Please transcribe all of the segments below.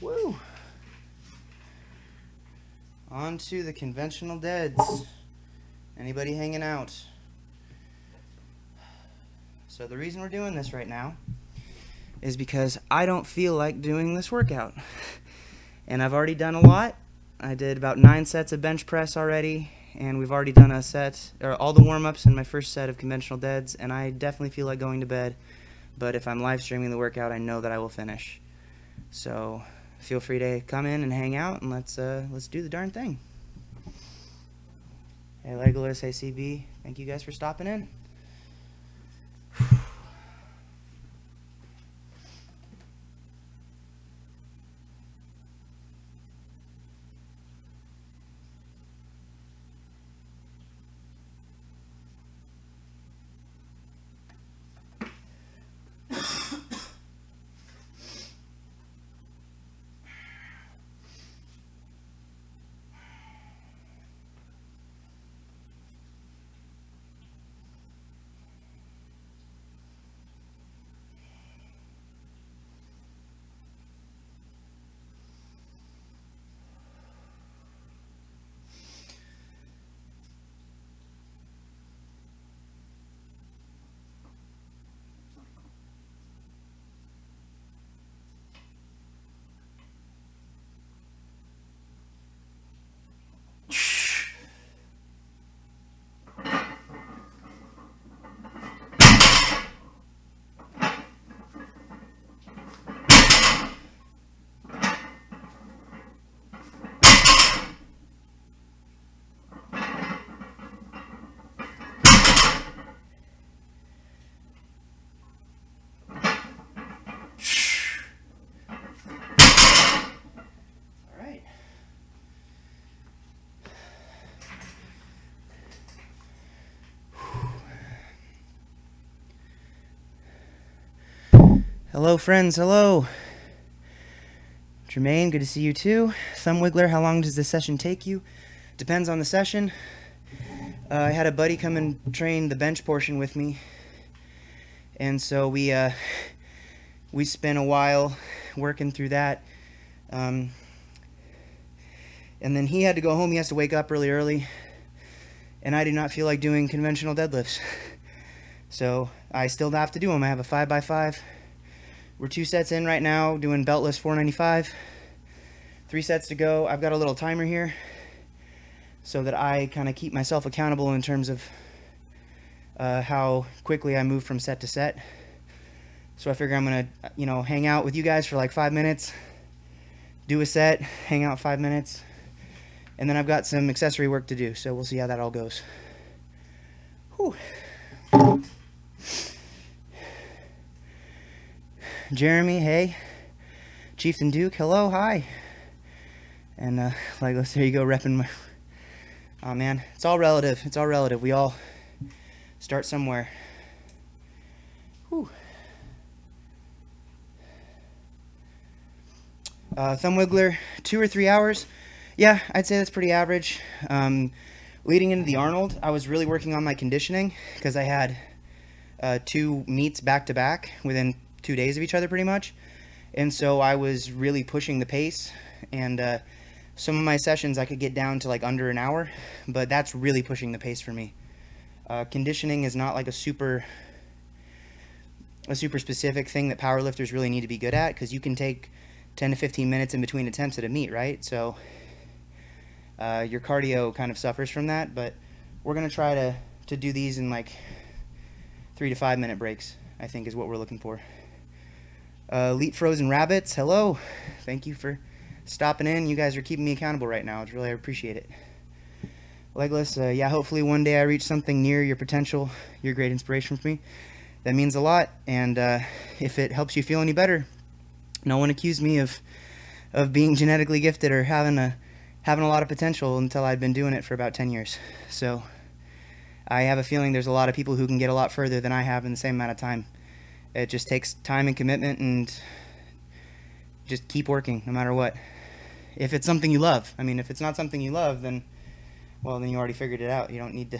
Woo! On to the conventional deads. Anybody hanging out? So the reason we're doing this right now is because I don't feel like doing this workout. And I've already done a lot. I did about 9 sets of bench press already, and we've already done all the warm-ups in my first set of conventional deads, and I definitely feel like going to bed. But if I'm live streaming the workout, I know that I will finish. So feel free to come in and hang out, and let's do the darn thing. Hey Legolas, hey CB, thank you guys for stopping in. Hello, friends. Hello. Jermaine, good to see you too. Thumb Wiggler, how long does this session take you? Depends on the session. I had a buddy come and train the bench portion with me, and so we spent a while working through that. And then he had to go home. He has to wake up really early, and I do not feel like doing conventional deadlifts. So I still have to do them. I have a 5x5. We're 2 sets in right now, doing beltless 495. 3 sets to go. I've got a little timer here so that I kind of keep myself accountable in terms of how quickly I move from set to set. So I figure I'm going to, hang out with you guys for like 5 minutes, do a set, hang out 5 minutes, and then I've got some accessory work to do, so we'll see how that all goes. Whew. Jeremy, hey. Chieftain Duke, hello, hi. And Legos, there you go, repping my... Oh man, it's all relative. It's all relative. We all start somewhere. Whew. Thumb Wiggler, 2 or 3 hours. Yeah, I'd say that's pretty average. Leading into the Arnold, I was really working on my conditioning because I had 2 meets back to back within 2 days of each other pretty much, and so I was really pushing the pace, and some of my sessions I could get down to like under an hour, but that's really pushing the pace for me. Conditioning is not like a super specific thing that powerlifters really need to be good at, because you can take 10 to 15 minutes in between attempts at a meet, right? So your cardio kind of suffers from that, but we're going to try to do these in like 3 to 5 minute breaks, I think is what we're looking for. Elite Frozen Rabbits, hello. Thank you for stopping in. You guys are keeping me accountable right now. I appreciate it. Legless, yeah, hopefully one day I reach something near your potential. You're a great inspiration for me. That means a lot, and if it helps you feel any better, no one accused me of being genetically gifted or having a lot of potential until I'd been doing it for about 10 years. So I have a feeling there's a lot of people who can get a lot further than I have in the same amount of time. It just takes time and commitment, and just keep working no matter what. If it's something you love. I mean, if it's not something you love, then you already figured it out. You don't need to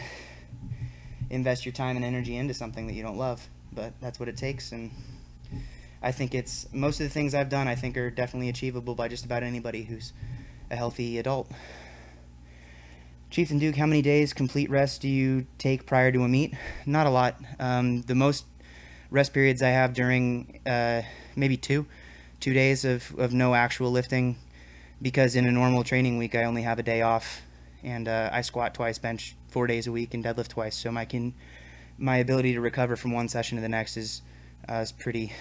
invest your time and energy into something that you don't love, but that's what it takes, and I think it's most of the things I've done I think are definitely achievable by just about anybody who's a healthy adult. Chieftain Duke, how many days complete rest do you take prior to a meet? Not a lot. The most rest periods I have during maybe 2 days of no actual lifting, because in a normal training week I only have a day off, and I squat twice, bench 4 days a week, and deadlift twice. So my ability to recover from one session to the next is pretty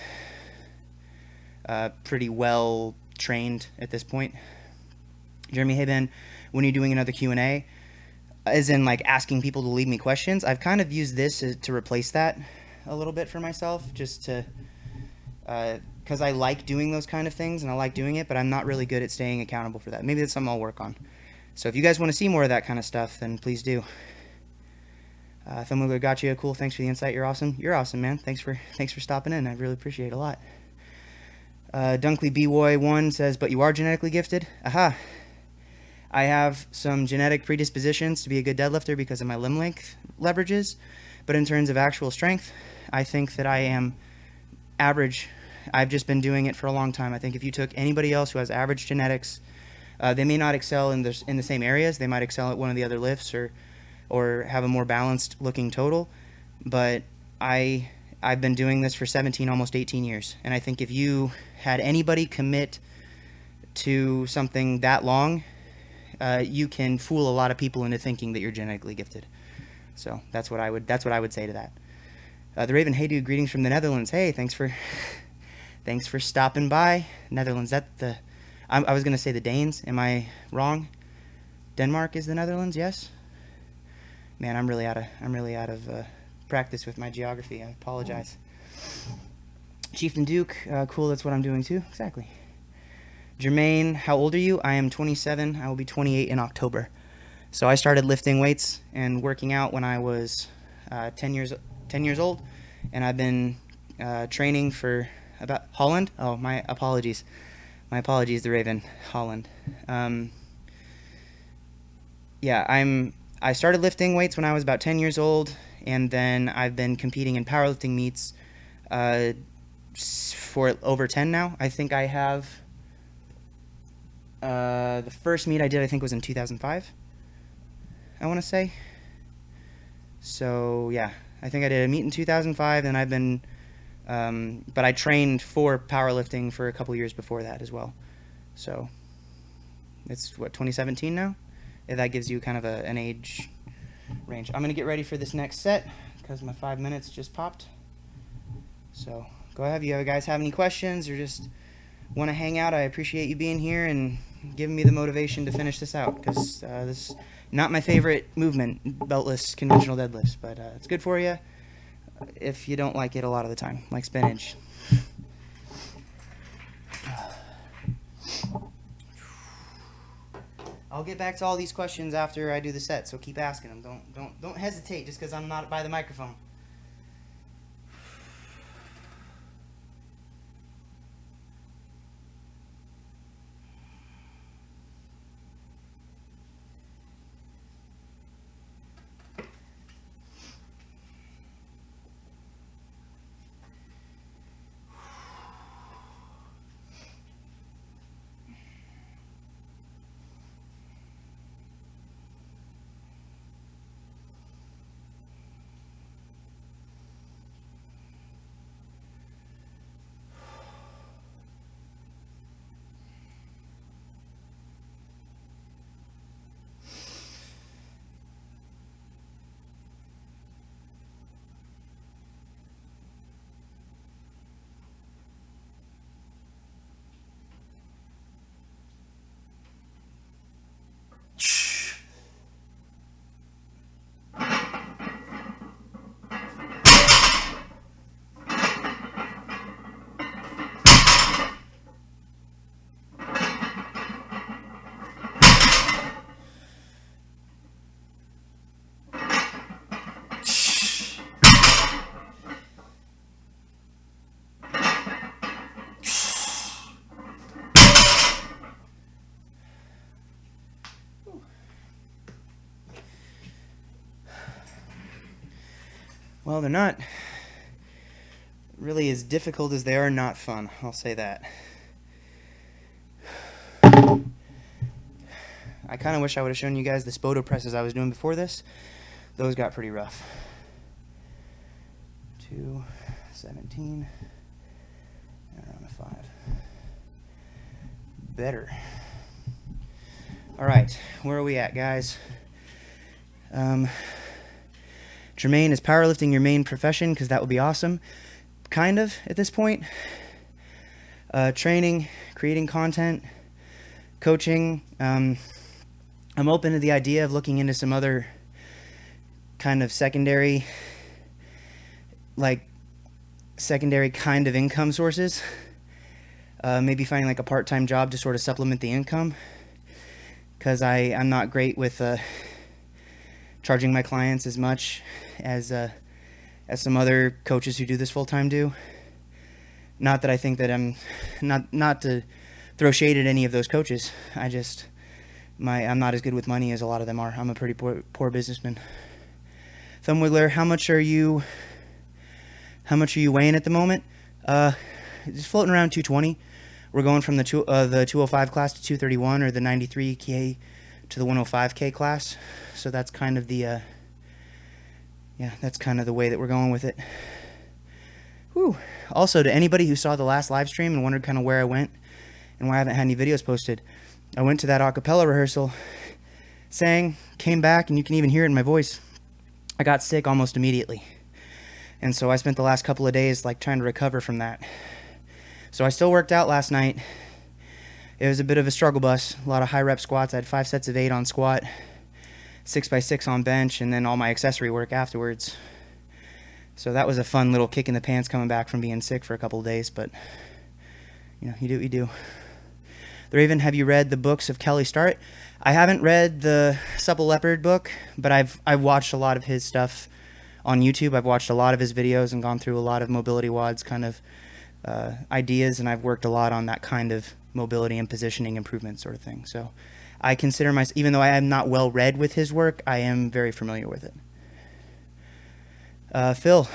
well trained at this point. Jeremy, hey Ben, when are you doing another Q&A? As in like asking people to leave me questions. I've kind of used this to replace that a little bit for myself, just to because I like doing those kind of things and I like doing it, but I'm not really good at staying accountable for that. Maybe that's something I'll work on. So if you guys want to see more of that kind of stuff, then please do. Thumbler, gotcha. Cool. Thanks for the insight. You're awesome. You're awesome, man. Thanks for stopping in. I really appreciate it a lot. Dunkley BY1 says, but you are genetically gifted? Aha. I have some genetic predispositions to be a good deadlifter because of my limb length leverages, but in terms of actual strength, I think that I am average. I've just been doing it for a long time. I think if you took anybody else who has average genetics, they may not excel in the same areas. They might excel at one of the other lifts or have a more balanced looking total, but I've been doing this for 17, almost 18 years, and I think if you had anybody commit to something that long, you can fool a lot of people into thinking that you're genetically gifted. So that's what I would say to that. The Raven, hey dude, greetings from the Netherlands. Hey, thanks for stopping by. Netherlands, I was gonna say the Danes. Am I wrong? Denmark is the Netherlands, yes? Man, I'm really out of practice with my geography. I apologize. Chieftain Duke, cool, that's what I'm doing too. Exactly. Jermaine, how old are you? I am 27. I will be 28 in October. So I started lifting weights and working out when I was 10 years old, and I've been training for about Holland. Oh, my apologies, the Raven, Holland. I started lifting weights when I was about 10 years old, and then I've been competing in powerlifting meets for over 10 now. I think I have. The first meet I did, I think, was in 2005, I want to say. So, yeah, I think I did a meet in 2005, and I've been, but I trained for powerlifting for a couple years before that as well. So, it's, 2017 now? If that gives you kind of an age range. I'm going to get ready for this next set, because my 5 minutes just popped. So, go ahead. If you guys have any questions, or just want to hang out, I appreciate you being here and giving me the motivation to finish this out, because this is not my favorite movement, beltless conventional deadlifts, but it's good for you if you don't like it a lot of the time, like spinach. I'll get back to all these questions after I do the set, so keep asking them. Don't hesitate just because I'm not by the microphone. Well, they're not really as difficult as they are not fun. I'll say that. I kind of wish I would have shown you guys the Spoto presses I was doing before this. Those got pretty rough. 217 and around a 5. Better. All right, where are we at, guys? Jermaine, is powerlifting your main profession? Because that would be awesome. Kind of at this point. Training, creating content, coaching. I'm open to the idea of looking into some other kind of secondary kind of income sources. Maybe finding like a part-time job to sort of supplement the income, because I'm not great with charging my clients as much as some other coaches who do this full-time do. Not that I think that I'm not to throw shade at any of those coaches. I'm not as good with money as a lot of them are. I'm a pretty poor businessman. Thumb Wiggler, how much are you weighing at the moment? Just floating around 220. We're going from the 205 class to 231, or the 93K to the 105K class. So that's kind of the the way that we're going with it. Whew. Also, to anybody who saw the last live stream and wondered kind of where I went and why I haven't had any videos posted, I went to that a cappella rehearsal, sang, came back, and you can even hear it in my voice. I got sick almost immediately. And so I spent the last couple of days like trying to recover from that. So I still worked out last night. It was a bit of a struggle bus. A lot of high rep squats. I had 5 sets of 8 on squat, 6x6 on bench, and then all my accessory work afterwards. So that was a fun little kick in the pants coming back from being sick for a couple of days, but you know, you do what you do. The Raven, have you read the books of Kelly Starrett? I haven't read the Supple Leopard book, but I've watched a lot of his stuff on YouTube. I've watched a lot of his videos and gone through a lot of Mobility WOD's kind of ideas, and I've worked a lot on that kind of mobility and positioning improvement sort of thing. So I consider myself, even though I am not well read with his work, I am very familiar with it. Phil,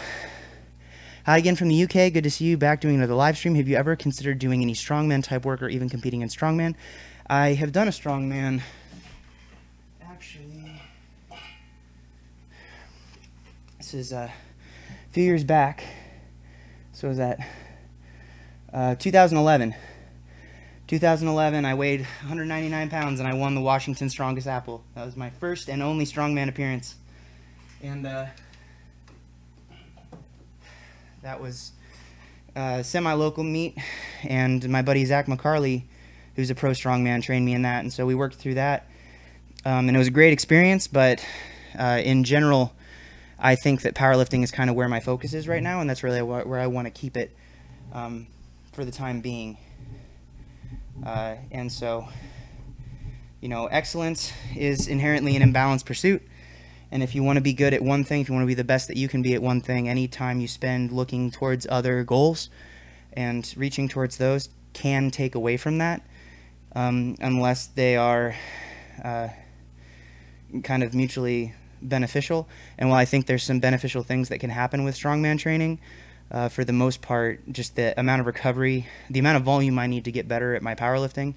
hi again from the UK. Good to see you back doing another live stream. Have you ever considered doing any strongman type work or even competing in strongman? I have done a strongman. Actually, this is a few years back. So was that 2011. 2011, I weighed 199 pounds and I won the Washington Strongest Apple. That was my first and only strongman appearance. And that was a semi-local meet, and my buddy Zach McCarley, who's a pro strongman, trained me in that, and so we worked through that. And it was a great experience, but in general, I think that powerlifting is kind of where my focus is right now, and that's really where I want to keep it for the time being. And so, you know, excellence is inherently an imbalanced pursuit. And if you want to be good at one thing, if you want to be the best that you can be at one thing, any time you spend looking towards other goals and reaching towards those can take away from that, unless they are kind of mutually beneficial. And while I think there's some beneficial things that can happen with strongman training, for the most part, just the amount of recovery, the amount of volume I need to get better at my powerlifting,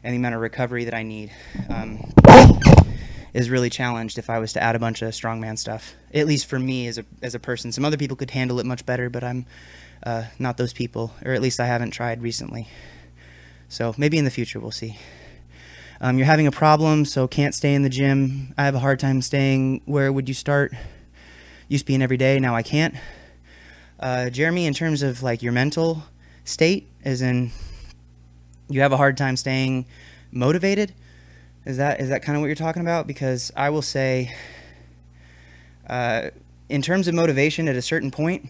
and the amount of recovery that I need is really challenged if I was to add a bunch of strongman stuff. At least for me as a person. Some other people could handle it much better, but I'm not those people, or at least I haven't tried recently. So maybe in the future we'll see. You're having a problem, so can't stay in the gym. I have a hard time staying. Where would you start? Used to be in every day, now I can't. Jeremy, in terms of like your mental state, as in you have a hard time staying motivated, is that kind of what you're talking about? Because I will say, in terms of motivation, at a certain point,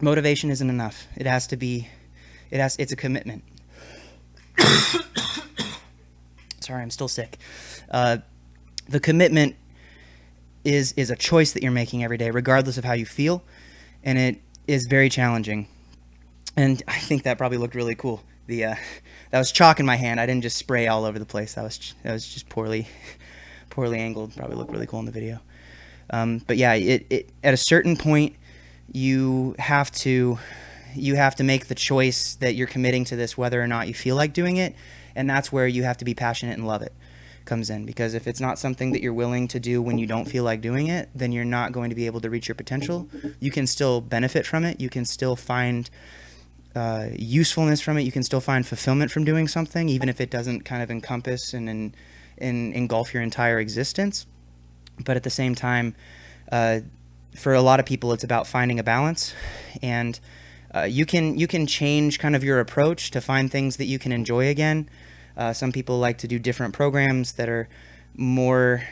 motivation isn't enough. It has to be, it's a commitment. Sorry, I'm still sick. The commitment is a choice that you're making every day, regardless of how you feel, and it is very challenging. And I think that probably looked really cool. That was chalk in my hand. I didn't just spray all over the place. That was just poorly angled. Probably looked really cool in the video. But yeah, it at a certain point you have to you have to make the choice that you're committing to this whether or not you feel like doing it, and that's where you have to be passionate and love it comes in. Because if it's not something that you're willing to do when you don't feel like doing it, then you're not going to be able to reach your potential. You can still benefit from it. You can still find usefulness from it. You can still find fulfillment from doing something, even if it doesn't kind of encompass and engulf your entire existence. But at the same time, for a lot of people, it's about finding a balance, and you can change kind of your approach to find things that you can enjoy again. Some people like to do different programs that are more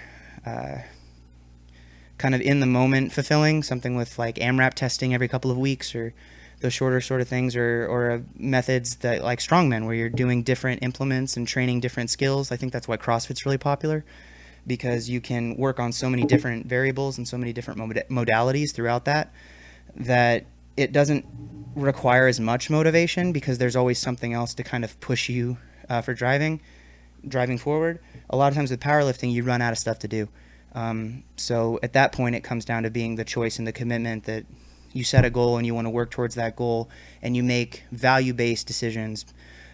kind of in the moment fulfilling, something with like AMRAP testing every couple of weeks, or those shorter sort of things, or methods that like strongmen, where you're doing different implements and training different skills. I think that's why CrossFit's really popular, because you can work on so many different variables and so many different modalities throughout that it doesn't require as much motivation, because there's always something else to kind of push you for driving forward. A lot of times with powerlifting, you run out of stuff to do. So at that point, it comes down to being the choice and the commitment that you set a goal and you want to work towards that goal, and you make value-based decisions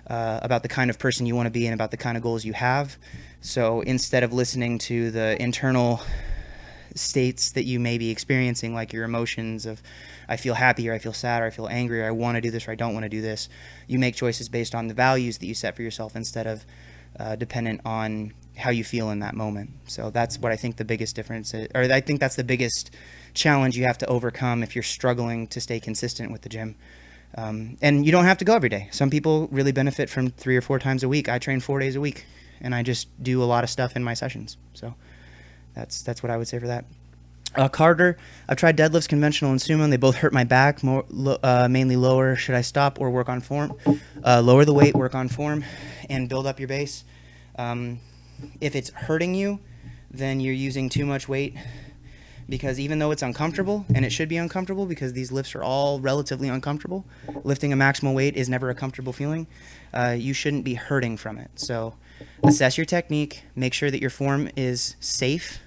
about the kind of person you want to be and about the kind of goals you have. So instead of listening to the internal states that you may be experiencing, like your emotions of I feel happy, or I feel sad, or I feel angry, or I want to do this, or I don't want to do this, you make choices based on the values that you set for yourself, instead of dependent on how you feel in that moment. So that's what I think the biggest difference is, or I think that's the biggest challenge you have to overcome if you're struggling to stay consistent with the gym. And you don't have to go every day. Some people really benefit from 3 or 4 times a week. I train 4 days a week, and I just do a lot of stuff in my sessions. So that's what I would say for that. Carter, I've tried deadlifts, conventional and sumo, and they both hurt my back, mainly lower. Should I stop or work on form? Lower the weight, work on form, and build up your base. If it's hurting you, then you're using too much weight, because even though it's uncomfortable, and it should be uncomfortable because these lifts are all relatively uncomfortable, lifting a maximal weight is never a comfortable feeling, you shouldn't be hurting from it. So assess your technique, make sure that your form is safe,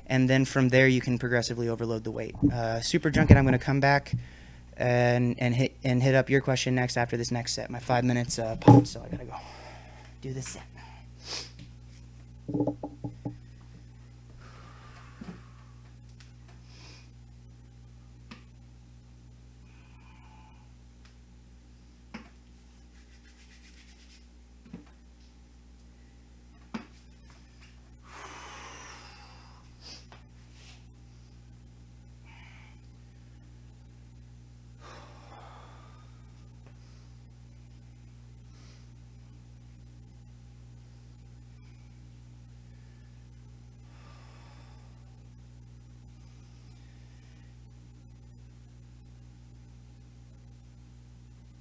and then from there you can progressively overload the weight. Super Junket, I'm going to come back and hit up your question next after this next set. My 5 minutes popped, so I got to go do this set.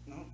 No.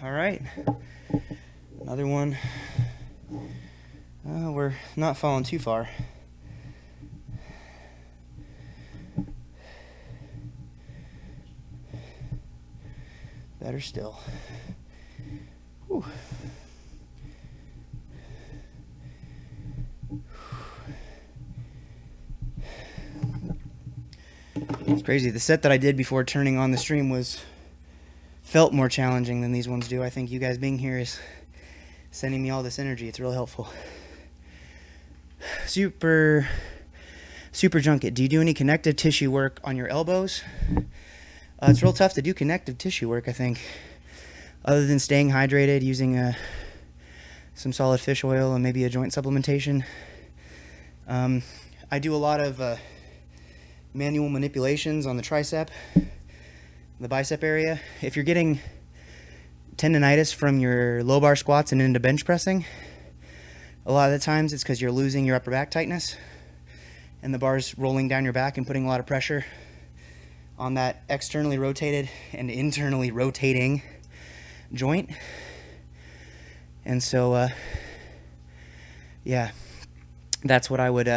All right, another one. We're not falling too far. Better still. Whew. It's crazy. The set that I did before turning on the stream felt more challenging than these ones do. I think you guys being here is sending me all this energy. It's really helpful. Super Junket, do you do any connective tissue work on your elbows? It's real tough to do connective tissue work, I think, other than staying hydrated, using some solid fish oil and maybe a joint supplementation. I do a lot of manual manipulations on the tricep, the bicep area. If you're getting tendonitis from your low bar squats and into bench pressing, a lot of the times it's because you're losing your upper back tightness and the bar's rolling down your back and putting a lot of pressure on that externally rotated and internally rotating joint. And so yeah, that's what I would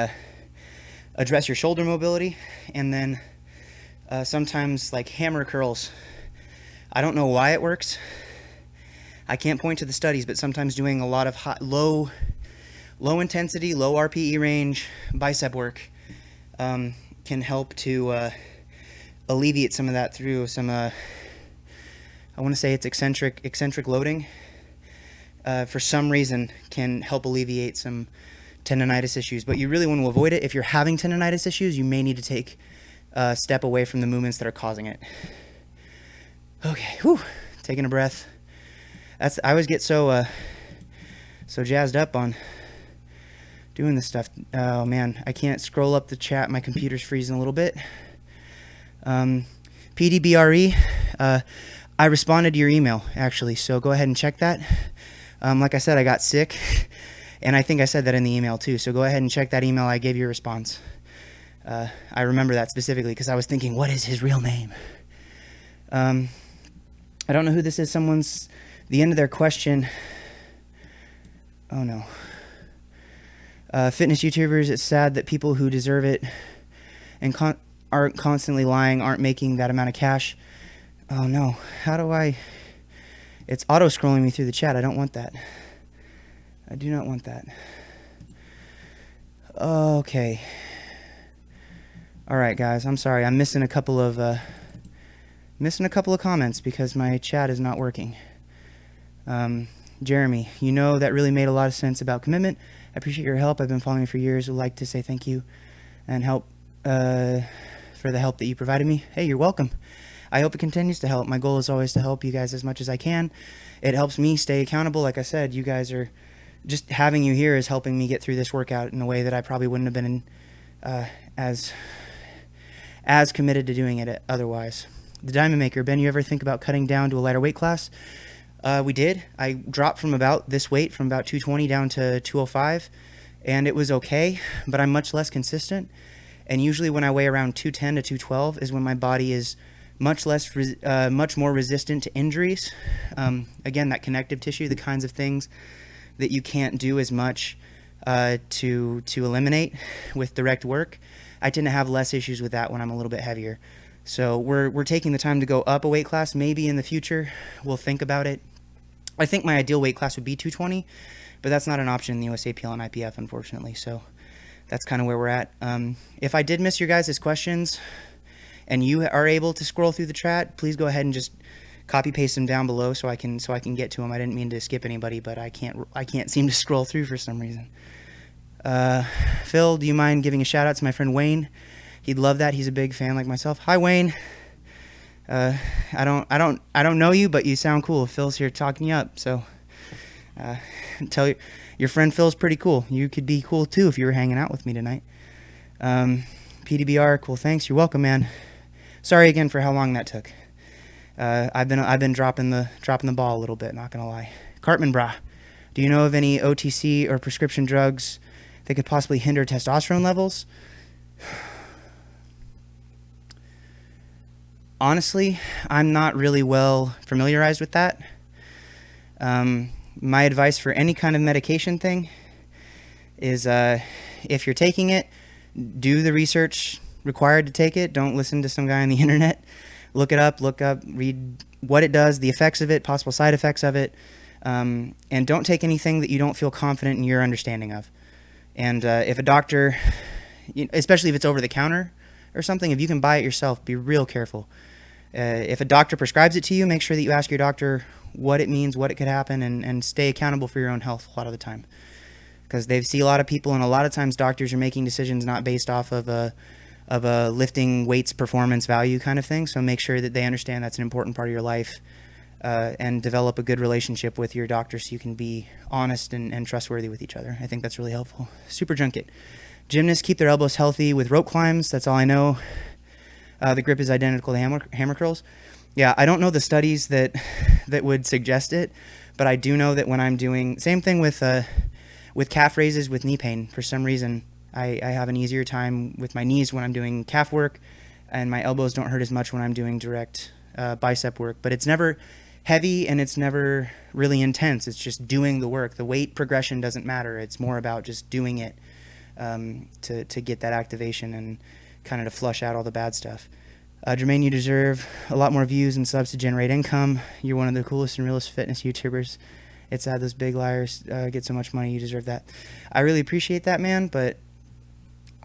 address your shoulder mobility. And then sometimes like hammer curls, I don't know why it works. I can't point to the studies, but sometimes doing a lot of low intensity, low RPE range bicep work can help to alleviate some of that through some I want to say it's eccentric loading. For some reason can help alleviate some tendonitis issues, but you really want to avoid it. If you're having tendonitis issues, you may need to take a step away from the movements that are causing it. Okay, whew, taking a breath. I always get so jazzed up on doing this stuff. Oh man, I can't scroll up the chat. My computer's freezing a little bit. PDBRE, I responded to your email actually, so go ahead and check that. Like I said, I got sick, and I think I said that in the email too, so go ahead and check that email. I gave you a response. I remember that specifically because I was thinking, what is his real name? I don't know who this is. The end of their question. Oh no. Fitness YouTubers, it's sad that people who deserve it and aren't constantly lying aren't making that amount of cash. Oh no. How do I... It's auto-scrolling me through the chat. I don't want that. I do not want that. Okay. All right, guys. I'm sorry. I'm missing a couple of comments because my chat is not working. Jeremy, you know that really made a lot of sense about commitment. I appreciate your help. I've been following you for years. Would like to say thank you and help for the help that you provided me. Hey, you're welcome. I hope it continues to help. My goal is always to help you guys as much as I can. It helps me stay accountable. Like I said, you guys are just having you here is helping me get through this workout in a way that I probably wouldn't have been as committed to doing it otherwise. The Diamond Maker, Ben, you ever think about cutting down to a lighter weight class? We did. I dropped from about this weight, from about 220 down to 205, and it was okay, but I'm much less consistent. And usually when I weigh around 210 to 212 is when my body is much more resistant to injuries. Again, that connective tissue, the kinds of things that you can't do as much to eliminate with direct work. I tend to have less issues with that when I'm a little bit heavier. So we're taking the time to go up a weight class. Maybe in the future we'll think about it. I think my ideal weight class would be 220, but that's not an option in the USAPL and IPF, unfortunately. So that's kind of where we're at. If I did miss your guys' questions and you are able to scroll through the chat, please go ahead and just copy paste them down below so I can get to them. I didn't mean to skip anybody, but I can't seem to scroll through for some reason. Phil, do you mind giving a shout out to my friend Wayne? He'd love that. He's a big fan like myself. Hi, Wayne. I don't know you, but you sound cool. Phil's here talking you up, so tell your friend Phil's pretty cool. You could be cool too if you were hanging out with me tonight. PDBR, cool. Thanks. You're welcome, man. Sorry again for how long that took. I've been dropping the ball a little bit. Not gonna lie. Cartman Bra, do you know of any OTC or prescription drugs that could possibly hinder testosterone levels? Honestly, I'm not really well familiarized with that. My advice for any kind of medication thing is if you're taking it, do the research required to take it. Don't listen to some guy on the internet. Look it up, read what it does, the effects of it, possible side effects of it, and don't take anything that you don't feel confident in your understanding of. And if a doctor, especially if it's over the counter or something, if you can buy it yourself, be real careful. If a doctor prescribes it to you, make sure that you ask your doctor what it means, what it could happen, and stay accountable for your own health a lot of the time. Because they see a lot of people, and a lot of times doctors are making decisions not based off of a lifting weights performance value kind of thing. So make sure that they understand that's an important part of your life, and develop a good relationship with your doctor so you can be honest and trustworthy with each other. I think that's really helpful. Super Junket. Gymnasts keep their elbows healthy with rope climbs. That's all I know. The grip is identical to hammer curls. Yeah, I don't know the studies that would suggest it, but I do know that when I'm doing same thing with calf raises with knee pain. For some reason, I have an easier time with my knees when I'm doing calf work, and my elbows don't hurt as much when I'm doing direct bicep work. But it's never heavy and it's never really intense. It's just doing the work. The weight progression doesn't matter. It's more about just doing it to get that activation and kind of to flush out all the bad stuff. Jermaine, you deserve a lot more views and subs to generate income. You're one of the coolest and realest fitness YouTubers. It's sad those big liars get so much money. You deserve that. I really appreciate that, man, but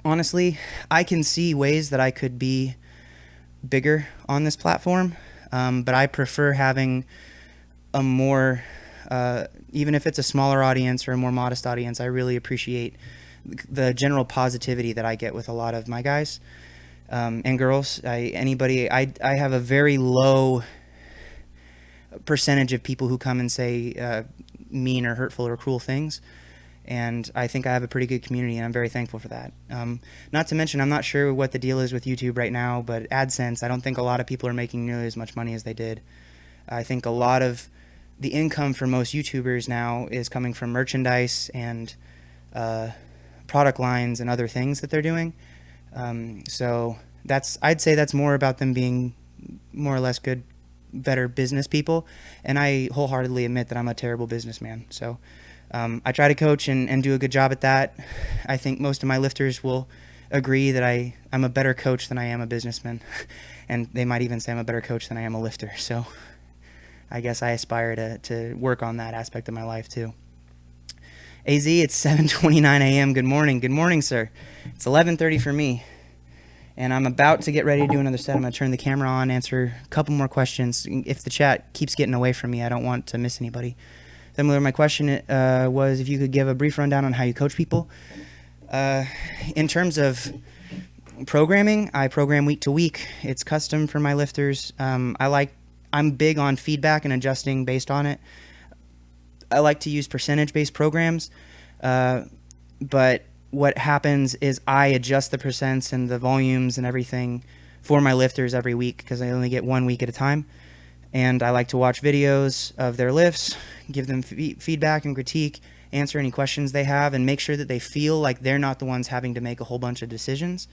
honestly, I can see ways that I could be bigger on this platform, but I prefer having a more, even if it's a smaller audience or a more modest audience, I really appreciate the general positivity that I get with a lot of my guys. And girls, I have a very low percentage of people who come and say mean or hurtful or cruel things, and I think I have a pretty good community, and I'm very thankful for that. Not to mention, I'm not sure what the deal is with YouTube right now, but AdSense, I don't think a lot of people are making nearly as much money as they did. I think a lot of the income for most YouTubers now is coming from merchandise and product lines and other things that they're doing. So I'd say that's more about them being more or less better business people. And I wholeheartedly admit that I'm a terrible businessman. So I try to coach and do a good job at that. I think most of my lifters will agree that I'm a better coach than I am a businessman. And they might even say I'm a better coach than I am a lifter. So I guess I aspire to work on that aspect of my life too. AZ, it's 7:29 a.m. Good morning. Good morning, sir. It's 11:30 for me, and I'm about to get ready to do another set. I'm going to turn the camera on, answer a couple more questions. If the chat keeps getting away from me, I don't want to miss anybody. Then my question was if you could give a brief rundown on how you coach people. In terms of programming, I program week to week. It's custom for my lifters. I'm big on feedback and adjusting based on it. I like to use percentage-based programs, but what happens is I adjust the percents and the volumes and everything for my lifters every week because I only get 1 week at a time. And I like to watch videos of their lifts, give them feedback and critique, answer any questions they have, and make sure that they feel like they're not the ones having to make a whole bunch of decisions.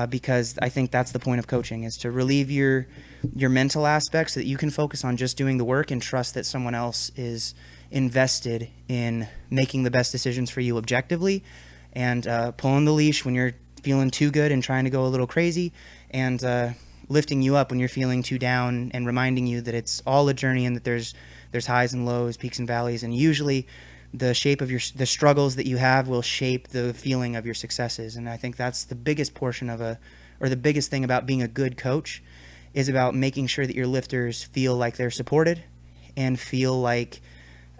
Because I think that's the point of coaching, is to relieve your mental aspects so that you can focus on just doing the work and trust that someone else is invested in making the best decisions for you objectively, and pulling the leash when you're feeling too good and trying to go a little crazy, and lifting you up when you're feeling too down, and reminding you that it's all a journey and that there's highs and lows, peaks and valleys, and usually the shape of the struggles that you have will shape the feeling of your successes. And I think that's the biggest portion of the biggest thing about being a good coach, is about making sure that your lifters feel like they're supported and feel like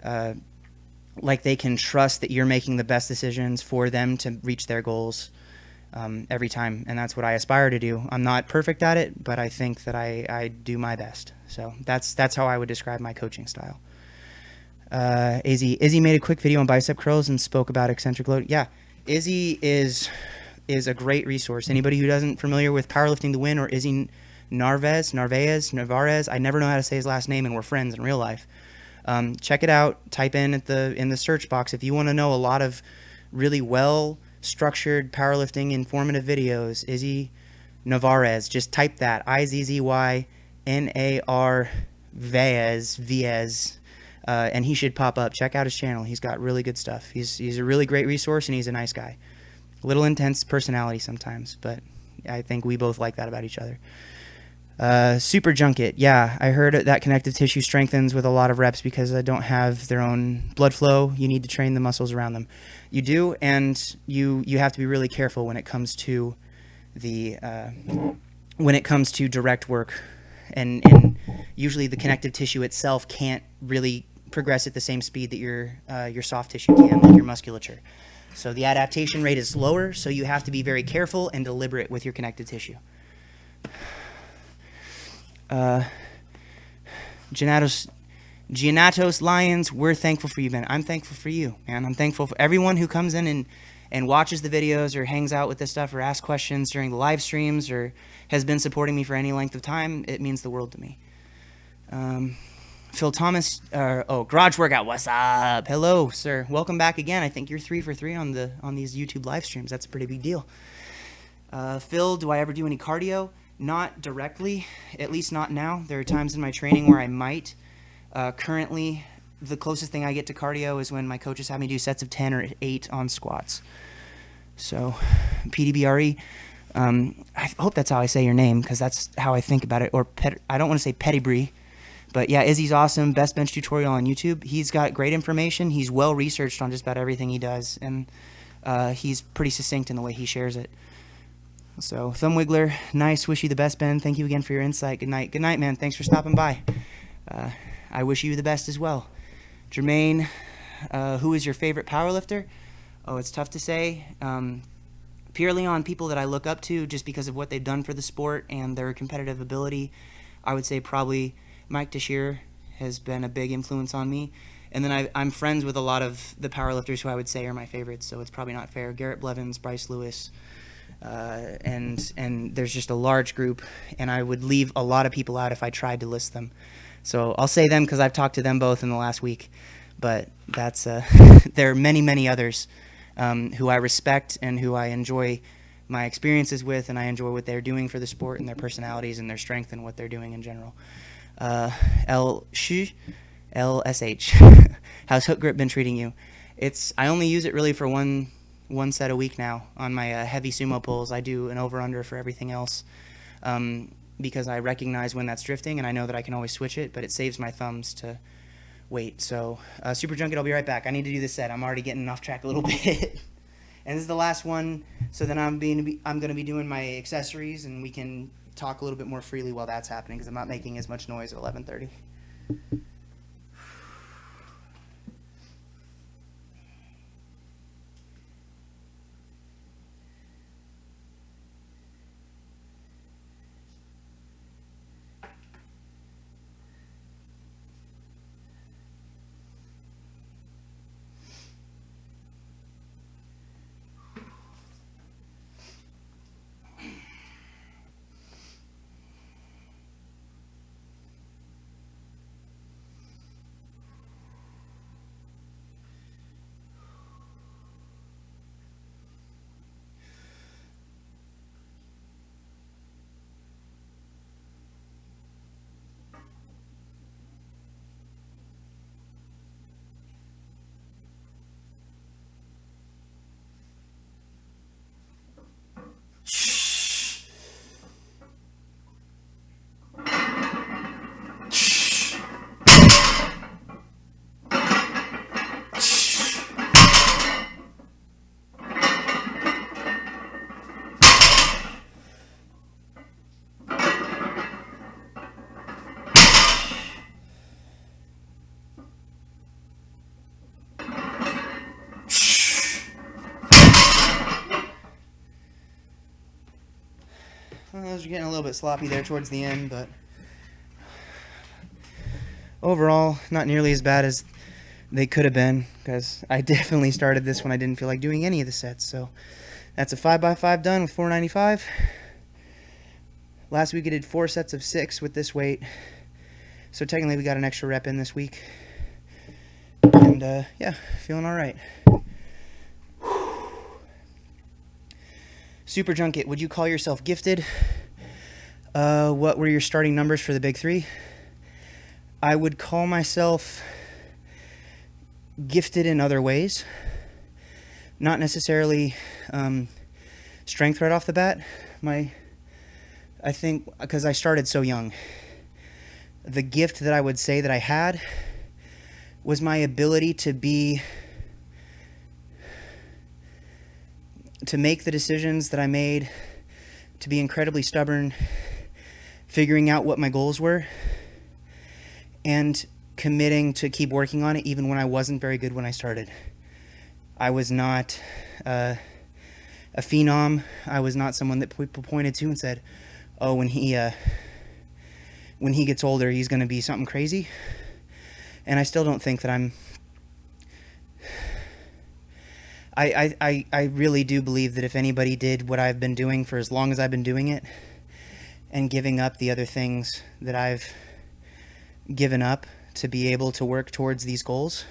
they can trust that you're making the best decisions for them to reach their goals every time. And that's what I aspire to do. I'm not perfect at it, but I think that I do my best. So that's how I would describe my coaching style. Izzy made a quick video on bicep curls and spoke about eccentric load. Yeah, Izzy is a great resource. Anybody who isn't familiar with Powerlifting to Win or Izzy Narvaez, I never know how to say his last name, and we're friends in real life. Check it out. Type in the search box if you want to know a lot of really well structured powerlifting informative videos. Izzy Narvaez. Just type that, IZZYNAR Vez. And he should pop up. Check out his channel. He's got really good stuff. He's a really great resource, and he's a nice guy. A little intense personality sometimes, but I think we both like that about each other. Super Junket. Yeah, I heard that connective tissue strengthens with a lot of reps because they don't have their own blood flow. You need to train the muscles around them. You do, and you have to be really careful when it comes to direct work. And usually the connective tissue itself can't really progress at the same speed that your soft tissue can, like your musculature. So the adaptation rate is slower, so you have to be very careful and deliberate with your connective tissue. Gianatos Lions, we're thankful for you, man. I'm thankful for you, man. I'm thankful for everyone who comes in and watches the videos or hangs out with this stuff or asks questions during the live streams or has been supporting me for any length of time, it means the world to me. Phil Thomas, Garage Workout, what's up? Hello, sir. Welcome back again. I think you're 3 for 3 on these YouTube live streams. That's a pretty big deal. Phil, do I ever do any cardio? Not directly, at least not now. There are times in my training where I might. Currently, the closest thing I get to cardio is when my coaches have me do sets of 10 or 8 on squats. So, PDBRE. I hope that's how I say your name, because that's how I think about it. Or I don't want to say Pettigrew. But yeah, Izzy's awesome. Best bench tutorial on YouTube. He's got great information. He's well researched on just about everything he does, and he's pretty succinct in the way he shares it. So, Thumb Wiggler, nice. Wish you the best, Ben. Thank you again for your insight. Good night. Good night, man. Thanks for stopping by. I wish you the best as well. Jermaine, who is your favorite powerlifter? Oh, it's tough to say. Purely on people that I look up to just because of what they've done for the sport and their competitive ability, I would say probably Mike Teixeira has been a big influence on me. And then I'm friends with a lot of the powerlifters who I would say are my favorites, so it's probably not fair. Garrett Blevins, Bryce Lewis, and there's just a large group, and I would leave a lot of people out if I tried to list them. So I'll say them because I've talked to them both in the last week, but that's there are many, many others who I respect and who I enjoy my experiences with, and I enjoy what they're doing for the sport and their personalities and their strength and what they're doing in general. LSH, how's hook grip been treating you? I only use it really for one set a week now. On my heavy sumo pulls, I do an over-under for everything else because I recognize when that's drifting, and I know that I can always switch it, but it saves my thumbs to wait. So, Super Junket, I'll be right back. I need to do this set. I'm already getting off track a little bit. And this is the last one, so then I'm going to be doing my accessories, and we can talk a little bit more freely while that's happening because I'm not making as much noise at 11:30. Those are getting a little bit sloppy there towards the end, but overall, not nearly as bad as they could have been, because I definitely started this when I didn't feel like doing any of the sets. So that's a 5x5 done with 495. Last week I did 4 sets of 6 with this weight, so technically we got an extra rep in this week. And yeah, feeling all right. Super Junket, would you call yourself gifted? What were your starting numbers for the big 3? I would call myself gifted in other ways. Not necessarily strength right off the bat. I think because I started so young. The gift that I would say that I had was my ability to make the decisions that I made, to be incredibly stubborn, figuring out what my goals were, and committing to keep working on it even when I wasn't very good when I started. I was not a phenom. I was not someone that people pointed to and said, oh, when he gets older, he's going to be something crazy. And I still don't think that I really do believe that if anybody did what I've been doing for as long as I've been doing it and giving up the other things that I've given up to be able to work towards these goals,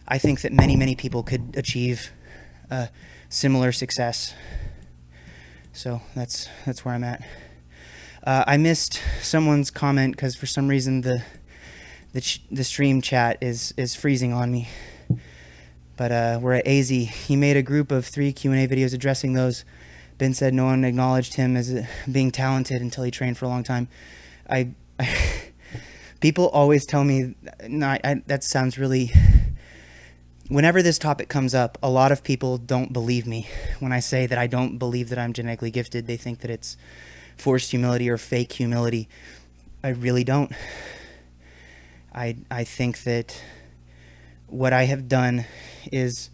I think that many people could achieve similar success. So that's where I'm at. I missed someone's comment because for some reason the stream chat is freezing on me. But we're at AZ. He made a group of 3 Q&A videos addressing those. Ben said no one acknowledged him as being talented until he trained for a long time. I people always tell me, that sounds really... Whenever this topic comes up, a lot of people don't believe me. When I say that I don't believe that I'm genetically gifted, they think that it's forced humility or fake humility. I really don't. I think that what I have done is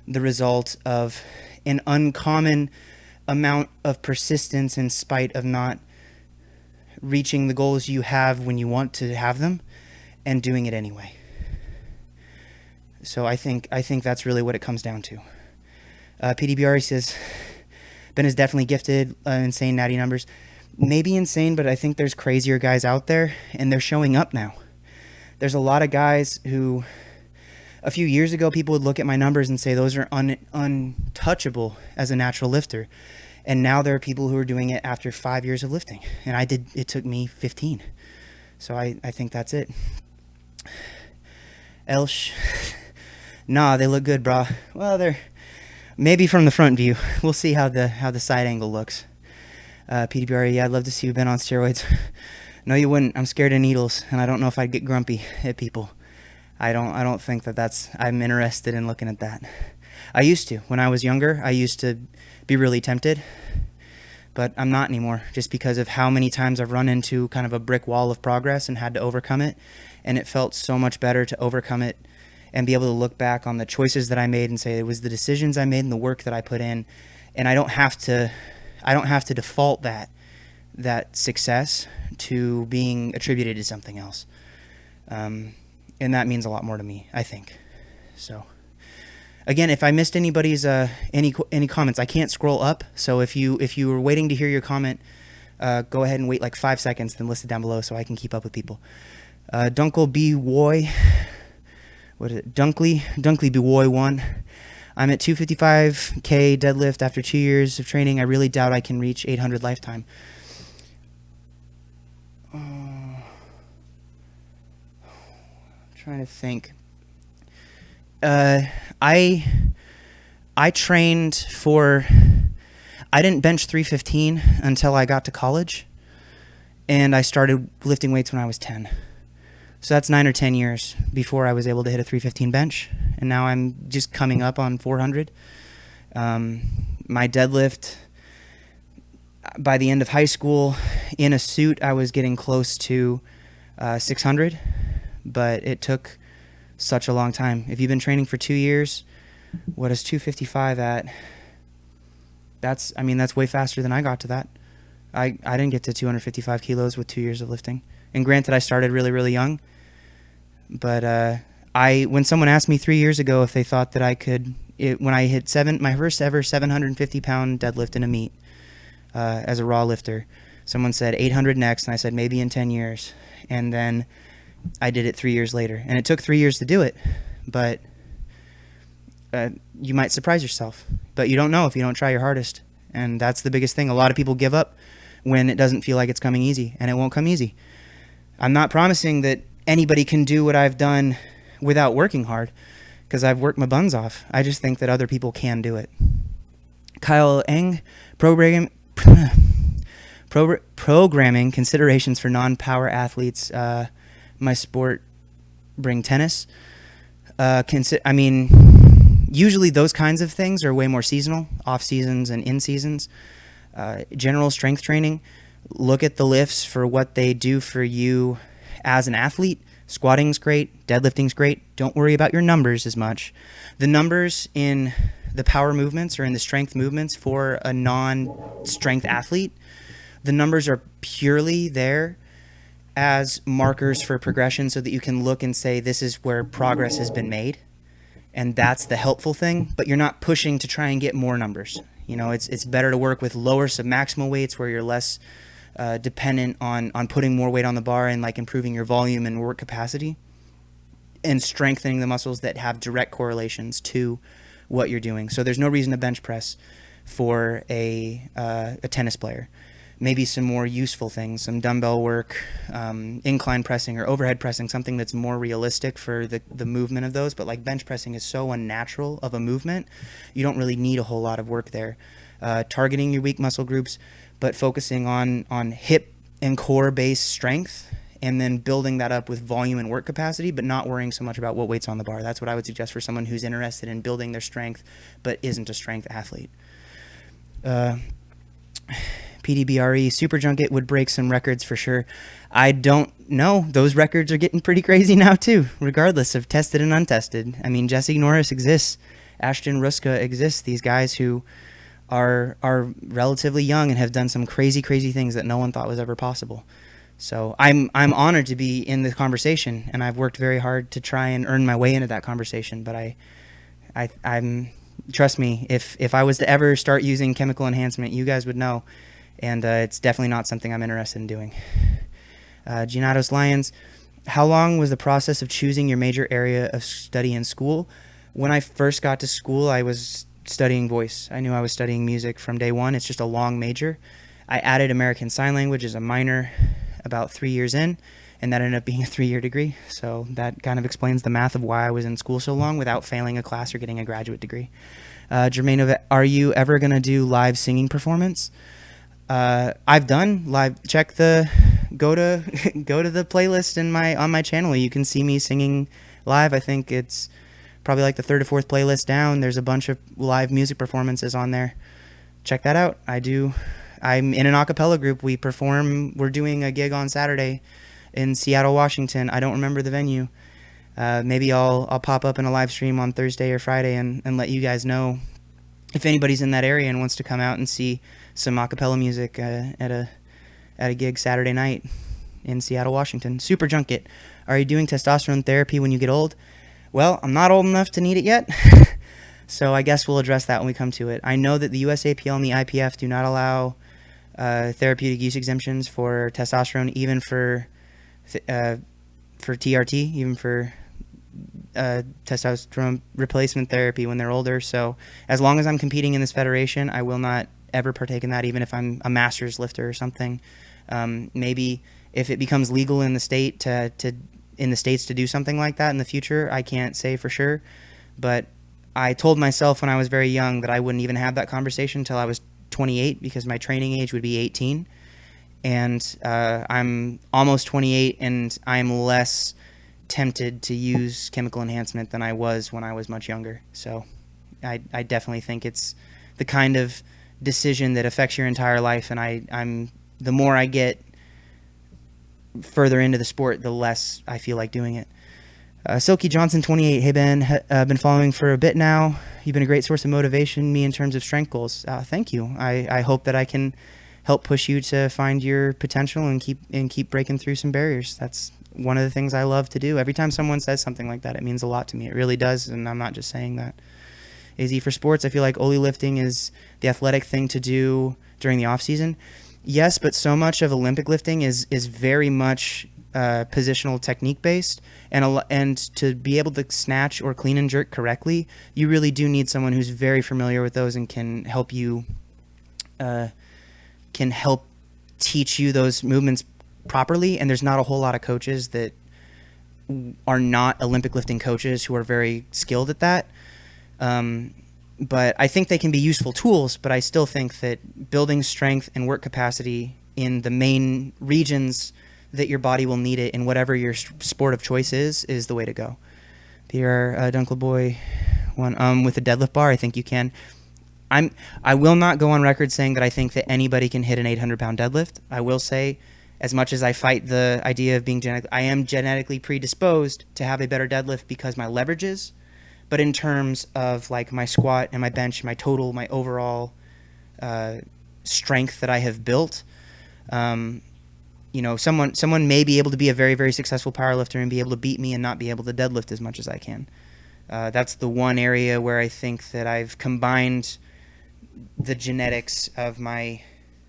the result of an uncommon amount of persistence in spite of not reaching the goals you have when you want to have them and doing it anyway. So I think that's really what it comes down to. PDBR says Ben is definitely gifted, insane natty numbers. Maybe insane, but I think there's crazier guys out there and they're showing up now. There's a lot of guys who a few years ago people would look at my numbers and say those are untouchable as a natural lifter. And now there are people who are doing it after 5 years of lifting. And it took me 15. So I think that's it. Elsh. Nah, they look good, brah. Well, they're maybe from the front view. We'll see how the side angle looks. PDBR, yeah, I'd love to see you been on steroids. No, you wouldn't. I'm scared of needles, and I don't know if I'd get grumpy at people. I don't think I'm interested in looking at that. I used to. When I was younger, I used to be really tempted, but I'm not anymore just because of how many times I've run into kind of a brick wall of progress and had to overcome it, and it felt so much better to overcome it and be able to look back on the choices that I made and say it was the decisions I made and the work that I put in, and I don't have to default that success to being attributed to something else. And that means a lot more to me, I think. So again, if I missed anybody's any comments, I can't scroll up. So if you were waiting to hear your comment, go ahead and wait like 5 seconds, then list it down below so I can keep up with people. Dunkle B. Woy. What is it? Dunkley B. Woy 1. I'm at 255K deadlift after 2 years of training. I really doubt I can reach 800 lifetime. Trying to think. I trained for... I didn't bench 315 until I got to college, and I started lifting weights when I was 10. So that's 9 or 10 years before I was able to hit a 315 bench, and now I'm just coming up on 400. My deadlift, by the end of high school, in a suit, I was getting close to 600, but it took such a long time. If you've been training for 2 years, what is 255 at? That's way faster than I got to that. I didn't get to 255 kilos with 2 years of lifting. And granted, I started really, really young. But when someone asked me 3 years ago if they thought that I could, when I hit my first ever 750-pound deadlift in a meet as a raw lifter, someone said 800 next, and I said maybe in 10 years. And then I did it 3 years later. And it took 3 years to do it, but you might surprise yourself. But you don't know if you don't try your hardest. And that's the biggest thing. A lot of people give up when it doesn't feel like it's coming easy, and it won't come easy. I'm not promising that anybody can do what I've done without working hard, because I've worked my buns off. I just think that other people can do it. Kyle Eng, programming considerations for non-power athletes. My sport bring tennis. Usually those kinds of things are way more seasonal, off seasons and in seasons. General strength training, look at the lifts for what they do for you as an athlete. Squatting's great, deadlifting's great. Don't worry about your numbers as much. The numbers in the power movements or in the strength movements for a non-strength athlete, the numbers are purely there as markers for progression so that you can look and say this is where progress has been made. and that's the helpful thing. But you're not pushing to try and get more numbers. You know, it's better to work with lower submaximal weights where you're less dependent on putting more weight on the bar and like improving your volume and work capacity, and strengthening the muscles that have direct correlations to what you're doing. So there's no reason to bench press for a tennis player. Maybe some more useful things, some dumbbell work, incline pressing or overhead pressing, something that's more realistic for the movement of those. But like bench pressing is so unnatural of a movement, you don't really need a whole lot of work there. Targeting your weak muscle groups, but focusing on hip and core based strength, and then building that up with volume and work capacity, but not worrying so much about what weight's on the bar. That's what I would suggest for someone who's interested in building their strength but isn't a strength athlete. PDBRE Super Junket would break some records for sure. I don't know. Those records are getting pretty crazy now too, regardless of tested and untested. I mean, Jesse Norris exists. Ashton Ruska exists. These guys who are relatively young and have done some crazy things that no one thought was ever possible. So I'm honored to be in the conversation, and I've worked very hard to try and earn my way into that conversation. But I'm trust me, if I was to ever start using chemical enhancement, you guys would know, and it's definitely not something I'm interested in doing. Gianatos Lions, how long was the process of choosing your major area of study in school? When I first got to school, I was studying voice. I knew I was studying music from day one. It's just a long major. I added American Sign Language as a minor about 3 years in, and that ended up being a 3-year degree. So that kind of explains the math of why I was in school so long without failing a class or getting a graduate degray. Jermaine, are you ever going to do live singing performance? I've done live. Go to the playlist on my channel. You can see me singing live. I think it's probably like the third or fourth playlist down. There's a bunch of live music performances on there. Check that out. I'm in an a cappella group. We're doing a gig on Saturday in Seattle, Washington. I don't remember the venue. Maybe I'll pop up in a live stream on Thursday or Friday and let you guys know if anybody's in that area and wants to come out and see some a cappella music at a gig Saturday night in Seattle, Washington. Super Junket, are you doing testosterone therapy when you get old? Well, I'm not old enough to need it yet, so I guess we'll address that when we come to it. I know that the USAPL and the IPF do not allow therapeutic use exemptions for testosterone, even for TRT, even for testosterone replacement therapy when they're older. So as long as I'm competing in this federation, I will not ever partake in that, even if I'm a master's lifter or something. Maybe if it becomes legal in the state in the States to do something like that in the future, I can't say for sure. But I told myself when I was very young that I wouldn't even have that conversation until I was 28, because my training age would be 18. And I'm almost 28, and I'm less tempted to use chemical enhancement than I was when I was much younger. So I definitely think it's the kind of decision that affects your entire life, and I'm the more I get further into the sport, the less I feel like doing it. Silky Johnson 28, hey Ben, been following for a bit now. You've been a great source of motivation me in terms of strength goals. Thank you. I hope that I can help push you to find your potential and keep breaking through some barriers. That's one of the things I love to do. Every time someone says something like that, it means a lot to me. It really does, and I'm not just saying that. AZ for sports, I feel like Oli lifting is the athletic thing to do during the off season. Yes, but so much of Olympic lifting is very much positional technique based, and to be able to snatch or clean and jerk correctly, you really do need someone who's very familiar with those and can help teach you those movements properly. And there's not a whole lot of coaches that are not Olympic lifting coaches who are very skilled at that. But I think they can be useful tools, but I still think that building strength and work capacity in the main regions that your body will need it in whatever your sport of choice is the way to go. Pierre Dunkelboy, with a deadlift bar, I think you can. I will not go on record saying that I think that anybody can hit an 800-pound deadlift. I will say, as much as I fight the idea of being I am genetically predisposed to have a better deadlift because my leverage is. But in terms of like my squat and my bench, my total, my overall strength that I have built, someone may be able to be a very, very successful powerlifter and be able to beat me and not be able to deadlift as much as I can. That's the one area where I think that I've combined the genetics of my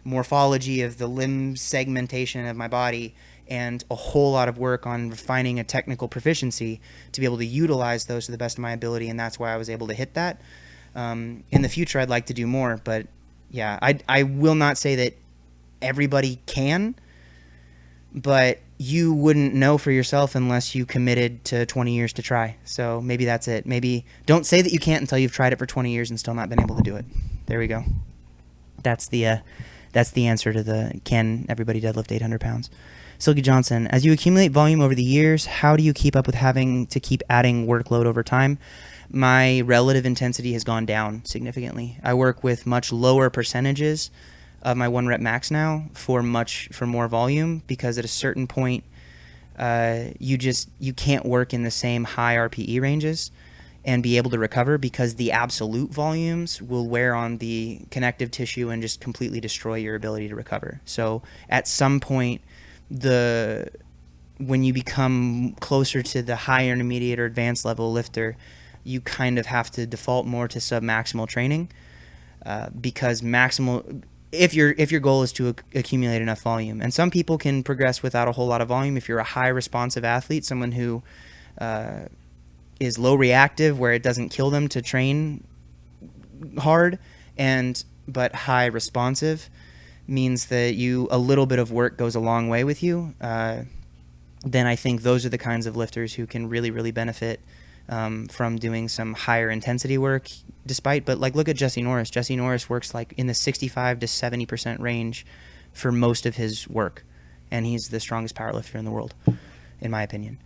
morphology of the limb segmentation of my body and a whole lot of work on refining a technical proficiency to be able to utilize those to the best of my ability, and that's why I was able to hit that. In the future, I'd like to do more, but yeah, I will not say that everybody can, but you wouldn't know for yourself unless you committed to 20 years to try. So maybe that's it. Maybe don't say that you can't until you've tried it for 20 years and still not been able to do it. There we go. That's the answer to the can everybody deadlift 800 pounds. Silky Johnson, as you accumulate volume over the years, how do you keep up with having to keep adding workload over time? My relative intensity has gone down significantly. I work with much lower percentages of my 1 rep max now for more volume, because at a certain point you can't work in the same high RPE ranges and be able to recover, because the absolute volumes will wear on the connective tissue and just completely destroy your ability to recover. So at some point, when you become closer to the high intermediate or advanced level lifter, you kind of have to default more to submaximal training, because maximal, if your goal is to accumulate enough volume. And some people can progress without a whole lot of volume. If you're a high responsive athlete, someone who is low reactive, where it doesn't kill them to train hard, but high responsive means that a little bit of work goes a long way with you, then I think those are the kinds of lifters who can really, really benefit from doing some higher intensity work. But like, look at Jesse Norris. Jesse Norris works like in the 65 to 70% range for most of his work, and he's the strongest powerlifter in the world, in my opinion.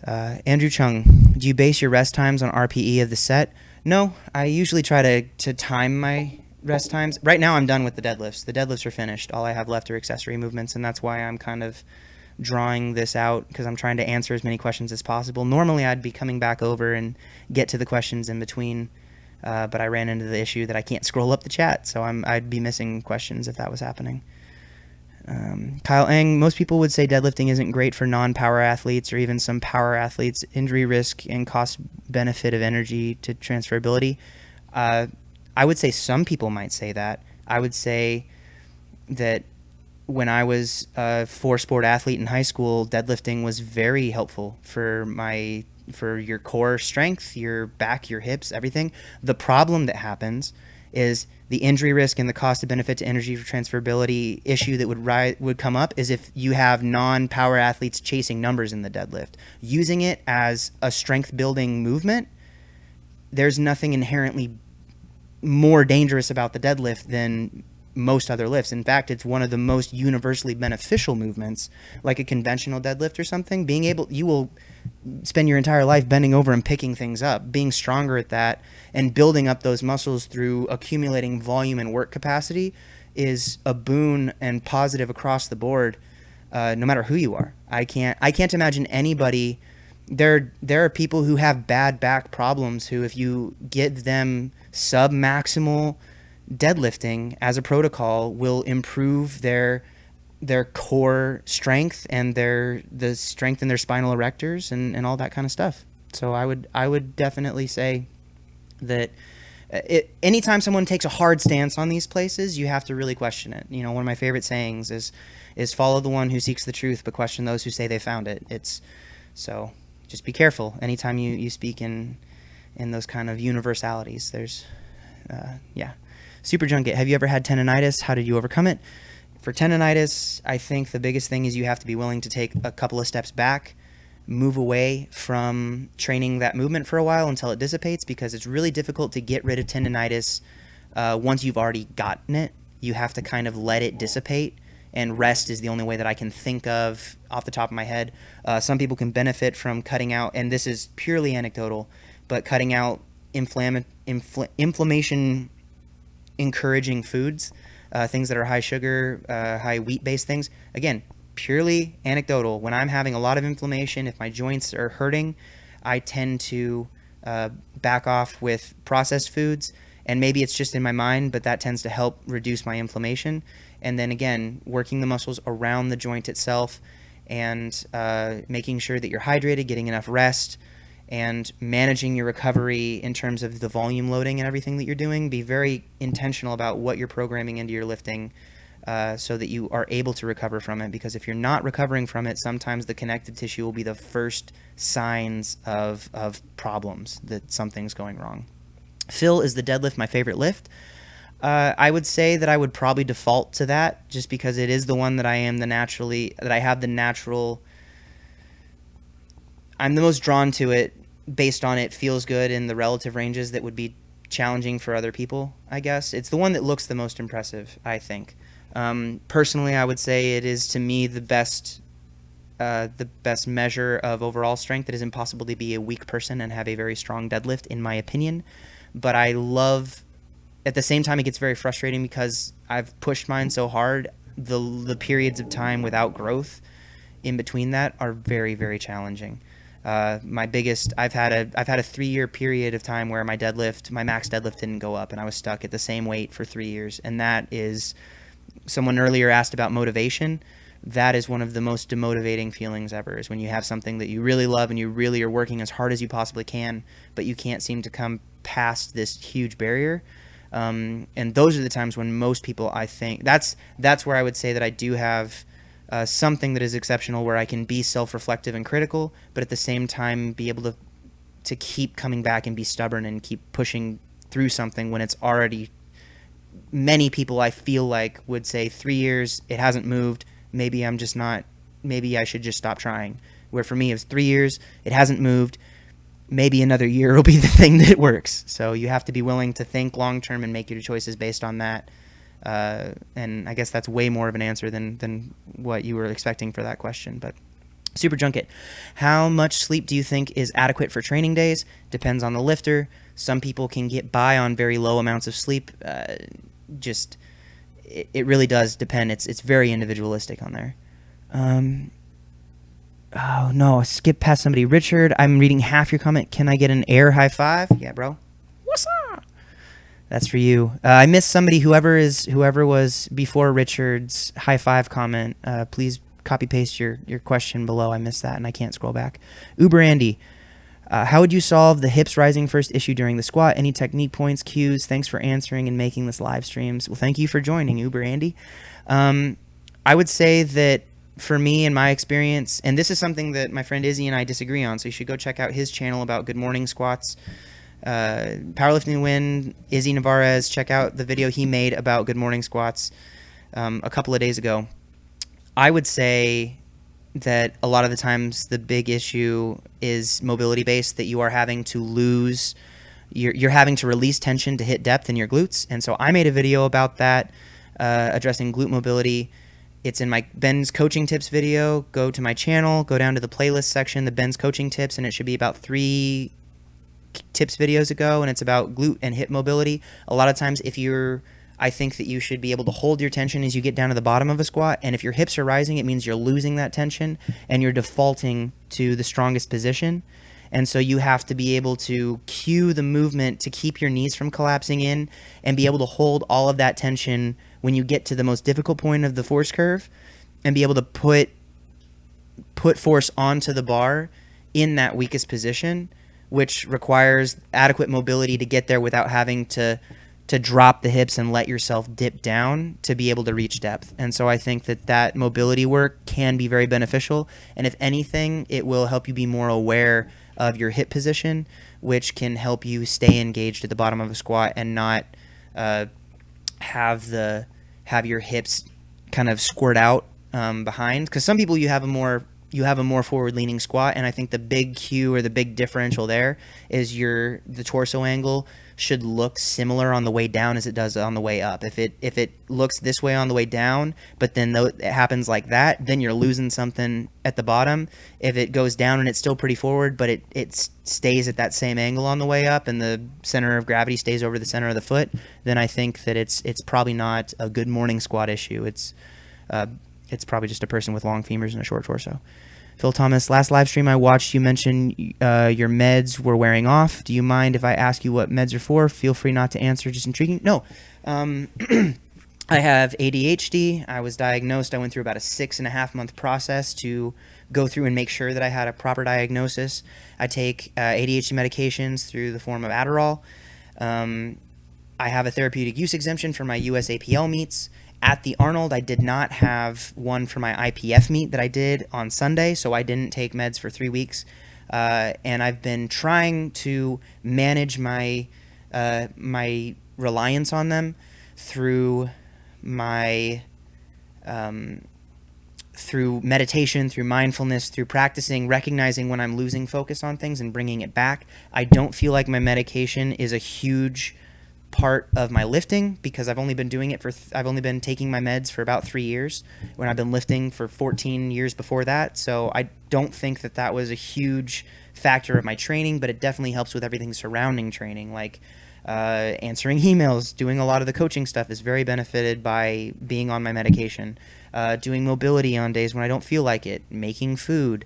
Andrew Chung, do you base your rest times on RPE of the set? No, I usually try to time my rest times. Right now I'm done with the deadlifts. The deadlifts are finished. All I have left are accessory movements, and that's why I'm kind of drawing this out, because I'm trying to answer as many questions as possible. Normally I'd be coming back over and get to the questions in between, but I ran into the issue that I can't scroll up the chat, so I'd be missing questions if that was happening. Kyle Eng, most people would say deadlifting isn't great for non-power athletes or even some power athletes. Injury risk and cost benefit of energy to transferability. I would say some people might say that. I would say that when I was a 4-sport athlete in high school, deadlifting was very helpful for your core strength, your back, your hips, everything. The problem that happens is the injury risk and the cost of benefit to energy transferability issue that would come up is if you have non-power athletes chasing numbers in the deadlift. Using it as a strength building movement, there's nothing inherently more dangerous about the deadlift than most other lifts. In fact, it's one of the most universally beneficial movements, like a conventional deadlift or something. You will spend your entire life bending over and picking things up. Being stronger at that and building up those muscles through accumulating volume and work capacity is a boon and positive across the board, no matter who you are. I can't imagine anybody. There are people who have bad back problems who, if you give them sub-maximal deadlifting as a protocol, will improve their core strength and the strength in their spinal erectors and all that kind of stuff. So I would definitely say that anytime someone takes a hard stance on these places, you have to really question it. You know, one of my favorite sayings is follow the one who seeks the truth, but question those who say they found it. So just be careful anytime you speak in those kind of universalities. There's Super Junket, have you ever had tendonitis? How did you overcome it? For tendonitis, I think the biggest thing is you have to be willing to take a couple of steps back, move away from training that movement for a while until it dissipates, because it's really difficult to get rid of tendonitis once you've already gotten it. You have to kind of let it dissipate, and rest is the only way that I can think of off the top of my head. Some people can benefit from cutting out, and this is purely anecdotal, but cutting out inflammation encouraging foods, things that are high sugar, high wheat based things. Again, purely anecdotal. When I'm having a lot of inflammation, if my joints are hurting, I tend to back off with processed foods, and maybe it's just in my mind, but that tends to help reduce my inflammation. And then again, working the muscles around the joint itself and making sure that you're hydrated, getting enough rest, and managing your recovery in terms of the volume loading and everything that you're doing. Be very intentional about what you're programming into your lifting, so that you are able to recover from it, because if you're not recovering from it, sometimes the connective tissue will be the first signs of problems, that something's going wrong. Phil, is the deadlift my favorite lift? I would say that I would probably default to that, just because it is the one that I'm the most drawn to it, based on it feels good in the relative ranges that would be challenging for other people, I guess. It's the one that looks the most impressive, I think. Personally, I would say it is, to me, the best measure of overall strength. It is impossible to be a weak person and have a very strong deadlift, in my opinion. But at the same time, it gets very frustrating because I've pushed mine so hard. The periods of time without growth in between that are very, very challenging. I've had a 3-year period of time where my max deadlift didn't go up, and I was stuck at the same weight for 3 years. And that is, someone earlier asked about motivation. That is one of the most demotivating feelings ever, is when you have something that you really love and you really are working as hard as you possibly can, but you can't seem to come past this huge barrier. And those are the times when most people, I think, that's where I would say that I do have something that is exceptional, where I can be self-reflective and critical, but at the same time be able to keep coming back and be stubborn and keep pushing through something when it's already, many people I feel like would say 3 years, it hasn't moved, maybe I should just stop trying. Where for me, it's 3 years, it hasn't moved, maybe another year will be the thing that works. So you have to be willing to think long term and make your choices based on that. And I guess that's way more of an answer than what you were expecting for that question. But Super Junket, how much sleep do you think is adequate for training days? Depends on the lifter. Some people can get by on very low amounts of sleep. It really does depend. It's very individualistic on there. Oh no, skip past somebody. Richard, I'm reading half your comment. Can I get an air high five? Yeah, bro. What's up? That's for you. I missed somebody. Whoever was before Richard's high five comment, please copy paste your question below. I missed that and I can't scroll back. Uber Andy, how would you solve the hips rising first issue during the squat? Any technique points, cues? Thanks for answering and making this live streams. Well, thank you for joining, Uber Andy. I would say that for me, in my experience, and this is something that my friend Izzy and I disagree on, so you should go check out his channel about good morning squats. Powerlifting Win, Izzy Navarez, check out the video he made about good morning squats a couple of days ago. I would say that a lot of the times the big issue is mobility based, that you are having to you're having to release tension to hit depth in your glutes. And so I made a video about that, addressing glute mobility. It's in my Ben's Coaching Tips video. Go to my channel, go down to the playlist section, the Ben's Coaching Tips, and it should be about 3 tips videos ago, and it's about glute and hip mobility. A lot of times I think that you should be able to hold your tension as you get down to the bottom of a squat, and if your hips are rising, it means you're losing that tension and you're defaulting to the strongest position. And so you have to be able to cue the movement to keep your knees from collapsing in and be able to hold all of that tension when you get to the most difficult point of the force curve, and be able to put force onto the bar in that weakest position, which requires adequate mobility to get there without having to drop the hips and let yourself dip down to be able to reach depth. And so I think that mobility work can be very beneficial. And if anything, it will help you be more aware of your hip position, which can help you stay engaged at the bottom of a squat and not have your hips kind of squirt out behind. Because some people, you have a more forward-leaning squat, and I think the big cue or the big differential there is the torso angle should look similar on the way down as it does on the way up. If it looks this way on the way down, but then it happens like that, then you're losing something at the bottom. If it goes down and it's still pretty forward, but it stays at that same angle on the way up, and the center of gravity stays over the center of the foot, then I think that it's probably not a good morning squat issue. It's probably just a person with long femurs and a short torso. Phil Thomas, last live stream I watched, you mentioned your meds were wearing off. Do you mind if I ask you what meds are for? Feel free not to answer, just intriguing. No. I have ADHD. I was diagnosed. I went through about a 6.5 month process to go through and make sure that I had a proper diagnosis. I take ADHD medications through the form of Adderall. I have a therapeutic use exemption for my USAPL meets. At the Arnold, I did not have one for my IPF meet that I did on Sunday, so I didn't take meds for 3 weeks. And I've been trying to manage my my reliance on them through my through meditation, through mindfulness, through practicing, recognizing when I'm losing focus on things and bringing it back. I don't feel like my medication is a huge part of my lifting because I've only been doing it for I've only been taking my meds for about 3 years when I've been lifting for 14 years before that. So I don't think that that was a huge factor of my training, but it definitely helps with everything surrounding training, like answering emails, doing a lot of the coaching stuff is very benefited by being on my medication, doing mobility on days when I don't feel like it, making food,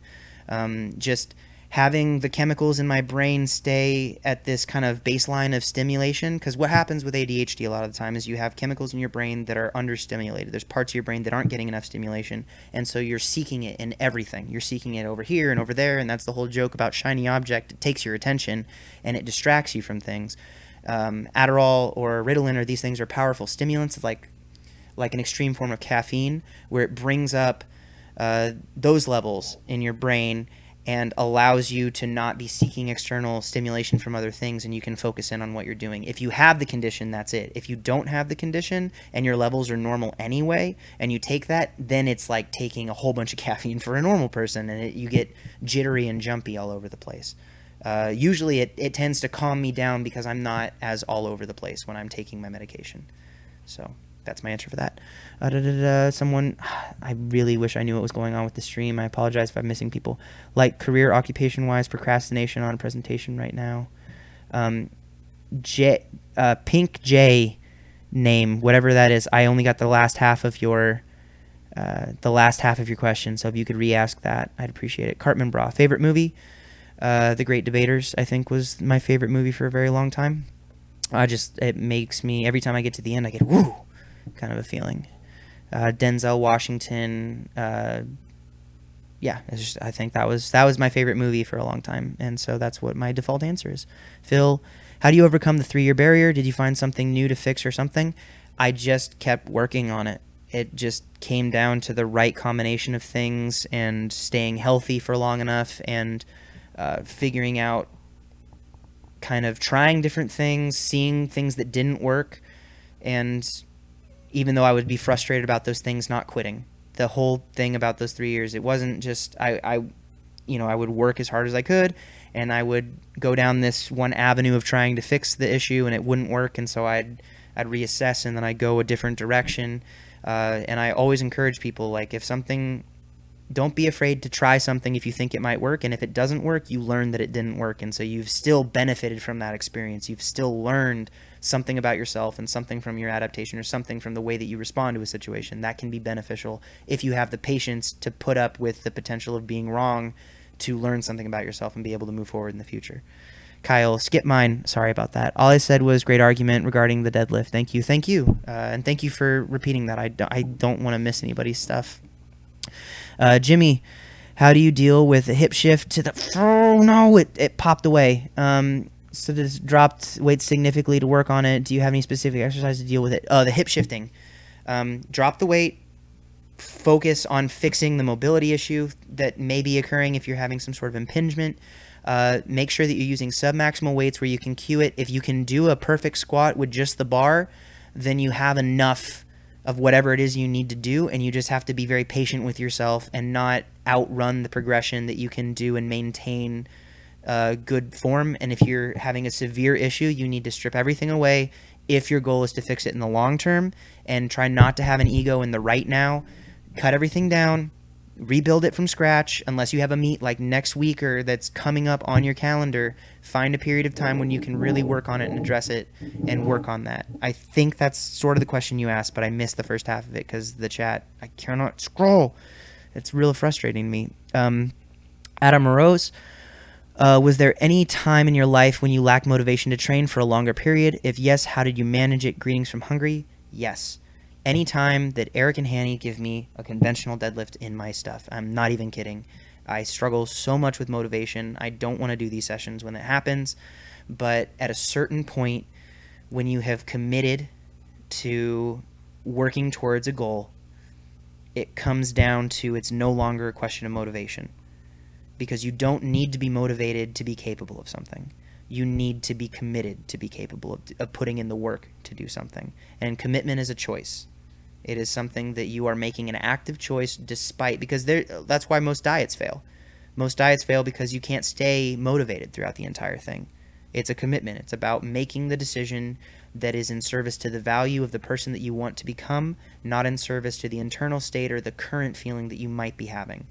just having the chemicals in my brain stay at this kind of baseline of stimulation. Because what happens with ADHD a lot of the time is you have chemicals in your brain that are understimulated. There's parts of your brain that aren't getting enough stimulation, and so you're seeking it in everything. You're seeking it over here and over there, and that's the whole joke about shiny object. It takes your attention and it distracts you from things. Adderall or Ritalin or these things are powerful stimulants, like an extreme form of caffeine, where it brings up those levels in your brain and allows you to not be seeking external stimulation from other things, and you can focus in on what you're doing. If you have the condition, that's it. If you don't have the condition and your levels are normal anyway, and you take that, then it's like taking a whole bunch of caffeine for a normal person, and you get jittery and jumpy all over the place. Usually it tends to calm me down because I'm not as all over the place when I'm taking my medication. So that's my answer for that. Someone, I really wish I knew what was going on with the stream. I apologize if I'm missing people. Like career, occupation-wise, procrastination on a presentation right now. Pink J name, whatever that is. I only got the last half of your question, so if you could re-ask that, I'd appreciate it. Cartman Bra, favorite movie? The Great Debaters, I think, was my favorite movie for a very long time. It makes me, every time I get to the end, I get woo kind of a feeling. Denzel Washington, yeah, I think that was my favorite movie for a long time, and so that's what my default answer is. Phil, how do you overcome the 3-year barrier? Did you find something new to fix or something? I just kept working on it. It just came down to the right combination of things and staying healthy for long enough and figuring out, kind of trying different things, seeing things that didn't work, and even though I would be frustrated about those things, not quitting. The whole thing about those 3 years, it wasn't just I would work as hard as I could, and I would go down this one avenue of trying to fix the issue, and it wouldn't work, and so I'd reassess, and then I'd go a different direction. And I always encourage people, like, if something, don't be afraid to try something if you think it might work, and if it doesn't work, you learn that it didn't work, and so you've still benefited from that experience. You've still learned something about yourself and something from your adaptation or something from the way that you respond to a situation. That can be beneficial if you have the patience to put up with the potential of being wrong to learn something about yourself and be able to move forward in the future. Kyle, skip mine. Sorry about that. All I said was great argument regarding the deadlift. Thank you. And thank you for repeating that. I don't want to miss anybody's stuff. Jimmy, how do you deal with a hip shift to the... Oh, no, it popped away. So just dropped weight significantly to work on it. Do you have any specific exercise to deal with it? The hip shifting. Drop the weight. Focus on fixing the mobility issue that may be occurring if you're having some sort of impingement. Make sure that you're using submaximal weights where you can cue it. If you can do a perfect squat with just the bar, then you have enough of whatever it is you need to do, and you just have to be very patient with yourself and not outrun the progression that you can do and maintain good form. And if you're having a severe issue, you need to strip everything away if your goal is to fix it in the long term, and try not to have an ego in the right now. Cut everything down, rebuild it from scratch. Unless you have a meet like next week or that's coming up on your calendar, find a period of time when you can really work on it and address it and work on that. I think that's sort of the question you asked, but I missed the first half of it because the chat, I cannot scroll. It's real frustrating to me. Adam Morose, was there any time in your life when you lacked motivation to train for a longer period? If yes, how did you manage it? Greetings from Hungary. Yes. Anytime that Eric and Hanny give me a conventional deadlift in my stuff, I'm not even kidding. I struggle so much with motivation. I don't want to do these sessions when it happens. But at a certain point, when you have committed to working towards a goal, it comes down to it's no longer a question of motivation, because you don't need to be motivated to be capable of something. You need to be committed to be capable of putting in the work to do something. And commitment is a choice. It is something that you are making an active choice despite, because that's why most diets fail. Most diets fail because you can't stay motivated throughout the entire thing. It's a commitment. It's about making the decision that is in service to the value of the person that you want to become, not in service to the internal state or the current feeling that you might be having.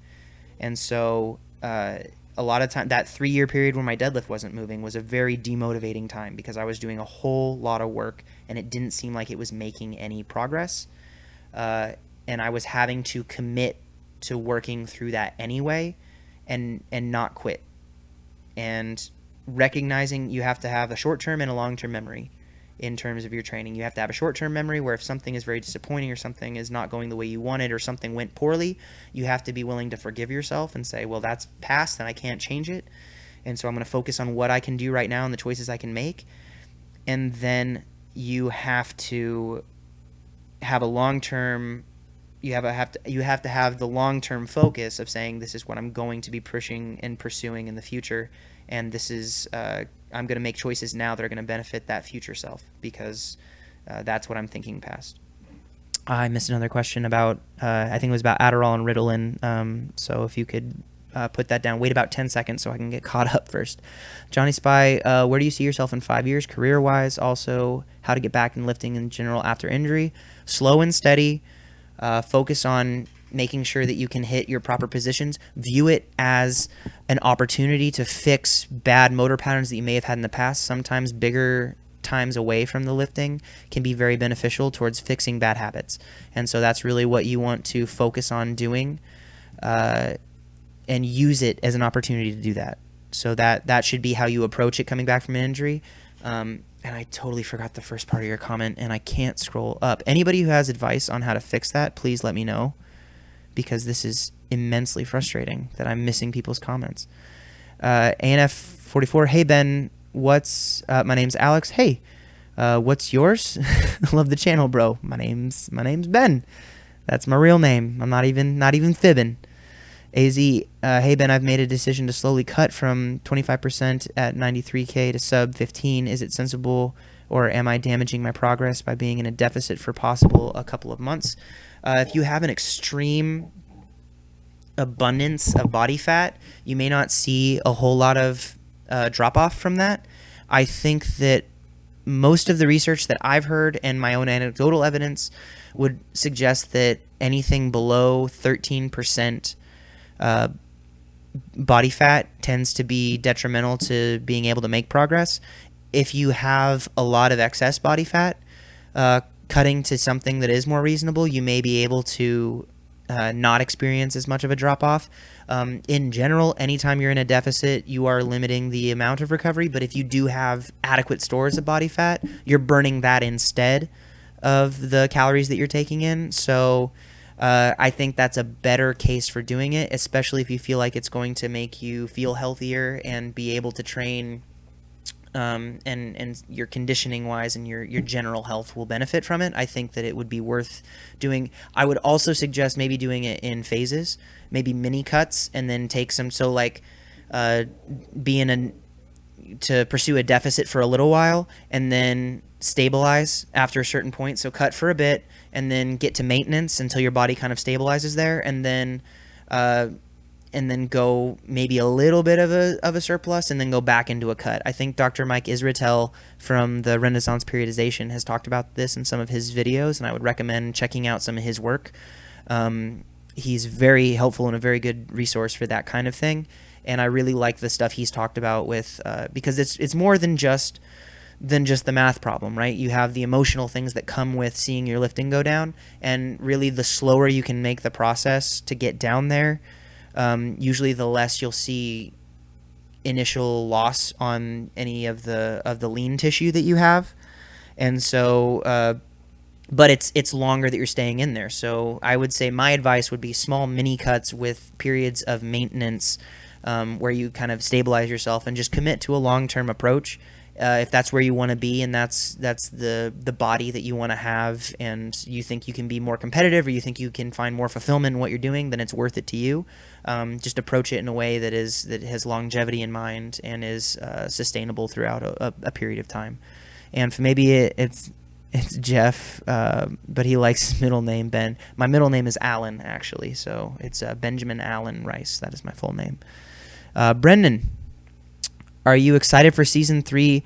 And so a lot of time, that 3-year period where my deadlift wasn't moving was a very demotivating time, because I was doing a whole lot of work and it didn't seem like it was making any progress. And I was having to commit to working through that anyway, and not quit. And recognizing you have to have a short-term and a long-term memory in terms of your training. You have to have a short-term memory where if something is very disappointing or something is not going the way you wanted or something went poorly, you have to be willing to forgive yourself and say, well, that's past and I can't change it. And so I'm going to focus on what I can do right now and the choices I can make. And then you have to have a long-term, you have to have the long-term focus of saying, this is what I'm going to be pushing and pursuing in the future. And this is, I'm going to make choices now that are going to benefit that future self, because that's what I'm thinking past. I missed another question about, I think it was about Adderall and Ritalin. So if you could put that down, wait about 10 seconds so I can get caught up first. Johnny Spy, where do you see yourself in 5 years career-wise? Also, how to get back in lifting in general after injury? Slow and steady. Focus on making sure that you can hit your proper positions. View it as an opportunity to fix bad motor patterns that you may have had in the past. Sometimes bigger times away from the lifting can be very beneficial towards fixing bad habits. And so that's really what you want to focus on doing, and use it as an opportunity to do that. So that should be how you approach it coming back from an injury. And I totally forgot the first part of your comment, and I can't scroll up. Anybody who has advice on how to fix that, please let me know, because this is immensely frustrating that I'm missing people's comments. ANF44, hey Ben, what's my name's Alex. Hey, what's yours? Love the channel, bro. My name's Ben. That's my real name. I'm not even fibbing. AZ, hey Ben, I've made a decision to slowly cut from 25% at 93K to sub 15. Is it sensible, or am I damaging my progress by being in a deficit for possible a couple of months? If you have an extreme abundance of body fat, you may not see a whole lot of drop off from that. I think that most of the research that I've heard and my own anecdotal evidence would suggest that anything below 13% body fat tends to be detrimental to being able to make progress. If you have a lot of excess body fat, cutting to something that is more reasonable, you may be able to not experience as much of a drop-off. In general, anytime you're in a deficit, you are limiting the amount of recovery, but if you do have adequate stores of body fat, you're burning that instead of the calories that you're taking in. So I think that's a better case for doing it, especially if you feel like it's going to make you feel healthier and be able to train, and your conditioning wise and your general health will benefit from it. I think that it would be worth doing. I would also suggest maybe doing it in phases, maybe mini cuts, and then take some, so like to pursue a deficit for a little while and then stabilize after a certain point. So cut for a bit and then get to maintenance until your body kind of stabilizes there, and then go maybe a little bit of a surplus and then go back into a cut. I think Dr. Mike Israetel from the Renaissance Periodization has talked about this in some of his videos, and I would recommend checking out some of his work. He's very helpful and a very good resource for that kind of thing. And I really like the stuff he's talked about with, because it's more than just the math problem, right? You have the emotional things that come with seeing your lifting go down, and really the slower you can make the process to get down there, usually the less you'll see initial loss on any of the lean tissue that you have. And so but it's longer that you're staying in there. So I would say my advice would be small mini cuts with periods of maintenance, where you kind of stabilize yourself and just commit to a long-term approach. If that's where you want to be, and that's the body that you want to have, and you think you can be more competitive, or you think you can find more fulfillment in what you're doing, then it's worth it to you. Just approach it in a way that has longevity in mind and is sustainable throughout a period of time. And for maybe it's Jeff, but he likes his middle name Ben. My middle name is Allen, actually, so it's Benjamin Allen Rice. That is my full name. Brendan, are you excited for season 3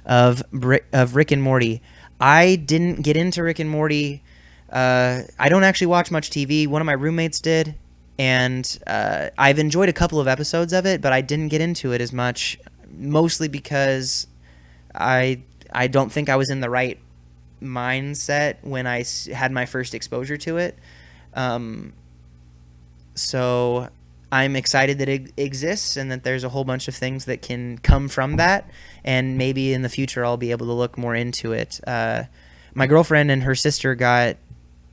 of Rick and Morty? I didn't get into Rick and Morty. I don't actually watch much TV. One of my roommates did, and I've enjoyed a couple of episodes of it, but I didn't get into it as much, mostly because I don't think I was in the right mindset when I had my first exposure to it. Um, so I'm excited that it exists and that there's a whole bunch of things that can come from that. And maybe in the future I'll be able to look more into it. My girlfriend and her sister got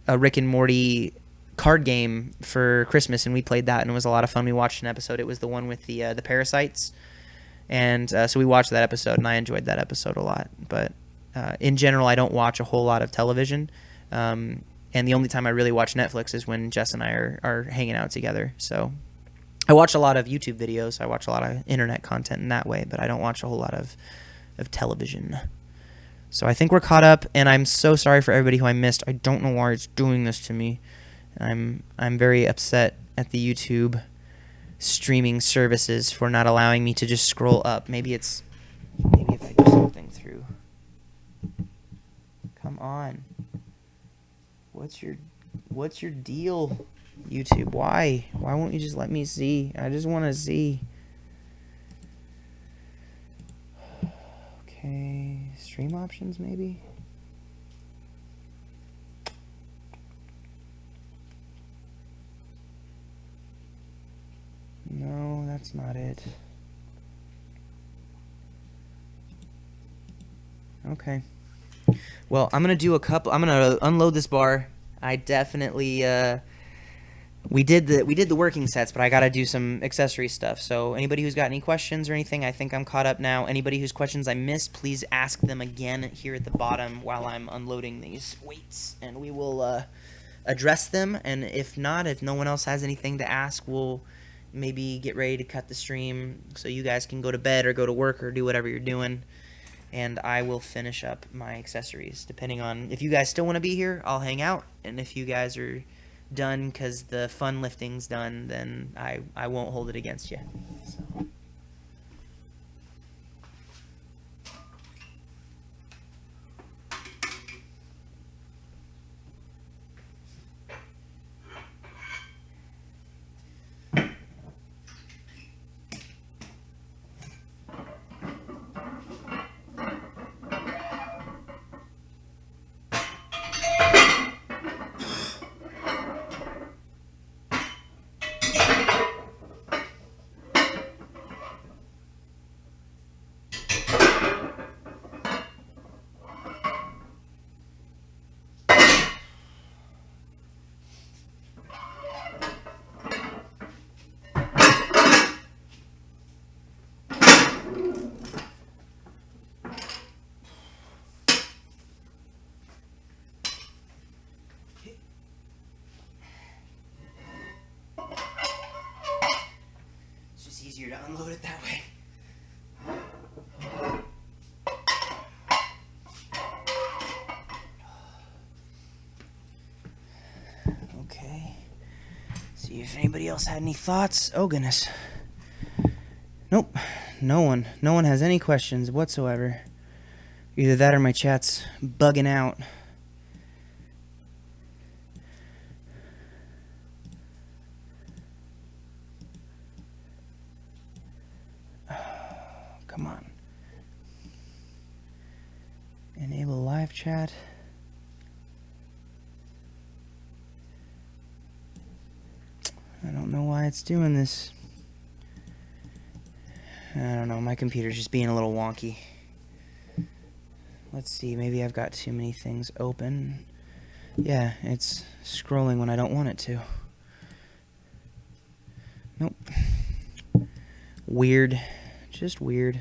a Rick and Morty card game for Christmas, and we played that, and it was a lot of fun. We watched an episode. It was the one with the parasites, and so we watched that episode, and I enjoyed that episode a lot. But in general, I don't watch a whole lot of television, and the only time I really watch Netflix is when Jess and I are hanging out together. So I watch a lot of YouTube videos. I watch a lot of internet content in that way, but I don't watch a whole lot of television. So I think we're caught up, and I'm so sorry for everybody who I missed. I don't know why it's doing this to me. I'm very upset at the YouTube streaming services for not allowing me to just scroll up. Maybe if I do something through. Come on. What's your deal, YouTube? Why won't you just let me see? I just want to see. Okay, stream options maybe. No, that's not it. Okay. Well, I'm gonna do I'm gonna unload this bar. I definitely we did the working sets, but I gotta do some accessory stuff. So anybody who's got any questions or anything, I think I'm caught up now. Anybody whose questions I missed, please ask them again here at the bottom while I'm unloading these weights, and we will address them. And if not, if no one else has anything to ask, we'll maybe get ready to cut the stream so you guys can go to bed or go to work or do whatever you're doing. And I will finish up my accessories. Depending on if you guys still want to be here, I'll hang out. And if you guys are done because the fun lifting's done, then I won't hold it against you. So. Easier to unload it that way. Okay. See if anybody else had any thoughts. Oh goodness. Nope. No one has any questions whatsoever. Either that or my chat's bugging out. Come on. Enable live chat. I don't know why it's doing this. I don't know, my computer's just being a little wonky. Let's see, maybe I've got too many things open. Yeah, it's scrolling when I don't want it to. Nope. Weird. Just weird.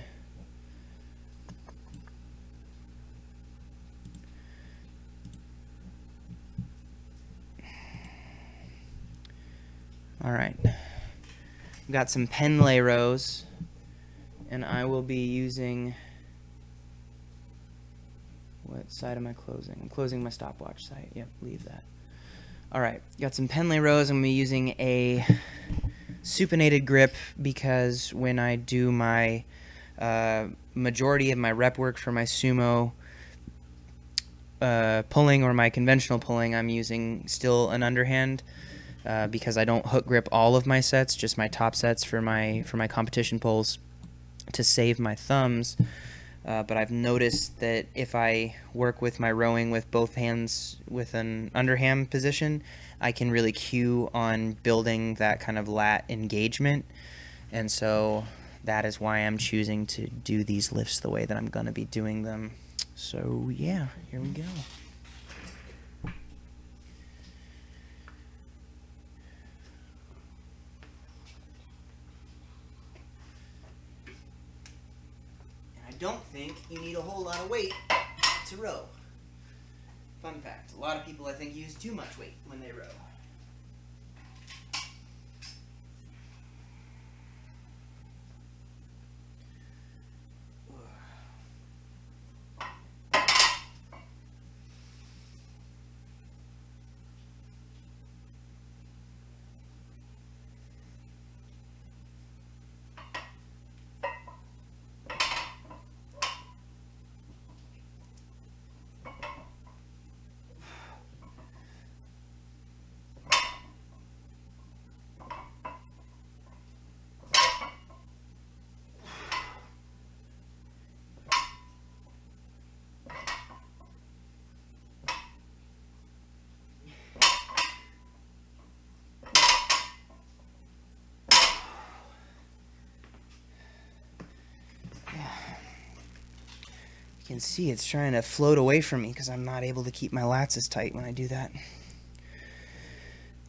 Alright. Got some pen lay rows, and I will be using... What side am I closing? I'm closing my stopwatch side. Yep, leave that. Alright, got some pen lay rows. I'm going to be using a supinated grip because when I do my majority of my rep work for my sumo pulling or my conventional pulling, I'm using still an underhand because I don't hook grip all of my sets, just my top sets for my competition pulls to save my thumbs. But I've noticed that if I work with my rowing with both hands with an underhand position, I can really cue on building that kind of lat engagement. And so that is why I'm choosing to do these lifts the way that I'm going to be doing them. So yeah, here we go. I don't think you need a whole lot of weight to row. Fun fact, a lot of people I think use too much weight when they row. You can see it's trying to float away from me because I'm not able to keep my lats as tight when I do that.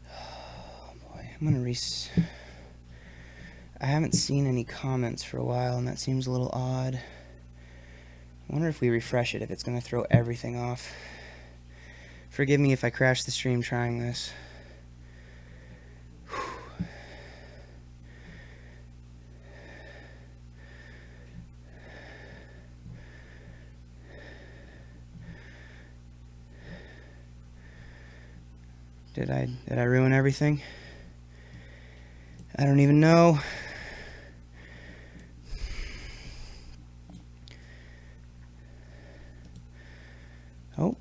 Oh boy, I'm gonna I haven't seen any comments for a while, and that seems a little odd. I wonder if we refresh it, if it's gonna throw everything off. Forgive me if I crash the stream trying this. Did I ruin everything? I don't even know. Oh,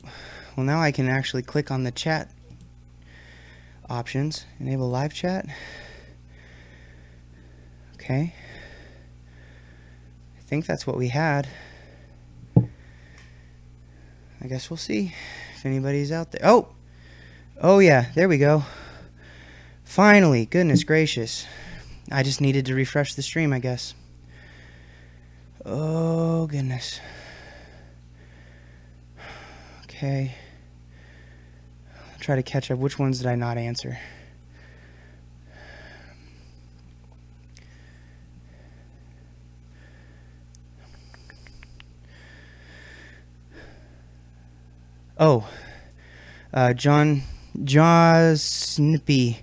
well now I can actually click on the chat options, enable live chat. Okay. I think that's what we had. I guess we'll see if anybody's out there. Oh yeah, there we go. Finally, goodness gracious. I just needed to refresh the stream, I guess. Oh, goodness. Okay. I'll try to catch up. Which ones did I not answer? Oh, John Snippy.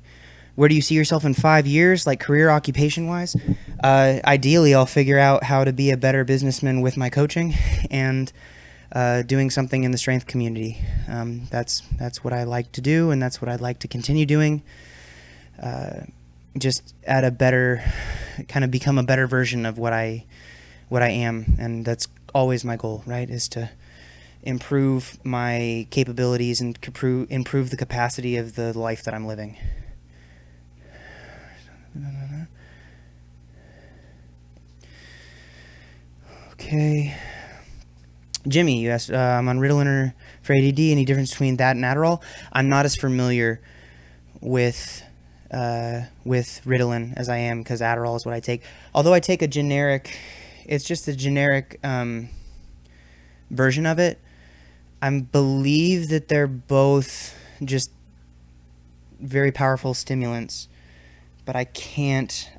Where do you see yourself in 5 years, like career occupation-wise? Ideally, I'll figure out how to be a better businessman with my coaching and doing something in the strength community. That's what I like to do, and that's what I'd like to continue doing. Just at a better, kind of become a better version of what I am, and that's always my goal, right? Is to improve my capabilities and improve the capacity of the life that I'm living. Okay. Jimmy, you asked, I'm on Ritalin for ADD. Any difference between that and Adderall? I'm not as familiar with Ritalin as I am, because Adderall is what I take. Although I take a generic, it's just a generic version of it. I believe that they're both just very powerful stimulants, but I can't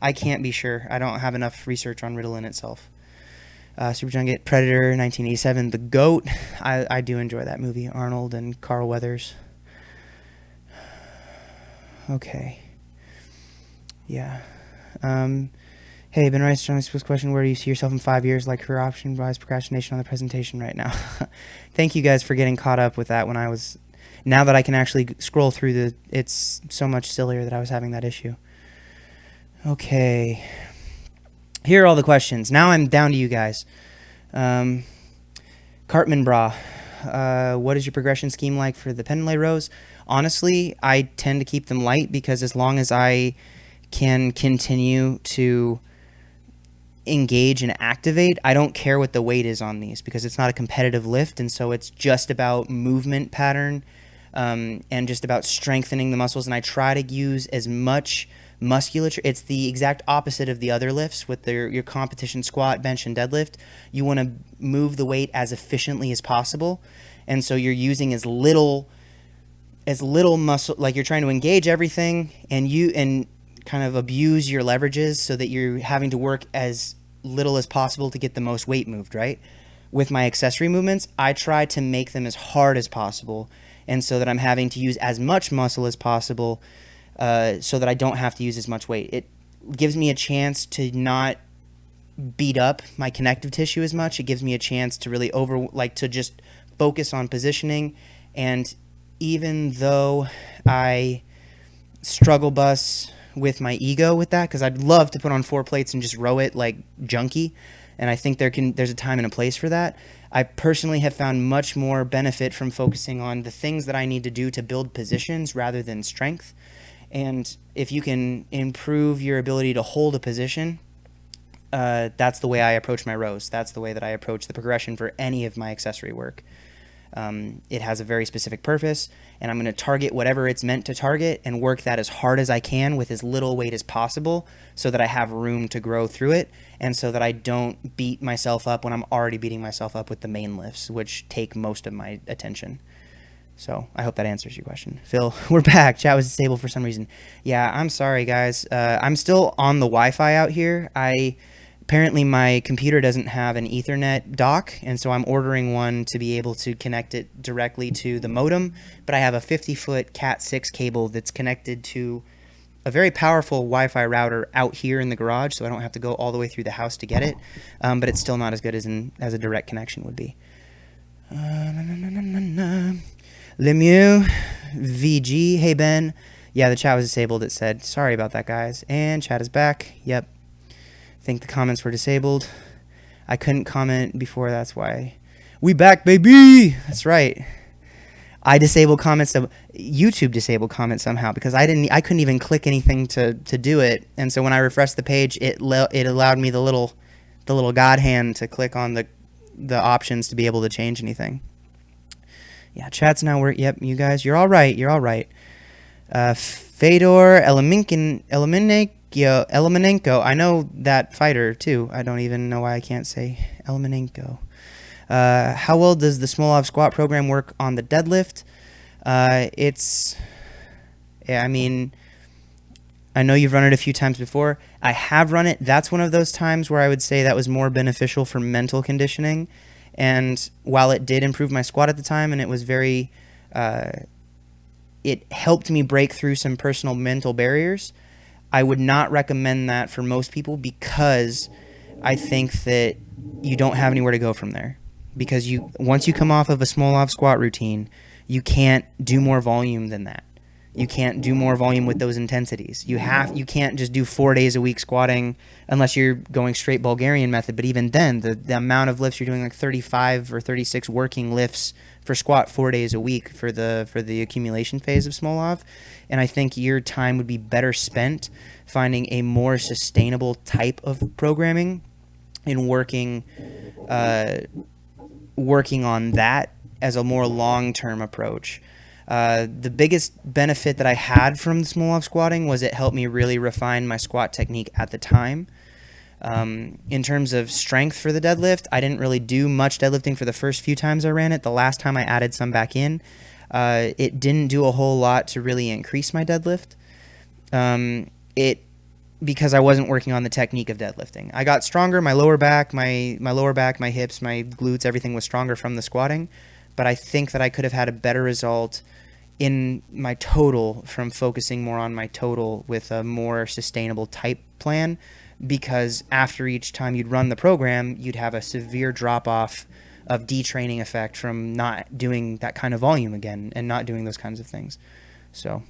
be sure. I don't have enough research on Ritalin itself. Super Junket, Predator, 1987, The Goat. I do enjoy that movie. Arnold and Carl Weathers. Okay. Yeah. Hey, Ben Rice, Johnny's first question. Where do you see yourself in 5 years? Like career option, wise procrastination on the presentation right now. Thank you guys for getting caught up with that when I was. Now that I can actually scroll through it's so much sillier that I was having that issue. Okay. Here are all the questions. Now I'm down to you guys. Cartman Bra. What is your progression scheme like for the pendulay rows? Honestly, I tend to keep them light because as long as I can continue to engage and activate, I don't care what the weight is on these because it's not a competitive lift, and so it's just about movement pattern and just about strengthening the muscles. And I try to use as much musculature. It's the exact opposite of the other lifts with your competition squat, bench, and deadlift. You want to move the weight as efficiently as possible, and so you're using as little muscle, like you're trying to engage everything and kind of abuse your leverages so that you're having to work as little as possible to get the most weight moved, right? With my accessory movements, I try to make them as hard as possible, and so that I'm having to use as much muscle as possible so that I don't have to use as much weight. It gives me a chance to not beat up my connective tissue as much. It gives me a chance to really to just focus on positioning. And even though I struggle bus with my ego with that, because I'd love to put on 4 plates and just row it like junkie, and I think there's a time and a place for that. I personally have found much more benefit from focusing on the things that I need to do to build positions rather than strength. And if you can improve your ability to hold a position, that's the way I approach my rows. That's the way that I approach the progression for any of my accessory work. It has a very specific purpose, and I'm going to target whatever it's meant to target and work that as hard as I can with as little weight as possible so that I have room to grow through it and so that I don't beat myself up when I'm already beating myself up with the main lifts, which take most of my attention. So I hope that answers your question. Phil, we're back. Chat was disabled for some reason. Yeah, I'm sorry, guys. I'm still on the Wi-Fi out here. Apparently my computer doesn't have an Ethernet dock, and so I'm ordering one to be able to connect it directly to the modem. But I have a 50-foot Cat6 cable that's connected to a very powerful Wi-Fi router out here in the garage, so I don't have to go all the way through the house to get it. But it's still not as good as a direct connection would be. Lemieux, VG, hey Ben. Yeah, the chat was disabled, it said. Sorry about that, guys. And chat is back. Yep. I think the comments were disabled. I couldn't comment before, that's why. We back, baby! That's right. I disabled comments. YouTube disabled comments somehow because I couldn't even click anything to do it. And so when I refreshed the page, it allowed me the little God hand to click on the options to be able to change anything. Yeah, chat's now work. Yep, you guys, you're all right. You're all right. Fedor Eliminenko. I know that fighter too. I don't even know why I can't say Eliminenko. How well does the Smolov squat program work on the deadlift? I know you've run it a few times before. I have run it. That's one of those times where I would say that was more beneficial for mental conditioning. And while it did improve my squat at the time, and it was very, it helped me break through some personal mental barriers, I would not recommend that for most people because I think that you don't have anywhere to go from there. Because once you come off of a Smolov squat routine, you can't do more volume than that. You can't do more volume with those intensities. You can't just do 4 days a week squatting unless you're going straight Bulgarian method. But even then, the amount of lifts you're doing, like 35 or 36 working lifts for squat 4 days a week for the accumulation phase of Smolov. And I think your time would be better spent finding a more sustainable type of programming and working on that as a more long-term approach. The biggest benefit that I had from the Smolov squatting was it helped me really refine my squat technique at the time. In terms of strength for the deadlift, I didn't really do much deadlifting for the first few times I ran it. The last time I added some back in, it didn't do a whole lot to really increase my deadlift. It because I wasn't working on the technique of deadlifting. I got stronger. My lower back, my lower back, my hips, my glutes, everything was stronger from the squatting. But I think that I could have had a better result in my total from focusing more on my total with a more sustainable type plan, because after each time you'd run the program, you'd have a severe drop off of detraining effect from not doing that kind of volume again and not doing those kinds of things. So